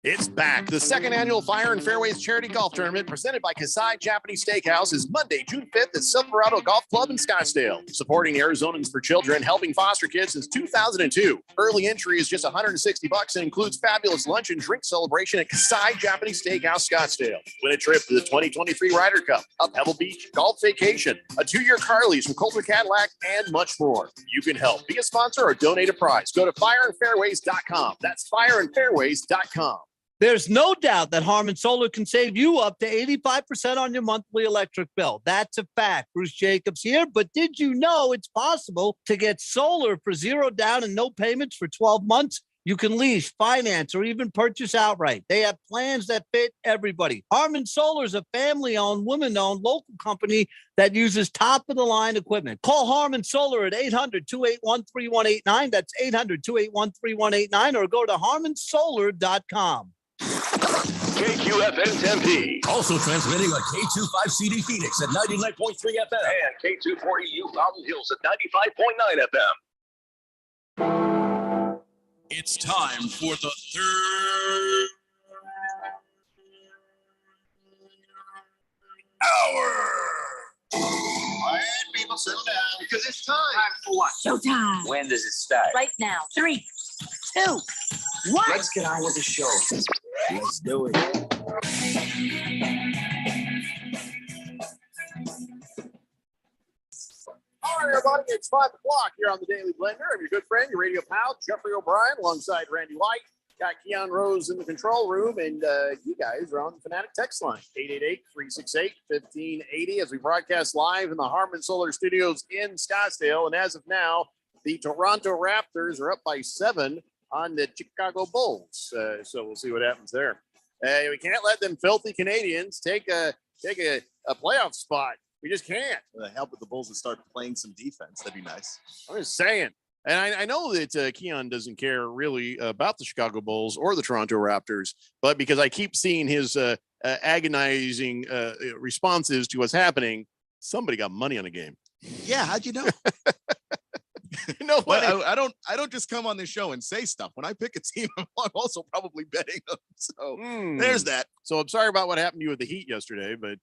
It's back. The second annual Fire and Fairways Charity Golf Tournament presented by Kasai Japanese Steakhouse is Monday, June 5th at Silverado Golf Club in Scottsdale. Supporting Arizonans for Children, helping foster kids since 2002. Early entry is just $160 and includes fabulous lunch and drink celebration at Kasai Japanese Steakhouse, Scottsdale. Win a trip to the 2023 Ryder Cup, a Pebble Beach golf vacation, a 2-year car lease from Coulter Cadillac, and much more. You can help. Be a sponsor or donate a prize. Go to fireandfairways.com. That's fireandfairways.com. There's no doubt that Harman Solar can save you up to 85% on your monthly electric bill. That's a fact. Bruce Jacobs here. But did you know it's possible to get solar for $0 down and no payments for 12 months? You can lease, finance, or even purchase outright. They have plans that fit everybody. Harman Solar is a family-owned, women-owned local company that uses top-of-the-line equipment. Call Harman Solar at 800-281-3189. That's 800-281-3189, or go to harmansolar.com. KQFN Tempe. Also transmitting on K25CD Phoenix at 99.3 FM and K240U Mountain Hills at 95.9 FM. It's time for the third hour. Quiet, people, settle down because it's time. Time for what? Showtime. When does it start? Right now. 3, 2, 1. Let's get on with the show. Let's do it. All right, everybody. It's 5 o'clock here on the Daily Blender. I'm your good friend, your radio pal, Jeffrey O'Brien, alongside Randy White. Got Keon Rose in the control room, and you guys are on the Fanatic text line, 888-368-1580, as we broadcast live in the Harmon Solar Studios in Scottsdale. And as of now, the Toronto Raptors are up by 7 on the Chicago Bulls. So we'll see what happens there. We can't let them filthy Canadians take a playoff spot. We just can't. Help with the Bulls to start playing some defense. That'd be nice. I'm just saying. And I know that Keon doesn't care really about the Chicago Bulls or the Toronto Raptors, but because I keep seeing his agonizing responses to what's happening, somebody got money on the game. Yeah, how'd you know? No, well, I don't just come on this show and say stuff. When I pick a team, I'm also probably betting them. So there's that. So I'm sorry about what happened to you with the Heat yesterday, but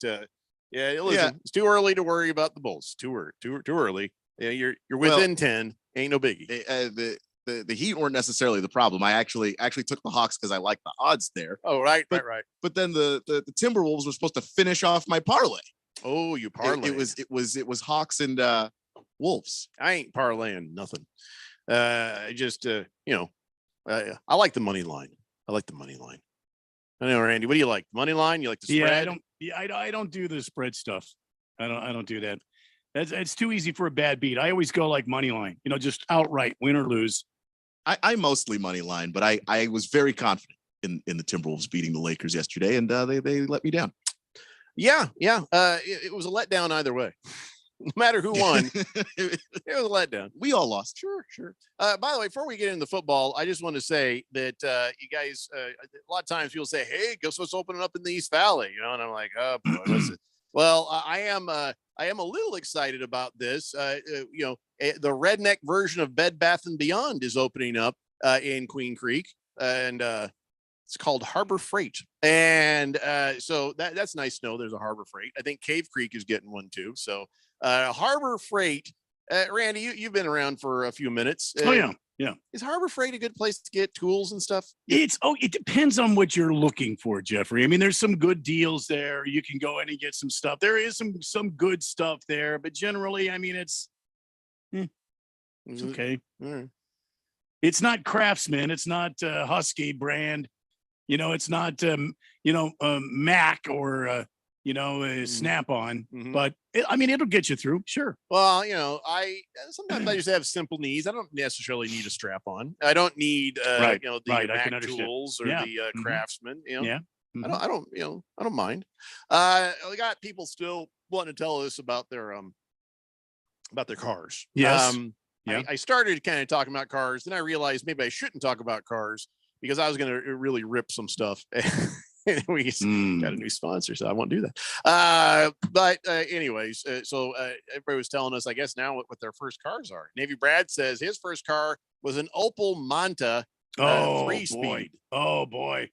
listen, it's too early to worry about the Bulls. Too early. Yeah, you're within 10. Ain't no biggie. The Heat weren't necessarily the problem. I actually took the Hawks because I like the odds there. Oh, right. But then the Timberwolves were supposed to finish off my parlay. Oh, you parlay. It was Hawks and Wolves. I ain't parlaying nothing. I like the money line. I know, Randy. What do you like? Money line? You like the spread? I don't do the spread stuff. I don't do that. It's too easy for a bad beat. I always go like money line, just outright, win or lose. I mostly money line, but I was very confident in the Timberwolves beating the Lakers yesterday, and they let me down. Yeah. It was a letdown either way. No matter who won, it was a letdown. We all lost. Sure. By the way, before we get into football, I just want to say that you guys, a lot of times people say, "Hey, guess what's opening up in the East Valley?" And I'm like, "Oh boy, what's it?" Well, I am a little excited about this. The redneck version of Bed Bath & Beyond is opening up in Queen Creek, and it's called Harbor Freight. And so that's nice to know there's a Harbor Freight. I think Cave Creek is getting one too. So Harbor Freight, Randy, you've been around for a few minutes. Yeah. Is Harbor Freight a good place to get tools and stuff? It depends on what you're looking for, Jeffrey. I mean, there's some good deals there. You can go in and get some stuff. There is some good stuff there, but generally, I mean, it's okay. Right. It's not Craftsman. It's not Husky brand. It's not Mac or Snap-on. But it'll get you through. Sure. Well, sometimes I just have simple needs. I don't necessarily need a strap-on. I don't need the Mac tools or the Craftsman. I don't mind. We got people still wanting to tell us about their cars. Yes. I started kind of talking about cars, then I realized maybe I shouldn't talk about cars because I was going to really rip some stuff. We got a new sponsor, so I won't do that. But anyways, so everybody was telling us, I guess now what their first cars are. Navy Brad says his first car was an Opel Manta 3-speed. Oh boy.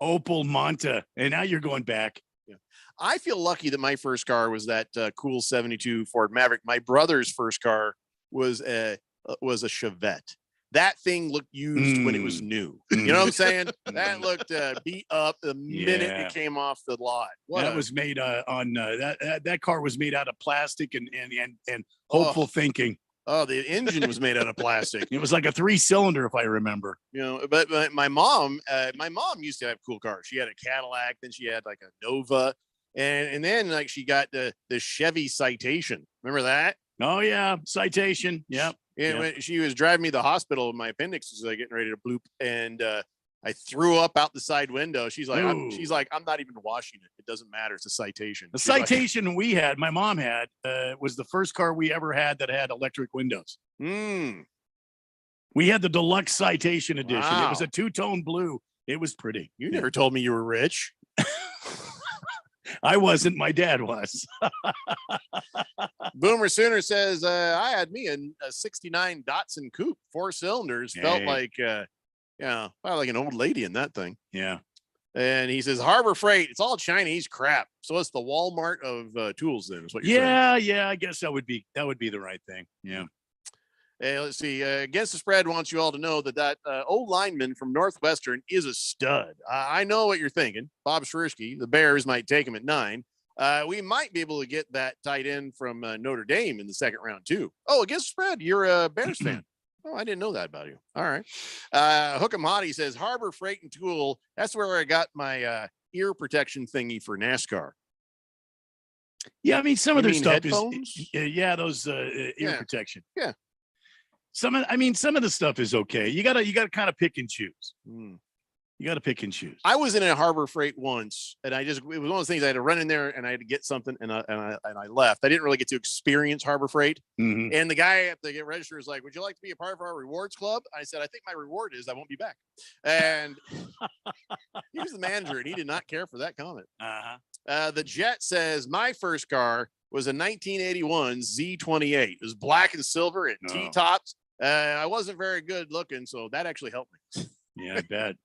Opel Manta. And now you're going back. Yeah. I feel lucky that my first car was that cool 72 Ford Maverick. My brother's first car was a Chevette. That thing looked used when it was new. You know what I'm saying? That looked beat up the minute it came off the lot. Was made on that car was made out of plastic and hopeful thinking. Oh, the engine was made out of plastic. It was like a 3-cylinder, if I remember. But my mom used to have cool cars. She had a Cadillac, then she had like a Nova, and then like she got the Chevy Citation. Remember that? Oh yeah, Citation. Yep. And when she was driving me to the hospital, my appendix was getting ready to bloop, and I threw up out the side window. She's like, I'm not even washing it. It doesn't matter. It's a Citation. The Citation we had, my mom had, was the first car we ever had that had electric windows. We had the deluxe Citation edition. Wow. It was a 2-tone blue. It was pretty. You never told me you were rich. I wasn't. My dad was. Boomer Sooner says, I had me in a 69 Datsun Coupe, 4 cylinders. Felt like, like an old lady in that thing. Yeah. And he says, Harbor Freight, it's all Chinese crap. So it's the Walmart of tools then, is what you're saying. Yeah. I guess that would be the right thing. Yeah. Hey, let's see. Against the Spread wants you all to know that old lineman from Northwestern is a stud. I know what you're thinking. Bob Shrirsky, the Bears might take him at 9. We might be able to get that tight end from Notre Dame in the second round too. Oh, against spread. You're a Bears fan. Oh, I didn't know that about you. All right. Hook'em Hottie says Harbor Freight and Tool. That's where I got my ear protection thingy for NASCAR. Yeah, I mean, some of their stuff headphones? is those ear protection. Yeah. Some of the stuff is okay. You gotta kind of pick and choose. Mm. You got to pick and choose. I was in a Harbor Freight once, and it was one of those things I had to run in there and I had to get something, and I left. I didn't really get to experience Harbor Freight. Mm-hmm. And the guy at the register was like, "Would you like to be a part of our rewards club?" I said, "I think my reward is I won't be back." And he was the manager, and he did not care for that comment. The Jet says my first car was a 1981 Z28. It was black and silver at T-tops. I wasn't very good looking, so that actually helped me. Yeah, I bet.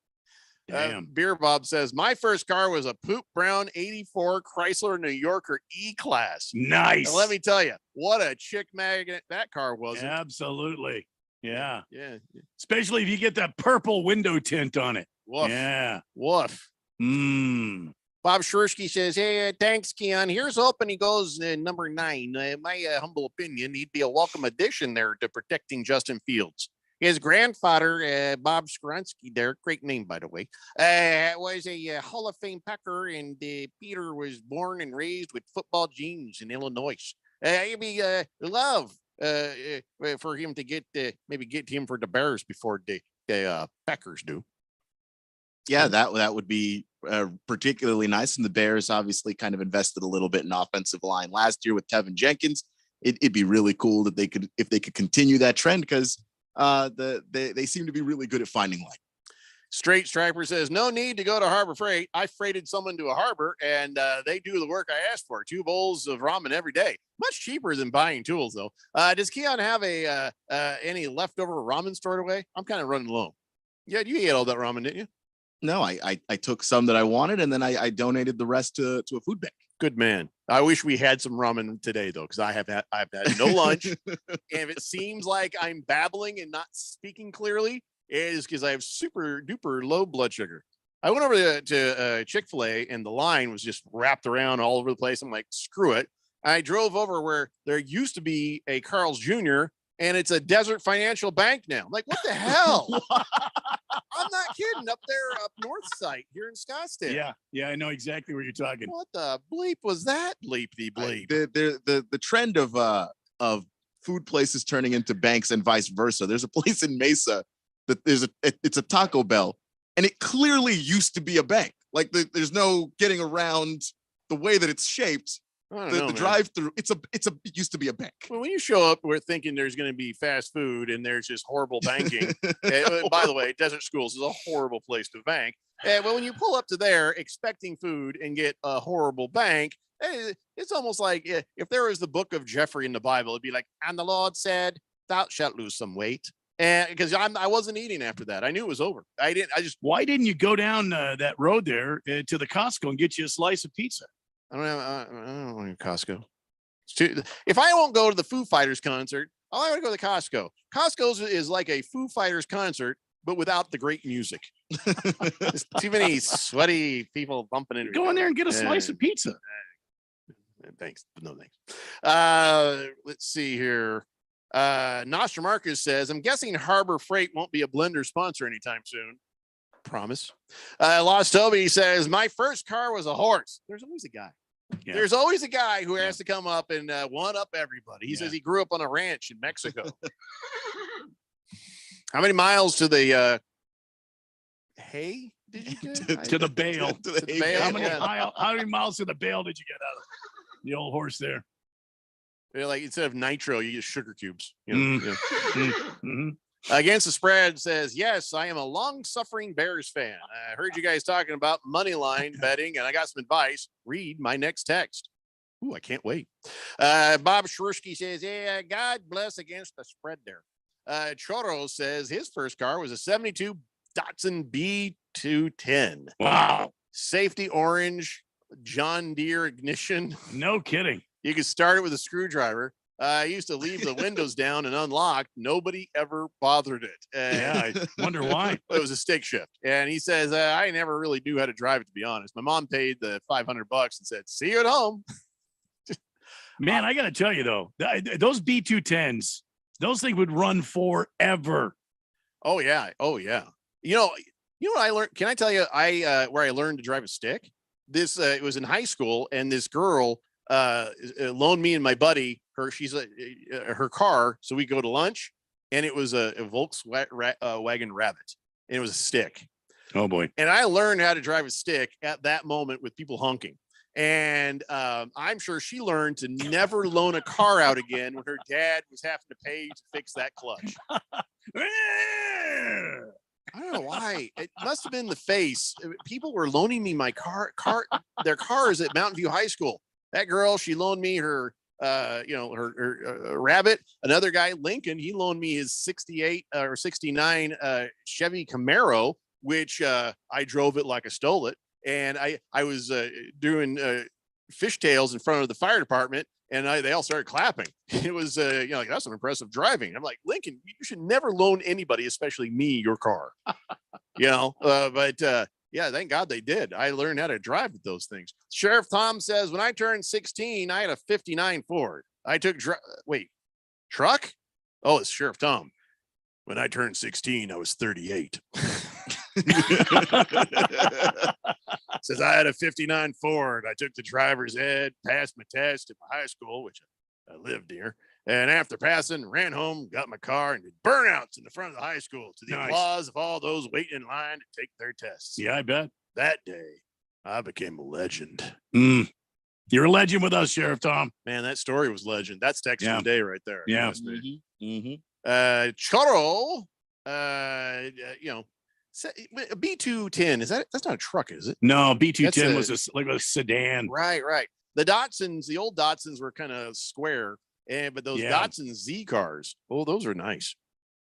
Damn. Beer Bob says my first car was a poop brown 84 Chrysler New Yorker E-Class. Nice. And let me tell you, what a chick magnet that car was. Absolutely. Yeah. Yeah. Especially if you get that purple window tint on it. Woof. Yeah. Woof. Bob Shrursky says, "Hey, thanks, Keon. Here's hoping he goes number 9. My humble opinion, he'd be a welcome addition there to protecting Justin Fields. His grandfather, Bob Skronsky, there, great name, by the way, was a Hall of Fame Packer, and Peter was born and raised with football genes in Illinois. It'd be love for him to get him for the Bears before the Packers do." Yeah, that would be particularly nice. And the Bears obviously kind of invested a little bit in offensive line last year with Tevin Jenkins. It'd be really cool that if they could continue that trend, because they seem to be really good at finding light. Straight Striper says, "No need to go to Harbor Freight. I freighted someone to a harbor, and they do the work I asked for. 2 bowls of ramen every day. Much cheaper than buying tools, though." Does Keon have any leftover ramen stored away? I'm kind of running low. Yeah, you ate all that ramen, didn't you? No, I took some that I wanted, and then I donated the rest to a food bank. Good man. I wish we had some ramen today, though, because I've had no lunch. And if it seems like I'm babbling and not speaking clearly, it is because I have super duper low blood sugar. I went over to Chick-fil-A, and the line was just wrapped around all over the place. I'm like, screw it. I drove over where there used to be a Carl's Jr., and it's a Desert Financial Bank now. I'm like, what the hell? I'm not kidding. Up there, up north side here in Scottsdale. Yeah, I know exactly where you're talking. What the bleep was that? Bleepy bleep. The trend of food places turning into banks and vice versa. There's a place in Mesa that it's a Taco Bell, and it clearly used to be a bank. Like there's no getting around the way that it's shaped. The drive-through, it used to be a bank. Well, when you show up, we're thinking there's going to be fast food and there's just horrible banking. By the way, Desert Schools is a horrible place to bank. Well, when you pull up to there expecting food and get a horrible bank, it's almost like if there was the book of Jeffrey in the Bible, it'd be like, "And the Lord said, thou shalt lose some weight." And because I wasn't eating after that, I knew it was over. Why didn't you go down that road there to the Costco and get you a slice of pizza? I don't want Costco. If I won't go to the Foo Fighters concert, I want to go to the Costco. Costco's is like a Foo Fighters concert, but without the great music. There's too many sweaty people bumping into. Go in there and get a slice of pizza. Thanks, but no thanks. Let's see here. Nostradamus says, "I'm guessing Harbor Freight won't be a Blender sponsor anytime soon." Promise. Lost Toby says, "My first car was a horse." There's always a guy. Yeah. There's always a guy who has to come up and one up everybody. He says he grew up on a ranch in Mexico. How many miles to the hay did you get? to the bale. To the bale. How many miles to the bale did you get out of the old horse there? They're like, instead of nitro, you get sugar cubes. Against the Spread says, "Yes, I am a long-suffering Bears fan. I heard you guys talking about money line betting, and I got some advice. Read my next text." Ooh, I can't wait. Bob Shrursky says, "Yeah, God bless against the spread there." Choro says his first car was a 72 Datsun B210. Wow. Safety orange, John Deere ignition. No kidding. You could start it with a screwdriver. I used to leave the windows down and unlocked. Nobody ever bothered it. Yeah, I wonder why. It was a stick shift. And he says, I never really knew how to drive it, to be honest. My mom paid the $500 and said, see you at home. Man, I got to tell you, though, those B210s, those things would run forever. Oh, yeah. Oh, yeah. You know what I learned? Can I tell you where I learned to drive a stick? This it was in high school, and this girl loaned me and my buddy her car, so we go to lunch, and it was a Volkswagen Rabbit, and it was a stick. Oh boy! And I learned how to drive a stick at that moment with people honking, and I'm sure she learned to never loan a car out again when her dad was having to pay to fix that clutch. I don't know why. It must have been the face. People were loaning me my their cars at Mountain View High School. That girl, she loaned me her, her Rabbit. Another guy, Lincoln, he loaned me his 68 or 69 Chevy Camaro, which I drove it like I stole it. And I was doing fishtails in front of the fire department, and they all started clapping. It was, like, that's some impressive driving. I'm like, Lincoln, you should never loan anybody, especially me, your car. But yeah, thank God they did. I learned how to drive with those things. Sheriff Tom says, when I turned 16, I had a 59 Ford. I took truck? Oh, it's Sheriff Tom. When I turned 16, I was 38. Says I had a 59 Ford. I took the driver's ed, passed my test at my high school, which I lived near. And after passing, ran home, got my car, and did burnouts in the front of the high school to the applause of all those waiting in line to take their tests. Yeah, I bet. That day, I became a legend. You're a legend with us, Sheriff Tom. Man, that story was legend. That's Texas of the day right there. Yeah. Choro, B210, that's not a truck, is it? No, B210 was like a sedan. Right. The Datsuns, the old Datsuns were kind of square, but those Datsun Z cars, those are nice.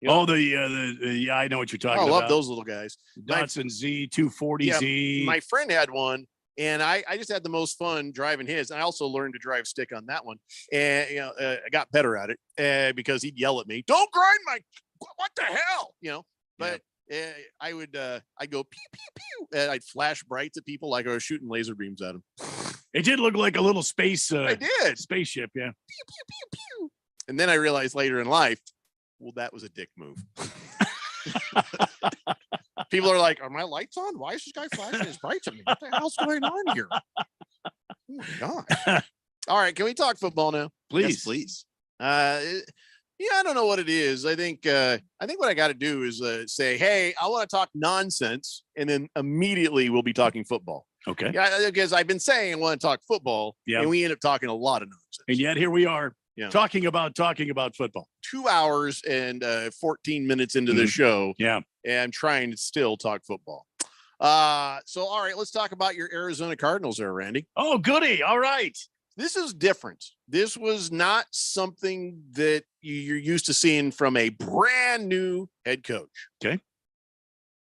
I know what you're talking about. I love those little guys. Datsun Z, 240Z. My friend had one, and I just had the most fun driving his. I also learned to drive stick on that one, and I got better at it because he'd yell at me, "Don't grind what the hell?" But. I'd go pew pew pew, and I'd flash brights at people like I was shooting laser beams at them. It did look like a little space. I did spaceship, yeah. Pew pew pew pew. And then I realized later in life, well, that was a dick move. People are like, "Are my lights on? Why is this guy flashing his brights at me? What the hell's going on here?" Oh my god! All right, can we talk football now, please? Yes, please. I don't know what it is. I think what I got to do is say, hey, I want to talk nonsense, and then immediately we'll be talking football. Okay. Yeah, because I've been saying I want to talk football, and we end up talking a lot of nonsense. And yet here we are talking about football. 2 hours and 14 minutes into the show. Yeah. And I'm trying to still talk football. So, all right, let's talk about your Arizona Cardinals there, Randy. Oh, goody. All right. This is different. This was not something that you're used to seeing from a brand new head coach. Okay.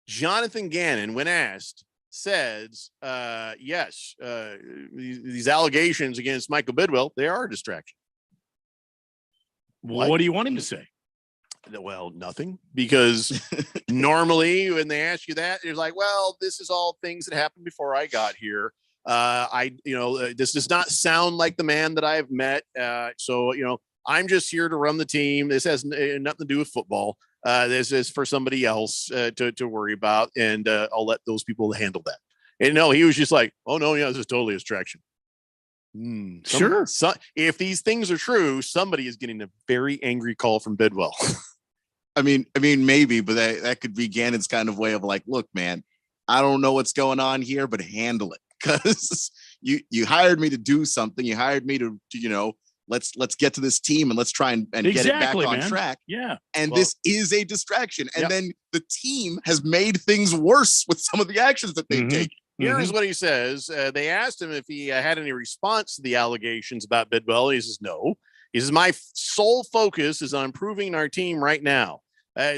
Jonathan Gannon, when asked, says, yes, these allegations against Michael Bidwell, they are a distraction. What do you want him to say? Well, nothing, because normally when they ask you that, you're like, well, this is all things that happened before I got here. This does not sound like the man that I've met. So, I'm just here to run the team. This has nothing to do with football. This is for somebody else to worry about. And I'll let those people handle that. And no, he was just like, oh no, this is totally a distraction. Sure. If these things are true, somebody is getting a very angry call from Bidwell. I mean, maybe, but that could be Gannon's kind of way of like, look, man, I don't know what's going on here, but handle it. Because you hired me to do something. You hired me to let's get to this team and let's try and get it back on track. Yeah. And this is a distraction. And then the team has made things worse with some of the actions that they take. Here's what he says. They asked him if he had any response to the allegations about Bidwell. He says, no. He says, my sole focus is on improving our team right now.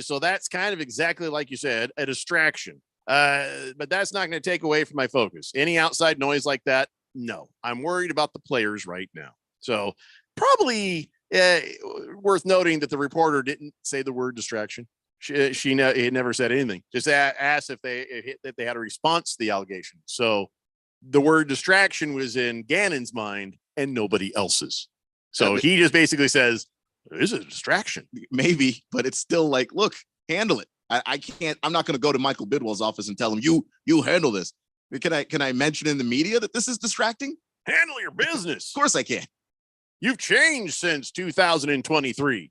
So that's kind of exactly like you said, a distraction. But that's not going to take away from my focus. Any outside noise like that, no. I'm worried about the players right now. So probably Worth noting that the reporter didn't say the word distraction. She never said anything. Just asked if they had a response to the allegation. So the word distraction was in Gannon's mind and nobody else's. So he just basically says, "There's a distraction." Maybe, but it's still like, look, handle it. I can't. I'm not going to go to Michael Bidwell's office and tell him you handle this. Can I mention in the media that this is distracting? Handle your business. Of course I can. You've changed since 2023.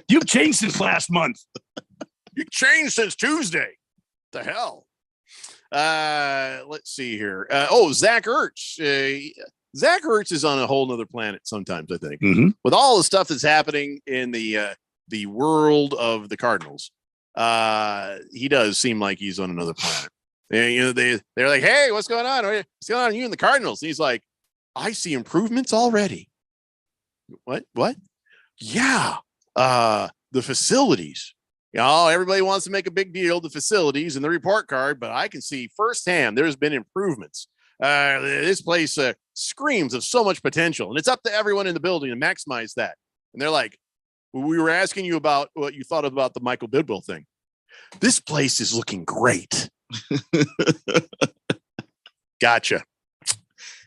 You've changed since last month. You changed since Tuesday. The hell? Let's see here. Zach Ertz. Zach Ertz is on a whole nother planet sometimes, I think. Mm-hmm. With all the stuff that's happening in the world of the Cardinals, he does seem like he's on another planet. And, they're like, "Hey, what's going on? What's going on with you and the Cardinals?" And he's like, "I see improvements already." What? Yeah. The facilities. Everybody wants to make a big deal of the facilities and the report card, but I can see firsthand there's been improvements. This place screams of so much potential, and it's up to everyone in the building to maximize that. And they're like, "We were asking you about what you thought about the Michael Bidwell thing. This place is looking great." Gotcha.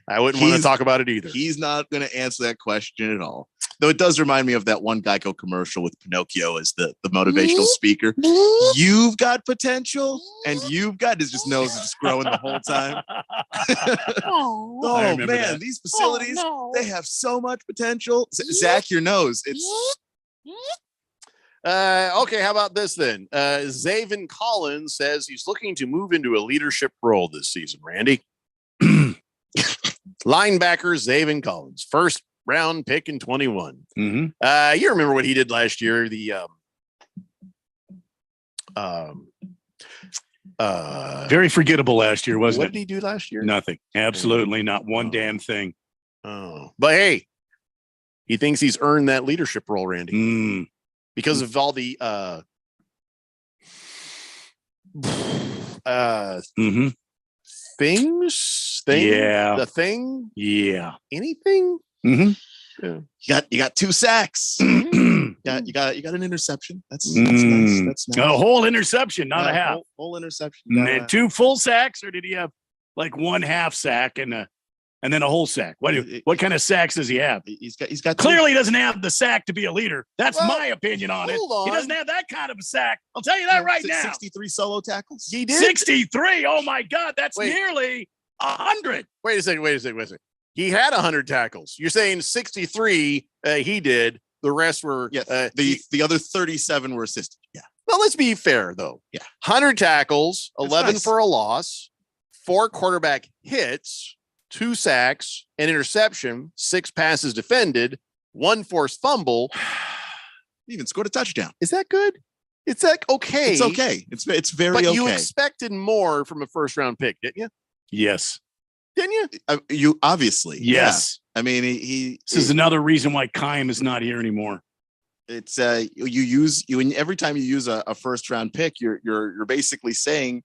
I wouldn't want to talk about it either. He's not going to answer that question at all. Though it does remind me of that one Geico commercial with Pinocchio as the motivational speaker. You've got potential, and you've got his nose is just growing the whole time. Oh man, that. These facilities, they have so much potential. Zach, your nose. It's okay. How about this then? Zaven Collins says he's looking to move into a leadership role this season. Randy. Linebacker Zaven Collins, first round pick in 21. Mm-hmm. You remember what he did last year? Very forgettable last year, wasn't it? What did he do last year? Nothing. Absolutely not one damn thing. Oh, but hey, he thinks he's earned that leadership role, Randy, because of all the things. Yeah. The thing. Yeah. Anything. Mm-hmm. Yeah. You got 2 sacks. you got an interception. That's nice. That's nice. A whole interception, not a half. Whole interception. And 2 full sacks, or did he have like 1 half sack and then a whole sack? What kind of sacks does he have? He's got clearly doesn't have the sack to be a leader. That's my opinion on it. On. He doesn't have that kind of a sack. I'll tell you that right now. 63 solo tackles. He did 63. Oh my God, that's nearly 100. Wait a second. He had 100 tackles. You're saying 63 he did. The rest were the other 37 were assisted. Yeah. Well, let's be fair though. Yeah. 100 tackles, 11 nice. for a loss, 4 quarterback hits, 2 sacks, an interception, 6 passes defended, 1 forced fumble. Even scored a touchdown. Is that good? It's like okay. It's okay. It's very okay. But you expected more from a first round pick, didn't you? Yes. Didn't you? You obviously. Yes. Yeah. I mean, this is another reason why Keim is not here anymore. It's every time you use a first round pick, you're basically saying,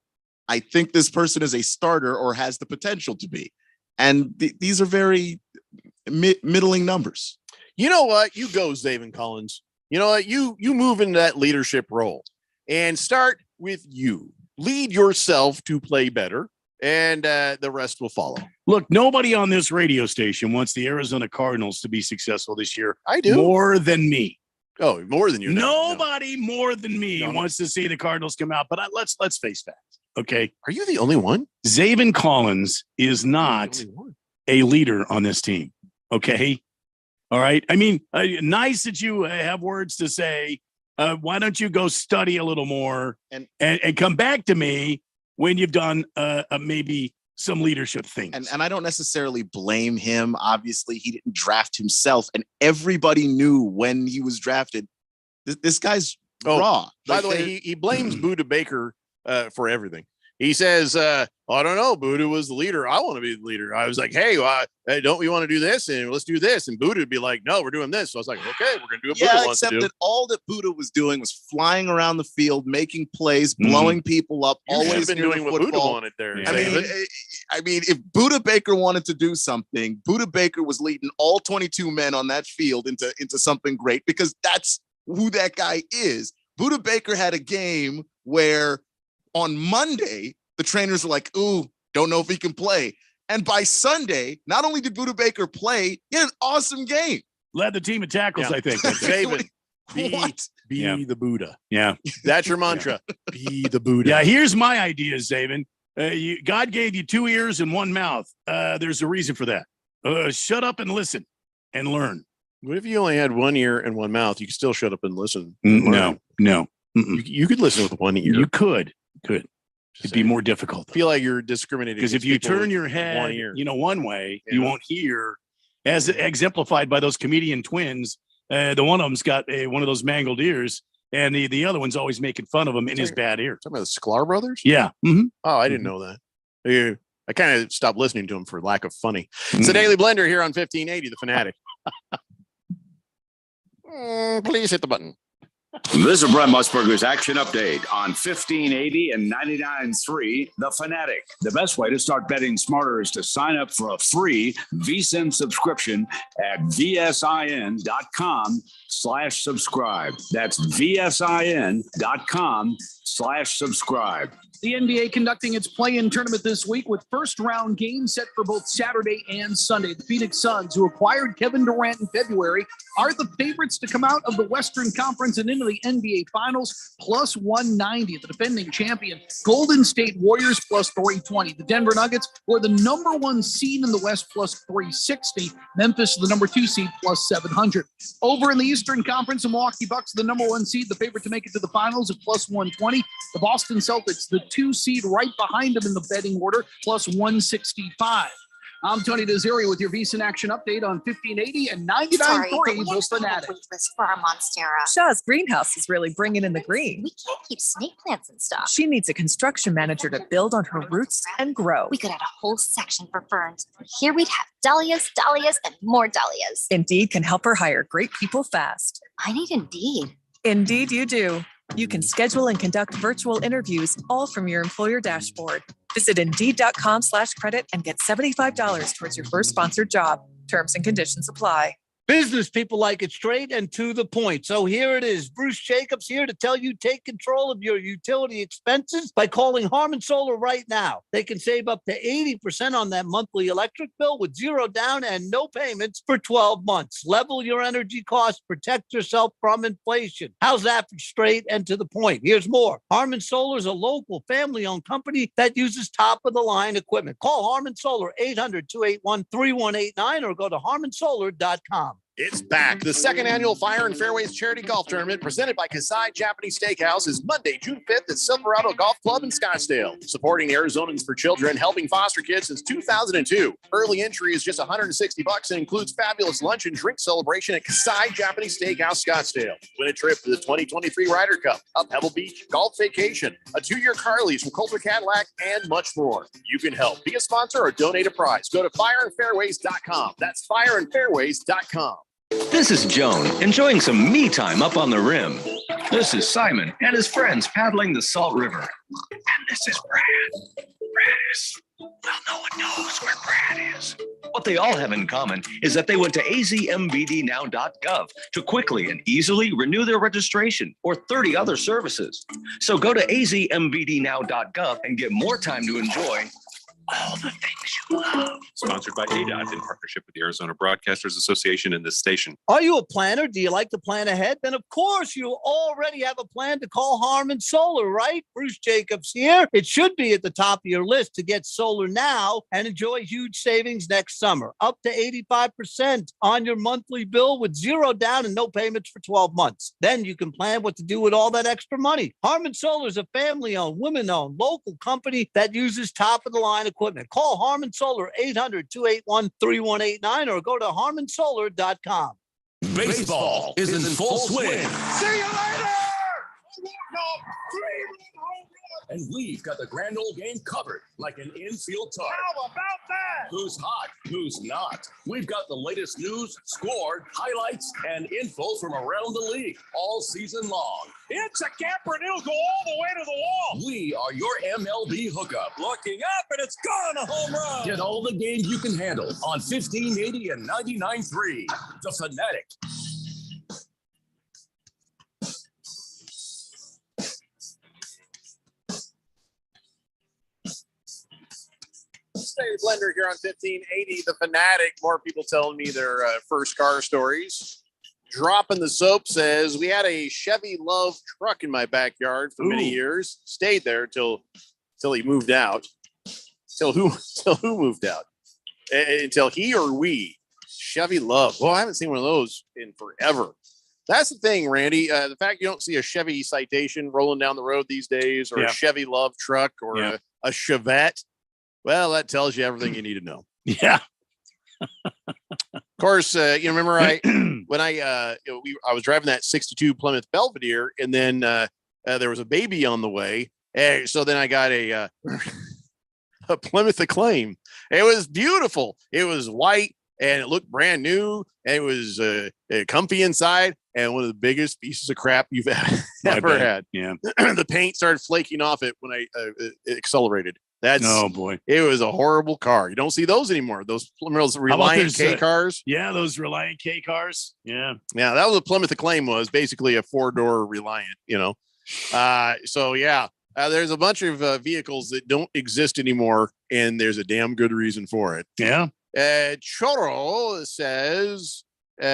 I think this person is a starter or has the potential to be. And these are very middling numbers. You know what? You go, Zaven Collins. You know what? You move into that leadership role and start with you. Lead yourself to play better, and the rest will follow. Look, nobody on this radio station wants the Arizona Cardinals to be successful this year. I do. More than me. Oh, more than you. Nobody more than me wants to see the Cardinals come out. But let's face facts. Okay. Are you the only one? Zaven Collins is not a leader on this team. Okay. All right. I mean, nice that you have words to say. Why don't you go study a little more and come back to me when you've done maybe some leadership things. And I don't necessarily blame him. Obviously, he didn't draft himself, and everybody knew when he was drafted. This guy's raw. By the way, he blames Buda Baker for everything. He says, I don't know. Buddha was the leader. I want to be the leader. I was like, hey, don't we want to do this? And let's do this. And Buddha would be like, no, we're doing this. So I was like, okay, we're going to do what Buddha wants to do. Except that all that Buddha was doing was flying around the field, making plays, blowing people up. Always been doing what Buddha wanted there. I mean, if Buddha Baker wanted to do something, Buddha Baker was leading all 22 men on that field into something great, because that's who that guy is. Buddha Baker had a game where on Monday, the trainers were like, ooh, don't know if he can play. And by Sunday, not only did Buddha Baker play, he had an awesome game. Led the team in tackles, I think. David, be the Buddha. Yeah. That's your mantra. Be the Buddha. Yeah, here's my idea, Zabin. God gave you 2 ears and 1 mouth. There's a reason for that. Shut up and listen and learn. What if you only had 1 ear and 1 mouth? You could still shut up and listen. No. You could listen with 1 ear. You could. It'd be more difficult. I feel like you're discriminating. Because if you turn your head, one way, you won't hear, as exemplified by those comedian twins. The one of them's got one of those mangled ears, and the other one's always making fun of him in his bad ear. Talking about the Sklar brothers? Yeah. Mm-hmm. Oh, I didn't know that. I kind of stopped listening to them for lack of funny. It's the Daily Blender here on 1580, The Fanatic. Please hit the button. This is Brent Musburger's Action Update on 1580 and 99.3 The Fanatic. The best way to start betting smarter is to sign up for a free VSiN subscription at vsin.com/subscribe. That's vsin.com/subscribe. The NBA conducting its play-in tournament this week with first-round games set for both Saturday and Sunday. The Phoenix Suns, who acquired Kevin Durant in February, are the favorites to come out of the Western Conference and into the NBA Finals, plus 190. The defending champion, Golden State Warriors, plus 320. The Denver Nuggets were the number 1 seed in the West, plus 360. Memphis, the number 2 seed, plus 700. Over in the Eastern Conference, the Milwaukee Bucks, the number 1 seed, the favorite to make it to the Finals at plus 120. The Boston Celtics, the 2 seed right behind them in the betting order, plus 165. I'm Tony Desiri with your VSiN Action Update on 1580 and 99.3 The Fanatic. For our Monstera. Shaw's greenhouse is really bringing in the green. We can't keep snake plants and stuff. She needs a construction manager to build on her roots and grow. We could add a whole section for ferns. Here we'd have dahlias, and more dahlias. Indeed can help her hire great people fast. I need Indeed. Indeed you do. You can schedule and conduct virtual interviews all from your employer dashboard. Visit Indeed.com/credit and get $75 towards your first sponsored job. Terms and conditions apply. Business people like it straight and to the point. So here it is. Bruce Jacobs here to tell you take control of your utility expenses by calling Harmon Solar right now. They can save up to 80% on that monthly electric bill with 0 down and no payments for 12 months. Level your energy costs. Protect yourself from inflation. How's that for straight and to the point? Here's more. Harmon Solar is a local family-owned company that uses top-of-the-line equipment. Call Harmon Solar 800-281-3189 or go to harmonsolar.com. It's back. The second annual Fire and Fairways Charity Golf Tournament presented by Kasai Japanese Steakhouse is Monday, June 5th at Silverado Golf Club in Scottsdale. Supporting Arizonans for Children, helping foster kids since 2002. Early entry is just $160 and includes fabulous lunch and drink celebration at Kasai Japanese Steakhouse Scottsdale. Win a trip to the 2023 Ryder Cup, a Pebble Beach golf vacation, a 2-year car lease from Coulter Cadillac, and much more. You can help. Be a sponsor or donate a prize. Go to fireandfairways.com. That's fireandfairways.com. This is Joan, enjoying some me time up on the rim. This is Simon and his friends paddling the Salt River. And this is Brad. Brad is, well, no one knows where Brad is. What they all have in common is that they went to azmbdnow.gov to quickly and easily renew their registration or 30 other services. So go to azmbdnow.gov and get more time to enjoy all the things you love. Sponsored by ADOT in partnership with the Arizona Broadcasters Association and this station. Are you a planner? Do you like to plan ahead? Then, of course, you already have a plan to call Harmon Solar, right? Bruce Jacobs here. It should be at the top of your list to get solar now and enjoy huge savings next summer. Up to 85% on your monthly bill with 0 down and no payments for 12 months. Then you can plan what to do with all that extra money. Harmon Solar is a family-owned, women-owned, local company that uses top-of-the-line equipment. Call Harmon Solar 800-281-3189 or go to harmonsolar.com. Baseball is in full swing. See you later! And we've got the grand old game covered like an infield tarp. How about that? Who's hot? Who's not? We've got the latest news, score, highlights, and info from around the league all season long. It's a camper and it'll go all the way to the wall. We are your MLB hookup. Looking up and it's gone a home run. Get all the games you can handle on 1580 and 99.3. The Fanatic. Dave Blender here on 1580, The Fanatic. More people telling me their first car stories. Dropping the Soap says, we had a Chevy Love truck in my backyard for many years. Stayed there till he moved out. Till who moved out? Until he or we. Chevy Love. Well, I haven't seen one of those in forever. That's the thing, Randy. The fact you don't see a Chevy Citation rolling down the road these days, or a Chevy Love truck, or a Chevette. Well, that tells you everything you need to know. Yeah. Of course, you remember I was driving that 62 Plymouth Belvedere, and then there was a baby on the way. So then I got a Plymouth Acclaim. It was beautiful. It was white and it looked brand new. And it was comfy inside, and one of the biggest pieces of crap you've ever had. Yeah. The paint started flaking off it when I accelerated. Oh boy, it was a horrible car. You don't see those anymore. Those Reliant K cars. Yeah, those Reliant K cars. Yeah, that was what Plymouth Acclaim was, basically a 4-door Reliant. So yeah, there's a bunch of vehicles that don't exist anymore, and there's a damn good reason for it. Yeah. Choro says, he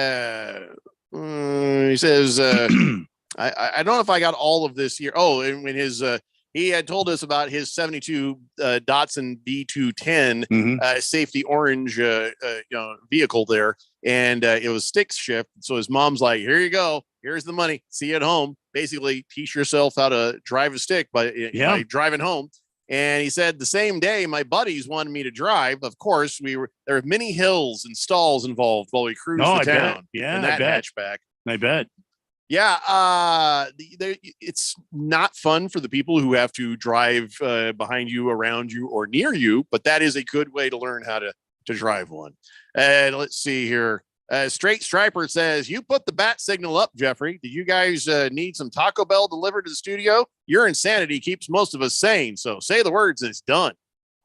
says, I don't know if I got all of this here. Oh, and when he had told us about his 72 Datsun D210 safety orange vehicle there, and it was stick shift. So his mom's like, "Here you go. Here's the money. See you at home. Basically, teach yourself how to drive a stick by driving home." And he said the same day my buddies wanted me to drive. Of course, there were many hills and stalls involved while we cruised to town. Yeah, in that hatchback. I bet. Yeah, it's not fun for the people who have to drive behind you, around you, or near you, but that is a good way to learn how to drive one. And let's see here. Straight Striper says, you put the bat signal up, Jeffrey. Do you guys need some Taco Bell delivered to the studio? Your insanity keeps most of us sane, so say the words and it's done.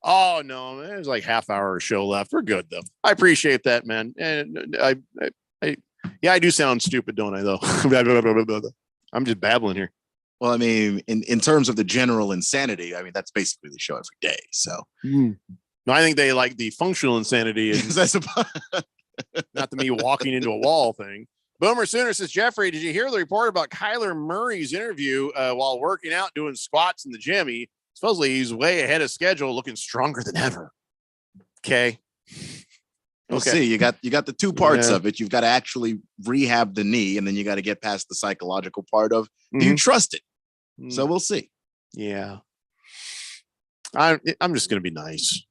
Oh, no, there's like half hour of show left. We're good, though. I appreciate that, man. And I do sound stupid, don't I, though? I'm just babbling here. Well, I mean, in terms of the general insanity, I mean, that's basically the show every day. So no, I think they like the functional insanity. Not the me walking into a wall thing. Boomer Sooner says, Jeffrey, did you hear the report about Kyler Murray's interview while working out, doing squats in the gym? Supposedly he's way ahead of schedule, looking stronger than ever. Okay. We'll see. You got the two parts of it. You've got to actually rehab the knee, and then you got to get past the psychological part of, do you trust it? So we'll see. Yeah. I'm just going to be nice.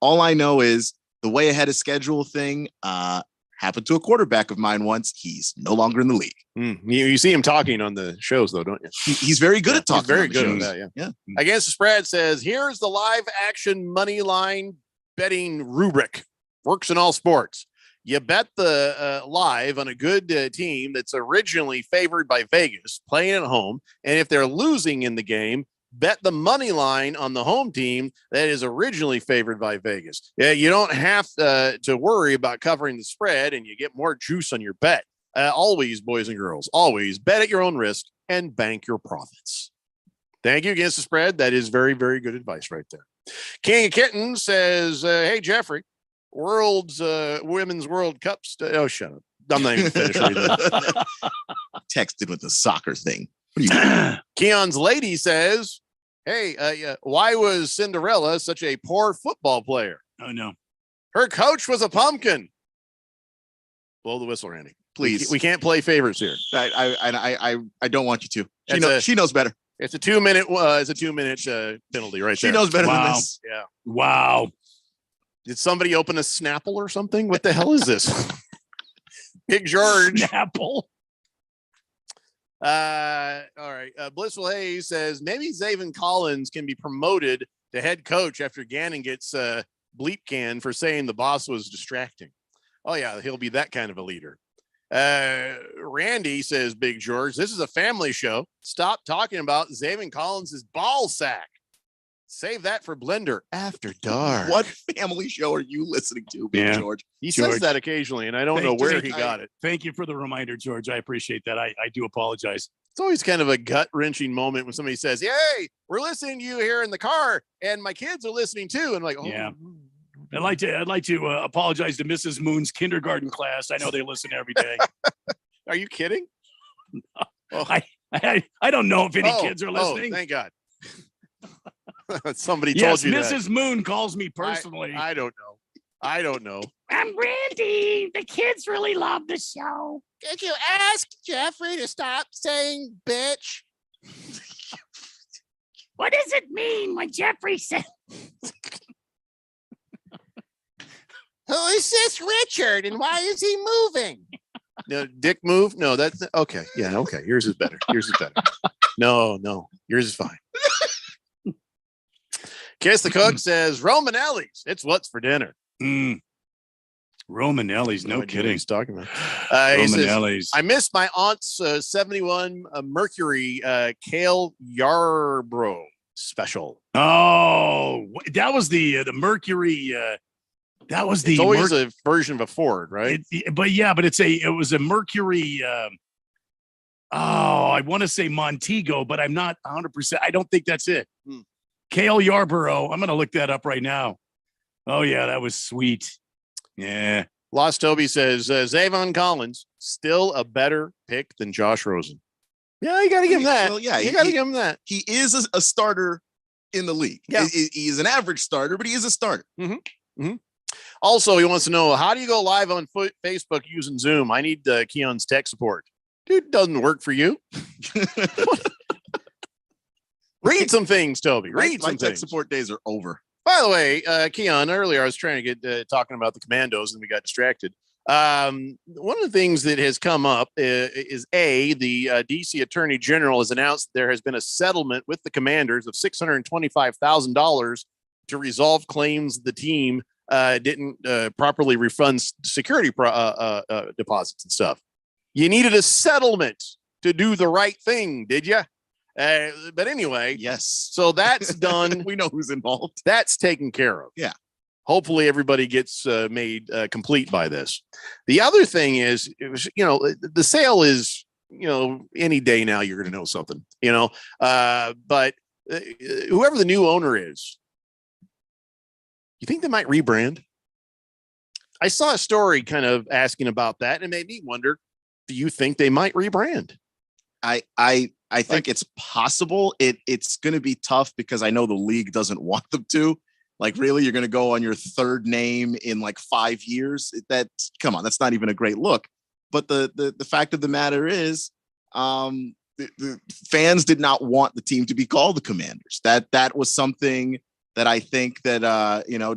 All I know is the way ahead of schedule thing happened to a quarterback of mine once. He's no longer in the league. You see him talking on the shows, though, don't you? He's very good at talking. He's very good at that. Yeah. Against the Spread says, here's the live action money line betting rubric. Works in all sports. You bet the live on a good team that's originally favored by Vegas, playing at home, and if they're losing in the game, bet the money line on the home team that is originally favored by Vegas. Yeah, you don't have to worry about covering the spread, and you get more juice on your bet. Always, boys and girls, always bet at your own risk and bank your profits. Thank you. Against the Spread. That is very, very good advice right there. King of Kitten says, hey, Jeffrey, Women's World Cup. Oh, shut up. I'm not even finished reading. Texted with the soccer thing. Keon's lady says, hey, why was Cinderella such a poor football player? Oh, no. Her coach was a pumpkin. Blow the whistle, Randy. Please. We can't play favorites here. I don't want you to. She knows better. It's a 2-minute. It's a 2-minute penalty right there. She knows better than this. Yeah. Wow. Did somebody open a Snapple or something? What the hell is this? Big George. Snapple. All right. Blissful Hayes says maybe Zaven Collins can be promoted to head coach after Gannon gets bleep canned for saying the boss was distracting. Oh, yeah, he'll be that kind of a leader. Randy says, Big George, this is a family show. Stop talking about Zaven Collins' ball sack. Save that for Blender After Dark. What family show are you listening to, Big George? He says that occasionally, and I don't know where he got it. Thank you for the reminder, George. I appreciate that. I do apologize. It's always kind of a gut-wrenching moment when somebody says, "Hey, we're listening to you here in the car, and my kids are listening too." And I'm like, oh. Yeah. I'd like to apologize to Mrs. Moon's kindergarten class. I know they listen every day. Are you kidding? No. Oh. I don't know if any kids are listening. Oh, thank God. Somebody told you that. Mrs. Moon calls me personally. I don't know. I'm Randy. The kids really love the show. Could you ask Jeffrey to stop saying bitch? What does it mean when Jeffrey says? Who is this Richard and why is he moving? No, Dick move? No, that's okay. Yeah, okay. Yours is better. No, yours is fine. Kiss the Cook says Romanelli's. It's what's for dinner. Romanelli's, no kidding. He's talking about Romanelli's. I missed my aunt's 71 Mercury Kale Yarbrough special. Oh, that was the Mercury. That was the. It's always a version of a Ford, right? It was a Mercury. I want to say Montego, but I'm not 100%. I don't think that's it. Kale Yarborough. I'm going to look that up right now. Oh, yeah, that was sweet. Yeah. Lost Toby says Zaven Collins still a better pick than Josh Rosen. Yeah, you got to give him that. Well, yeah, you got to give him that. He is a starter in the league. Yeah. He is an average starter, but he is a starter. Also, he wants to know, how do you go live on Facebook using Zoom? I need Keon's tech support. Dude, doesn't work for you. Read some things, Toby. Read some things. Tech support days are over. By the way, Keon, earlier I was trying to get talking about the Commandos and we got distracted. One of the things that has come up is the DC Attorney General has announced there has been a settlement with the Commanders of $625,000 to resolve claims the team didn't properly refund security deposits and stuff. You needed a settlement to do the right thing, did you? But anyway, yes. So that's done. We know who's involved. That's taken care of. Yeah. Hopefully everybody gets made complete by this. The other thing is, the sale is, any day now you're going to know something, but whoever the new owner is, you think they might rebrand? I saw a story kind of asking about that and it made me wonder, do you think they might rebrand? I think it's possible. It's going to be tough because I know the league doesn't want them to. Like, really, you're going to go on your third name in like 5 years? Come on, that's not even a great look. But the fact of the matter is, the fans did not want the team to be called the Commanders. That was something that I think that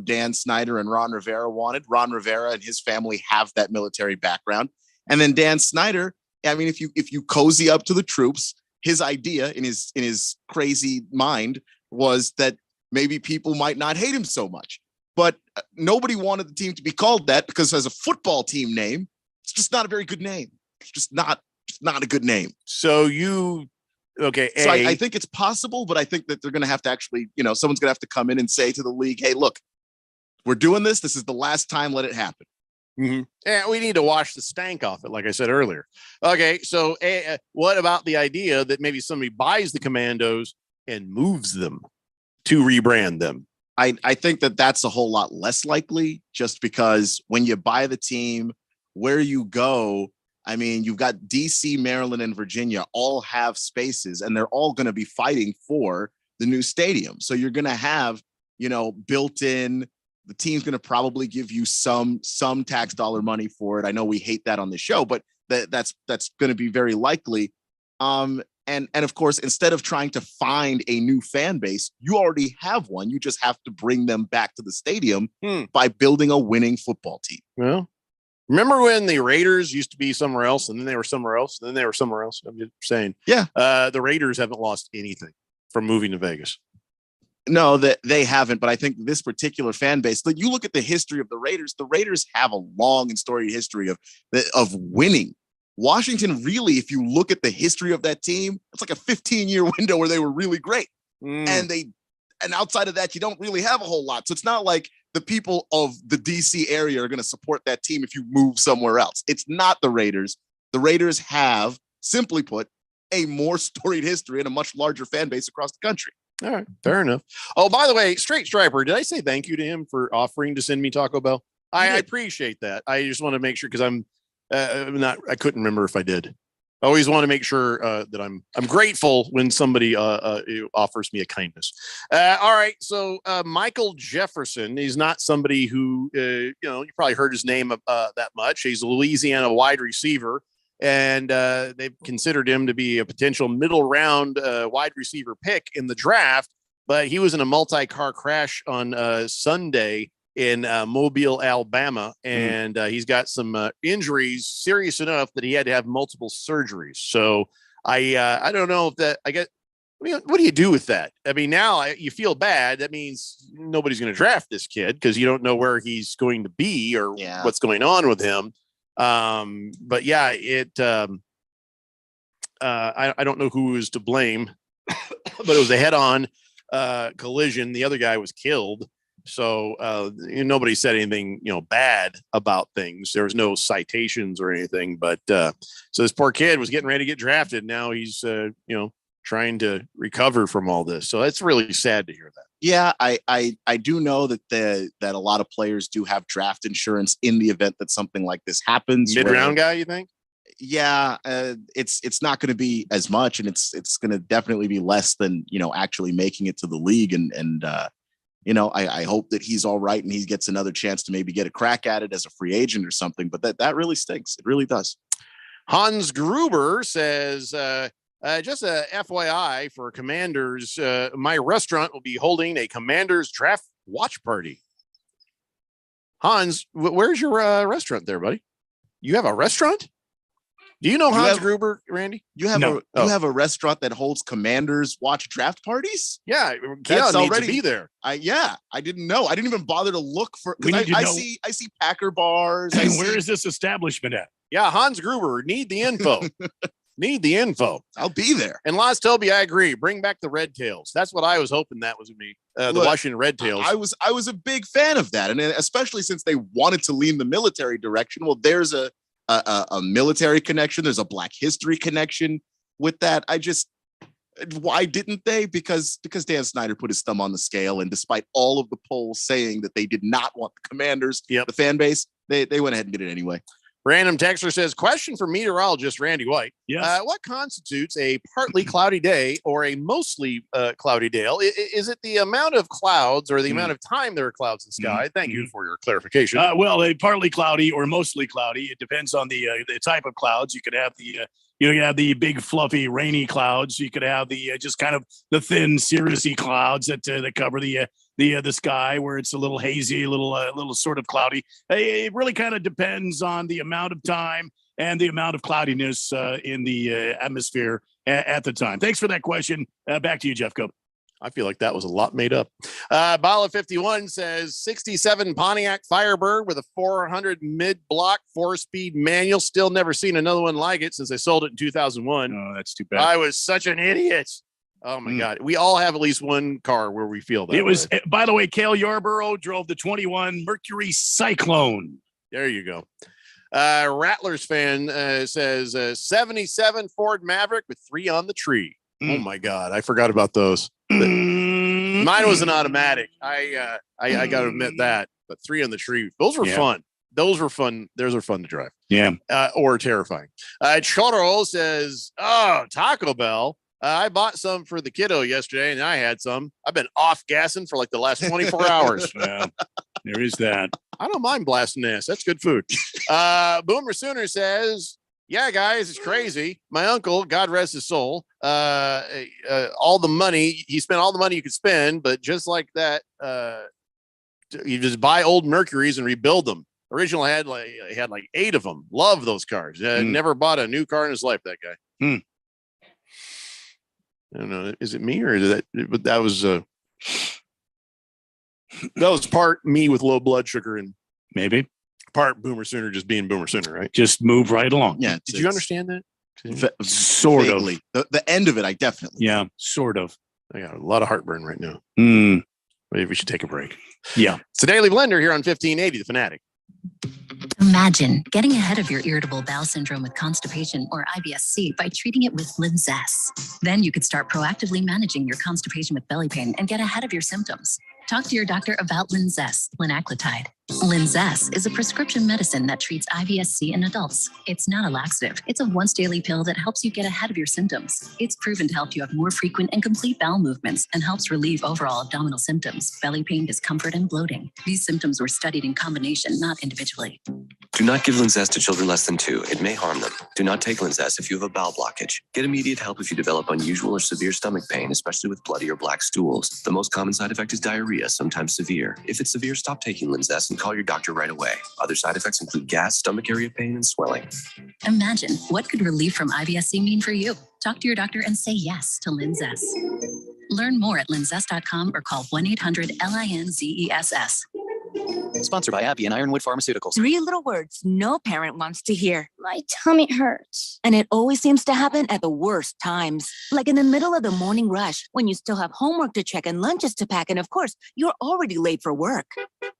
Dan Snyder and Ron Rivera wanted. Ron Rivera and his family have that military background, and then Dan Snyder. I mean, if you cozy up to the troops, his idea in his crazy mind was that maybe people might not hate him so much. But nobody wanted the team to be called that because as a football team name, it's just not a very good name. It's just not a good name. So I think it's possible, but I think that they're going to have to actually, someone's going to have to come in and say to the league, hey, look, we're doing this. This is the last time. Let it happen. And we need to wash the stank off it, like I said earlier. Okay, so what about the idea that maybe somebody buys the Commandos and moves them to rebrand them? I think that that's a whole lot less likely, just because when you buy the team, where you go, I mean, you've got DC, Maryland, and Virginia all have spaces, and they're all going to be fighting for the new stadium. So you're going to have, built in. The team's going to probably give you some tax dollar money for it. I know we hate that on the show, but that's going to be very likely. And of course, instead of trying to find a new fan base, you already have one. You just have to bring them back to the stadium by building a winning football team. Well, Remember when the Raiders used to be somewhere else, and then they were somewhere else, and then they were somewhere else? I'm just saying. Yeah. The Raiders haven't lost anything from moving to Vegas. No, that they haven't. But I think this particular fan base, like you look at the history of the Raiders have a long and storied history of winning. Washington, really, if you look at the history of that team, it's like a 15-year window where they were really great. And outside of that, you don't really have a whole lot. So it's not like the people of the DC area are going to support that team if you move somewhere else. It's not the Raiders. The Raiders have, simply put, a more storied history and a much larger fan base across the country. All right, fair enough. Oh, by the way, Straight Striper, did I say thank you to him for offering to send me Taco Bell? I appreciate that. I just want to make sure because I couldn't remember if I did. I always want to make sure that I'm grateful when somebody offers me a kindness. All right, so Michael Jefferson, he's not somebody who you probably heard his name that much. He's a Louisiana wide receiver, and they've considered him to be a potential middle round wide receiver pick in the draft. But he was in a multi-car crash on Sunday in Mobile, Alabama, and he's got some injuries serious enough that he had to have multiple surgeries. So I don't know if that, what do you do with that? I mean, now you feel bad. That means nobody's going to draft this kid because you don't know where he's going to be or what's going on with him. But yeah, I don't know who is to blame, but it was a head-on collision. The other guy was killed. So nobody said anything, bad about things. There was no citations or anything, but so this poor kid was getting ready to get drafted. Now he's, trying to recover from all this. So it's really sad to hear that. Yeah, I do know that that a lot of players do have draft insurance in the event that something like this happens. Mid-round guy, you think? Yeah, it's not going to be as much, and it's going to definitely be less than actually making it to the league. And I hope that he's all right and he gets another chance to maybe get a crack at it as a free agent or something. But that really stinks. It really does. Hans Gruber says, just a FYI for Commanders, my restaurant will be holding a Commanders draft watch party. Hans, where's your restaurant there, buddy? You have a restaurant? Do you know Hans Gruber, Randy? You have you have a restaurant that holds Commanders watch draft parties? Yeah, that's already be there. I didn't know. I didn't even bother to look for. I see Packer bars. Where is this establishment at? Yeah, Hans Gruber. Need the info. Need the info. I'll be there. And Las Toby, I agree. Bring back the Red Tails. That's what I was hoping that was me. The Washington Red Tails. I was a big fan of that, and especially since they wanted to lean the military direction. Well, there's a military connection. There's a Black history connection with that. Why didn't they? Because Dan Snyder put his thumb on the scale, and despite all of the polls saying that they did not want the Commanders, the fan base, they went ahead and did it anyway. Random Texter says, question for meteorologist Randy White. Yes. What constitutes a partly cloudy day or a mostly cloudy day? Is it the amount of clouds or the amount of time there are clouds in the sky? Thank you for your clarification. Well, a partly cloudy or mostly cloudy. It depends on the type of clouds. You could have the big fluffy rainy clouds. You could have the just kind of the thin cirrusy clouds that cover the sky, where it's a little hazy, a little sort of cloudy. It really kind of depends on the amount of time and the amount of cloudiness in the atmosphere at the time. Thanks for that question. Back to you, Jeff Cope. I feel like that was a lot made up. Bala 51 says 67 Pontiac Firebird with a 400 mid-block 4-speed manual. Still never seen another one like it since I sold it in 2001. Oh, that's too bad. I was such an idiot. Oh my God. We all have at least one car where we feel that. It was, by the way, Cale Yarborough drove the 21 Mercury Cyclone. There you go. Rattlers fan says 77 Ford Maverick with 3 on the tree. Oh my God. I forgot about those. Mine was an automatic. I got to admit that, but 3 on the tree. Those were fun. Those were fun. Those are fun to drive. Yeah. Or terrifying. Choro says, Taco Bell. I bought some for the kiddo yesterday, and I had some. I've been off gassing for like the last 24 hours. Yeah, there is that. I don't mind blasting ass. That's good food. Boomer Sooner says, yeah, guys, it's crazy. My uncle, God rest his soul, all the money, he spent all the money you could spend, but just like that, you just buy old Mercuries and rebuild them. Original had like 8 of them. Love those cars. Never bought a new car in his life. That guy. I don't know. Is it me or is that? But that was part me with low blood sugar and maybe part Boomer Sooner just being Boomer Sooner, right? Just move right along. Yeah. Did you understand that? Sort of. The end of it, I definitely. Yeah, sort of. I got a lot of heartburn right now. Maybe we should take a break. Yeah. It's the Daily Blender here on 1580, The Fanatic. Imagine getting ahead of your irritable bowel syndrome with constipation or IBS-C by treating it with Linzess. Then you could start proactively managing your constipation with belly pain and get ahead of your symptoms. Talk to your doctor about Linzess, linaclotide. Linzess is a prescription medicine that treats IBS-C in adults. It's not a laxative. It's a once daily pill that helps you get ahead of your symptoms. It's proven to help you have more frequent and complete bowel movements and helps relieve overall abdominal symptoms, belly pain, discomfort, and bloating. These symptoms were studied in combination, not individually. Do not give Linzess to children less than 2. It may harm them. Do not take Linzess if you have a bowel blockage. Get immediate help if you develop unusual or severe stomach pain, especially with bloody or black stools. The most common side effect is diarrhea, sometimes severe. If it's severe, stop taking Linzess and call your doctor right away. Other side effects include gas, stomach area pain, and swelling. Imagine what could relief from IBS-C mean for you. Talk to your doctor and say yes to Linzess. Learn more at linzess.com or call 1-800-LINZESS. Sponsored by Appy and Ironwood Pharmaceuticals. 3 little words no parent wants to hear. My tummy hurts. And it always seems to happen at the worst times. Like in the middle of the morning rush, when you still have homework to check and lunches to pack, and of course, you're already late for work.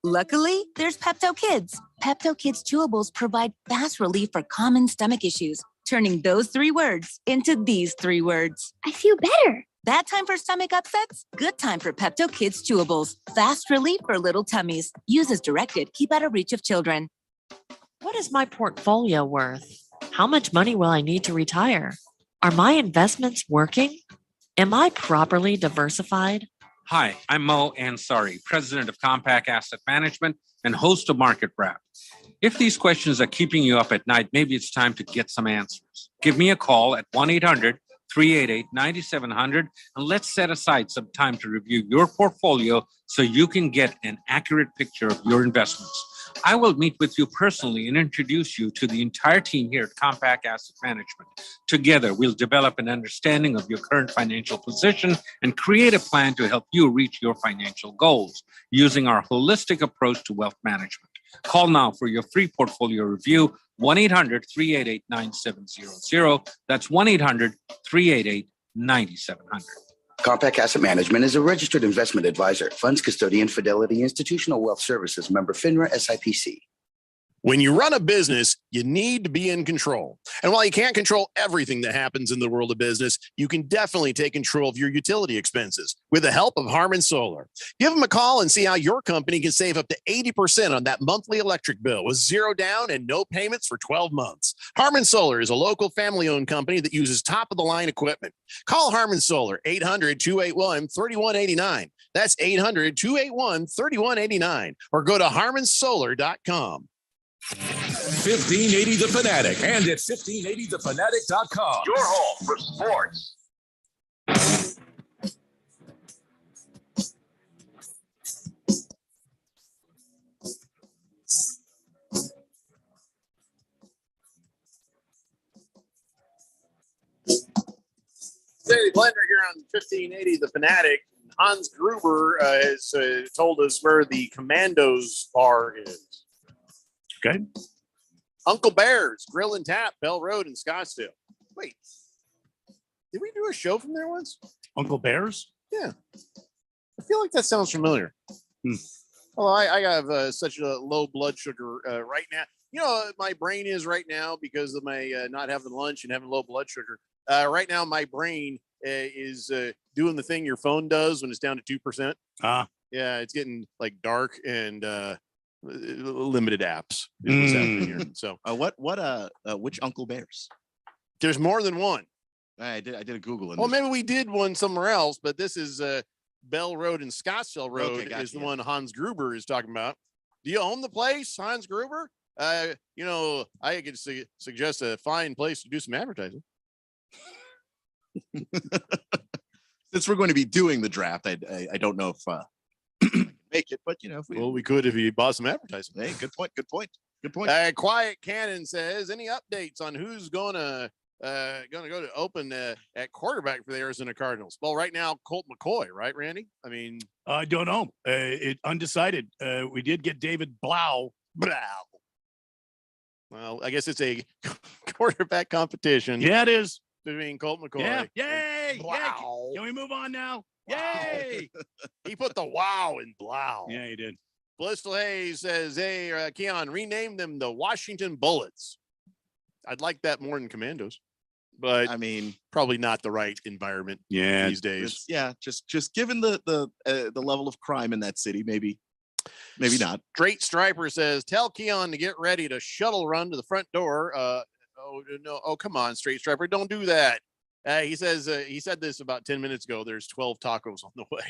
Luckily, there's Pepto Kids. Pepto Kids chewables provide fast relief for common stomach issues, turning those 3 words into these 3 words. I feel better. Bad time for stomach upsets? Good time for Pepto Kids chewables. Fast relief for little tummies. Use as directed. Keep out of reach of children. What is my portfolio worth? How much money will I need to retire? Are my investments working? Am I properly diversified? Hi, I'm Mo Ansari, president of Compact Asset Management and host of Market Wrap. If these questions are keeping you up at night, maybe it's time to get some answers. Give me a call at 1-800-388-9700 and let's set aside some time to review your portfolio so you can get an accurate picture of your investments. I will meet with you personally and introduce you to the entire team here at Compact Asset Management. Together, we'll develop an understanding of your current financial position and create a plan to help you reach your financial goals using our holistic approach to wealth management. Call now for your free portfolio review, 1-800-388-9700. That's 1-800-388-9700. Compact Asset Management is a registered investment advisor. Funds custodian, Fidelity Institutional Wealth Services, member FINRA SIPC. When you run a business, you need to be in control. And while you can't control everything that happens in the world of business, you can definitely take control of your utility expenses with the help of Harmon Solar. Give them a call and see how your company can save up to 80% on that monthly electric bill with 0 down and no payments for 12 months. Harmon Solar is a local family-owned company that uses top-of-the-line equipment. Call Harmon Solar, 800-281-3189. That's 800-281-3189. Or go to harmonsolar.com. 1580 The Fanatic and at 1580thefanatic.com. Your home for sports. Daily Blender here on 1580 The Fanatic. Hans Gruber has told us where the Commandos bar is. Okay. Uncle Bear's Grill and Tap, Bell Road in Scottsdale. Wait, did we do a show from there once? Uncle Bear's? Yeah. I feel like that sounds familiar. Well, I have such a low blood sugar right now. You know, my brain is right now because of my not having lunch and having low blood sugar. Right now, my brain is doing the thing your phone does when it's down to 2%. Yeah, it's getting like dark and limited apps is what's happening here. So which Uncle Bear's? There's more than one. I did a Google. Well, maybe we did one somewhere else, but this is Bell Road and Scottsdale Road is the one Hans Gruber is talking about. Do you own the place, Hans Gruber? You know, I could suggest a fine place to do some advertising. Since we're going to be doing the draft, I don't know if make it, but if we, Well, we could if he bought some advertising. Hey, good point. Good point. Good point. Quiet Cannon says, any updates on who's gonna go to open at quarterback for the Arizona Cardinals? Well, right now, Colt McCoy, right, Randy? I mean, I don't know. It undecided. We did get David Blau. Well, I guess it's a quarterback competition. Yeah, it is. Between Colt McCoy. Yeah. Yay. Wow. Can we move on now? Wow. Yay. He put the wow in Blau. Yeah, he did. Blissful Hayes says, hey, Keon, rename them the Washington Bullets. I'd like that more than Commandos, but I mean, probably not the right environment these days. Just given the level of crime in that city, maybe not. Straight Striper says, tell Keon to get ready to shuttle run to the front door. Come on, Straight Striper, don't do that. He says he said this about 10 minutes ago. There's 12 tacos on the way.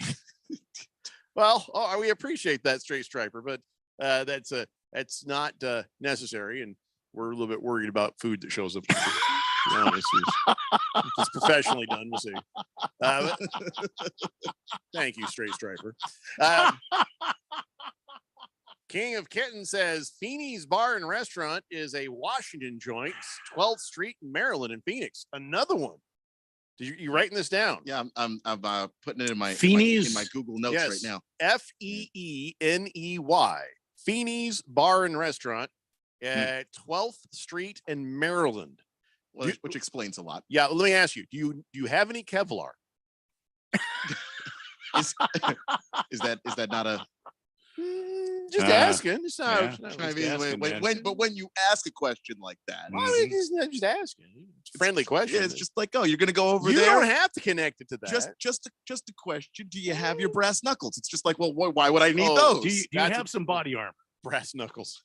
Well, we appreciate that, Straight Striper, but that's not necessary, and we're a little bit worried about food that shows up. It's professionally done. We'll see. Thank you, Straight Striper. King of Kitten says Feeney's Bar and Restaurant is a Washington joint, 12th Street in Maryland in Phoenix. Another one. Did you writing this down? Yeah, I'm putting it in my Feeney's? in my Google Notes right now. Feeney. Feeney's Bar and Restaurant at 12th Street in Maryland. Which explains a lot. Yeah, let me ask you: Do you have any Kevlar? Is that not a? Just asking. It's not. Yeah. It's not I just mean, asking, when you ask a question like that, well, just asking. It's a friendly question. it's just like, oh, you're gonna go over you there. don't have to connect it to that. Just a question. Do you have your brass knuckles? It's just like, well, why would I need Oh, those? Do you have some body armor? brass knuckles.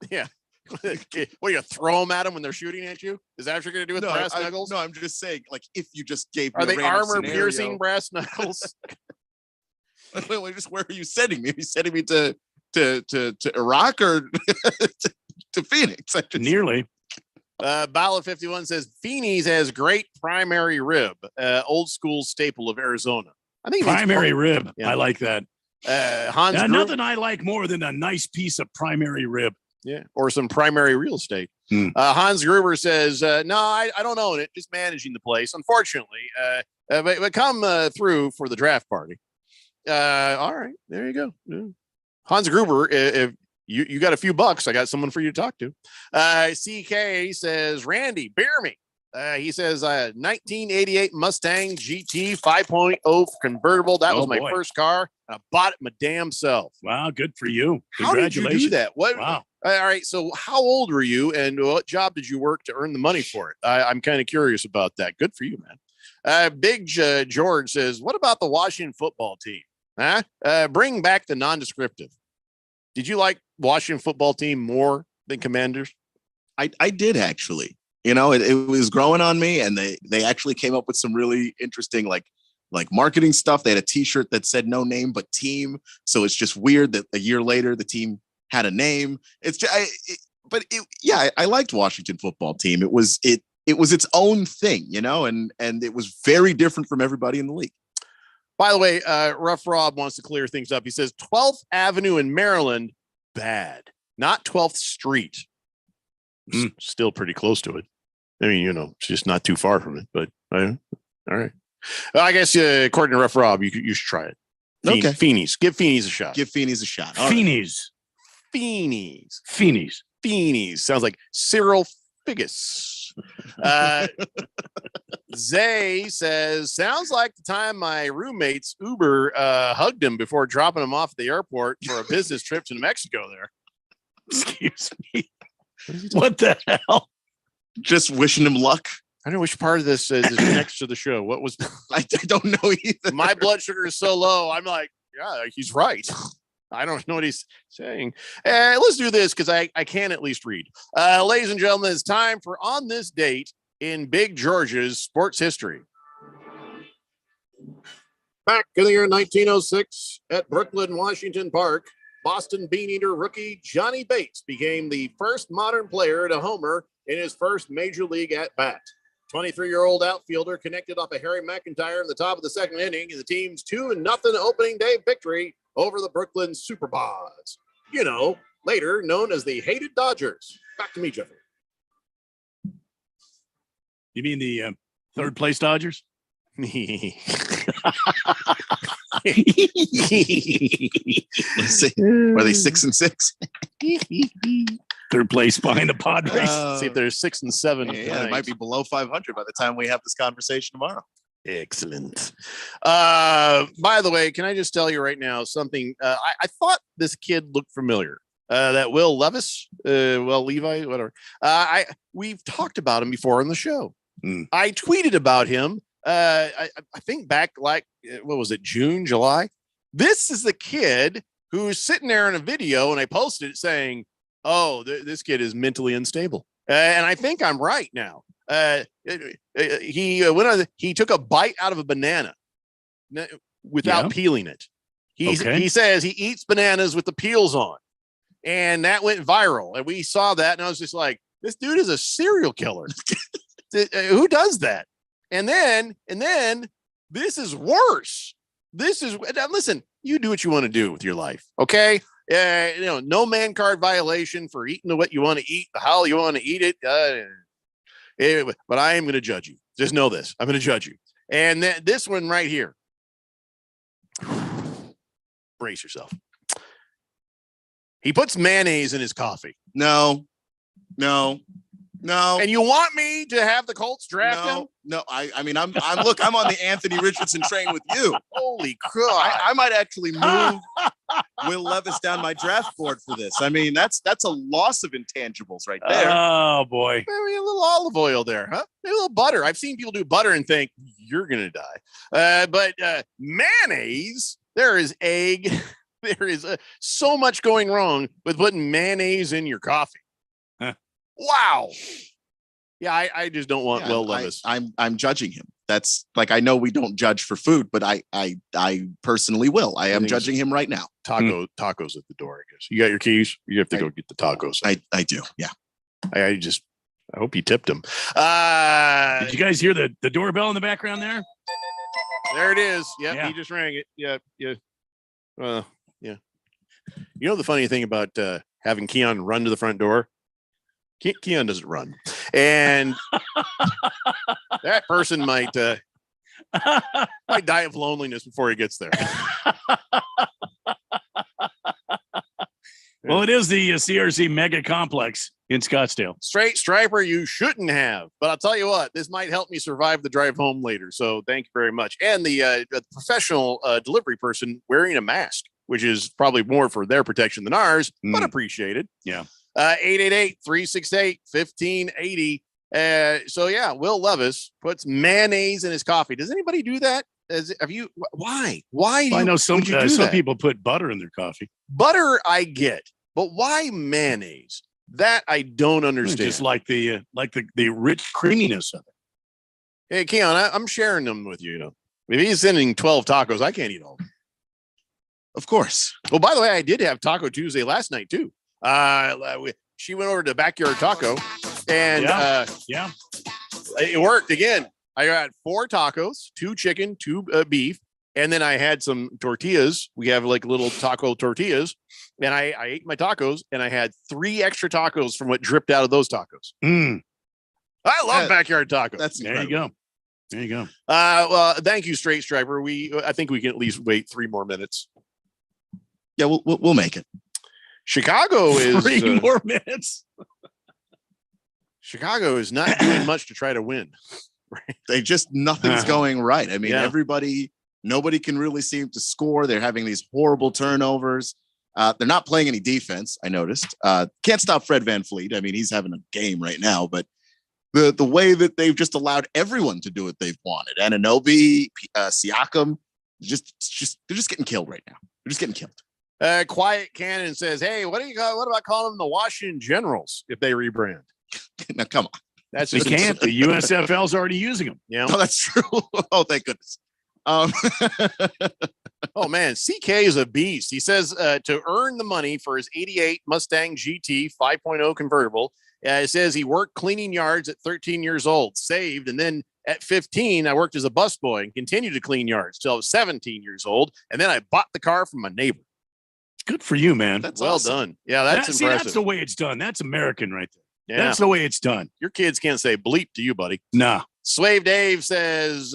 Yeah. What do you throw them at them when they're shooting at you? Is that what you're gonna do with brass knuckles? No, I'm just saying, like, if you just gave me Are a they random armor scenario- piercing brass knuckles? wait, just where are you sending me? Are you sending me to Iraq or to Phoenix? Nearly. Bala 51 says Feeney's has great primary rib, old school staple of Arizona. I think Primary rib. Yeah. I like that. Hans Gruber, nothing I like more than a nice piece of primary rib. yeah, or some primary real estate. Hans Gruber says, no, I don't own it, just managing the place. Unfortunately, but come through for the draft party. All right, there you go. Yeah. Hans Gruber, if you got a few bucks, I got someone for you to talk to. CK says, Randy, bear me. He says 1988 Mustang GT 5.0 convertible. That was my first car. I bought it my damn self. Wow, good for you. How did you Congratulations. do that? What? Wow. All right. So how old were you and what job did you work to earn the money for it? I'm kind of curious about that. Good for you, man. Big George says, what about the Washington football team? Huh? Bring back the non-descriptive. Did you like Washington football team more than Commanders? I did actually. You know, it was growing on me, and they actually came up with some really interesting like marketing stuff. They had a T-shirt that said no name but team, so it's just weird that a year later the team had a name. It's just, I liked Washington football team. It was its own thing, you know, and it was very different from everybody in the league. By the way, Rough Rob wants to clear things up. He says 12th Avenue in Maryland, bad, not 12th Street. Still pretty close to it. I mean, you know, it's just not too far from it, but all right. Well, I guess according to Rough Rob, you should try it. Okay. Feeney's. Give Feeney's a shot. Give Feeney's a shot. Feeney's. Sounds like Cyril Figgis. Zay says, sounds like the time my roommate's Uber hugged him before dropping him off at the airport for a business trip to New Mexico there. Excuse me. What the hell? Just wishing him luck. I don't know which part of this connects to the show. What was? I don't know either. My blood sugar is so low. I'm like, yeah, he's right. I don't know what he's saying. Let's do this because I can at least read. Ladies and gentlemen, it's time for On This Date in Big George's sports history. Back in the year 1906 at Brooklyn, Washington Park, Boston Beaneater rookie Johnny Bates became the first modern player to homer in his first major league at bat. 23-year-old outfielder connected off of Harry McIntyre in the top of the second inning in the team's 2-0 opening day victory over the Brooklyn Superbas. You know, later known as the hated Dodgers. Back to me, Jeffrey. You mean the third place Dodgers? Were they 6-6? Third place behind the Padres. See if they're 6 and 7. Yeah, it might be below 500 by the time we have this conversation tomorrow. Excellent. By the way, can I just tell you right now something? I thought this kid looked familiar. That Will Levis, Levi, whatever. We've talked about him before on the show. I tweeted about him. I think back like what was it, June, July? This is the kid who's sitting there in a video, and I posted it saying, "Oh, this kid is mentally unstable," and I think I'm right now. He took a bite out of a banana without peeling it. He says he eats bananas with the peels on, and that went viral. And we saw that, and I was just like, "This dude is a serial killer. Who does that?" And then this is worse. Now listen, you do what you want to do with your life, okay? No man card violation for eating what you want to eat, the how you want to eat it. But I am going to judge you. Just know this. I'm going to judge you. And this one right here. Brace yourself. He puts mayonnaise in his coffee. No. And you want me to have the Colts draft him? No. I mean, I'm on the Anthony Richardson train with you. Holy crap. I might actually move Will Levis down my draft board for this. I mean, that's a loss of intangibles right there. Oh boy. Maybe a little olive oil there, huh? Maybe a little butter. I've seen people do butter and think you're gonna die. But mayonnaise, there is egg. There is so much going wrong with putting mayonnaise in your coffee. Wow. Yeah, I just don't want Will Levis. I'm judging him. That's like, I know we don't judge for food, but I personally will. I am judging him right now. Tacos at the door, I guess. You got your keys? You have to go get the tacos. I do. Yeah. I hope you tipped him. Did you guys hear the doorbell in the background there? There it is. Yep, Yeah. He just rang it. Yeah. Yeah. You know the funny thing about having Keon run to the front door? Keon doesn't run, and that person might die of loneliness before he gets there. Well, it is the CRC Mega Complex in Scottsdale. Straight striper, you shouldn't have, but I'll tell you what, this might help me survive the drive home later. So thank you very much. And the professional delivery person wearing a mask, which is probably more for their protection than ours, but appreciated. Yeah. 888-368-1580. So yeah, Will Levis puts mayonnaise in his coffee. Does anybody do that? Why? I know some that? people put butter in their coffee. Butter I get, but why mayonnaise? That I don't understand. Just like the rich creaminess of it. Hey, Keon, I'm sharing them with you. You know, if he's sending 12 tacos, I can't eat all of them. Of course. Well, by the way, I did have Taco Tuesday last night too. She went over to Backyard Taco, and it worked again. I got 4 tacos, 2 chicken, 2 beef, and then I had some tortillas. We have like little taco tortillas, and I ate my tacos, and I had 3 extra tacos from what dripped out of those tacos. I love Backyard Taco. That's incredible. There you go. Well, thank you, Straight Striper. I think we can at least wait 3 more minutes. Yeah, we'll make it. Chicago is 3 more minutes. Chicago is not doing much to try to win. Right? They just nothing's going right. I mean, nobody can really seem to score. They're having these horrible turnovers. They're not playing any defense. I noticed. Can't stop Fred VanVleet. I mean, he's having a game right now, but the way that they've just allowed everyone to do what they've wanted. Anunoby, Siakam, they're just getting killed right now. They're just getting killed. Quiet Cannon says, "Hey, what about calling them the Washington Generals if they rebrand?" Now, come on. They can't. The USFL's already using them. Yeah. Oh, that's true. Oh, thank goodness. Oh man, CK is a beast. He says to earn the money for his '88 Mustang GT 5.0 convertible, It says he worked cleaning yards at 13 years old, saved, and then at 15, I worked as a busboy and continued to clean yards till I was 17 years old, and then I bought the car from my neighbor. Good for you, man. That's well done. Yeah, that's See, impressive. that's the way it's done. That's American right there. Yeah. That's the way it's done. Your kids can't say bleep to you, buddy. Nah. Swave Dave says,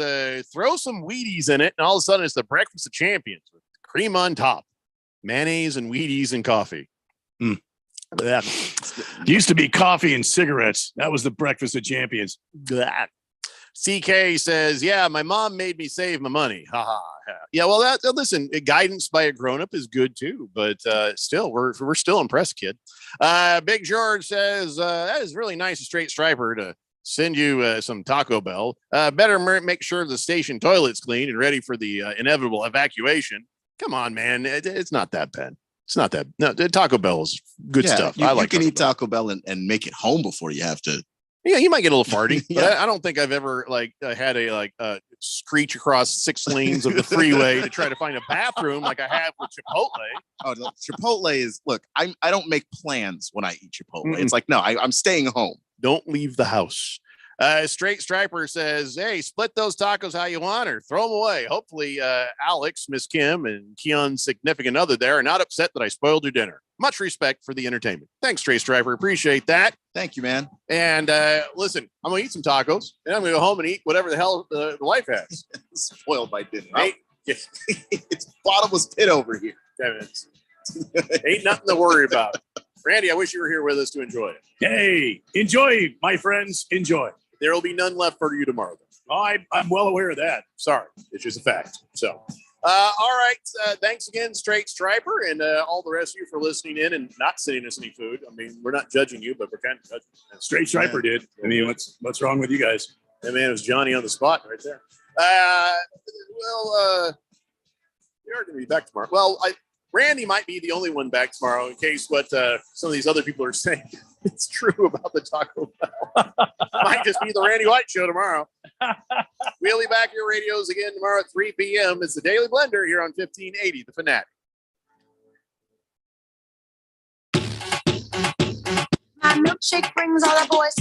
throw some Wheaties in it, and all of a sudden it's the breakfast of champions with cream on top, mayonnaise and Wheaties and coffee. That used to be coffee and cigarettes. That was the breakfast of champions. That. CK says, yeah, my mom made me save my money. Ha ha. Yeah, well, listen, guidance by a grown-up is good too, but still, we're still impressed, kid. Big George says, that is really nice of Straight Striper to send you some Taco Bell. Better make sure the station toilet's clean and ready for the inevitable evacuation. Come on, man. It's not that bad. It's not that. No, Taco Bell is good stuff. I like. You can eat Taco Bell and make it home before you have to. Yeah, you might get a little farty. But I don't think I've ever had a screech across 6 lanes of the freeway to try to find a bathroom like I have with Chipotle. Oh, no, Chipotle is I don't make plans when I eat Chipotle. It's like, no, I'm staying home. Don't leave the house. Straight Striper says, hey, split those tacos how you want or throw them away. Hopefully Alex, Miss Kim, and Keon's significant other there are not upset that I spoiled your dinner. Much respect for the entertainment. Thanks, Straight Striper. Appreciate that. Thank you, man. And listen, I'm going to eat some tacos, and I'm going to go home and eat whatever the hell the wife has. Spoiled by dinner. Hey, it's bottomless pit over here. Ain't nothing to worry about. Randy, I wish you were here with us to enjoy it. Hey, enjoy, my friends. Enjoy. There will be none left for you tomorrow. Oh, I'm well aware of that. Sorry. It's just a fact. So, all right. Thanks again, Straight Striper, and all the rest of you for listening in and not sending us any food. I mean, we're not judging you, but we're kind of judging. Straight Striper did. I mean, what's wrong with you guys? That man, it was Johnny on the spot right there. We are going to be back tomorrow. Well, Randy might be the only one back tomorrow in case what some of these other people are saying it's true about the Taco Bell. Might just be the Randy White Show tomorrow. We'll be back here radios again tomorrow at 3 p.m. It's the Daily Blender here on 1580, The Fanatic. My milkshake brings all the boys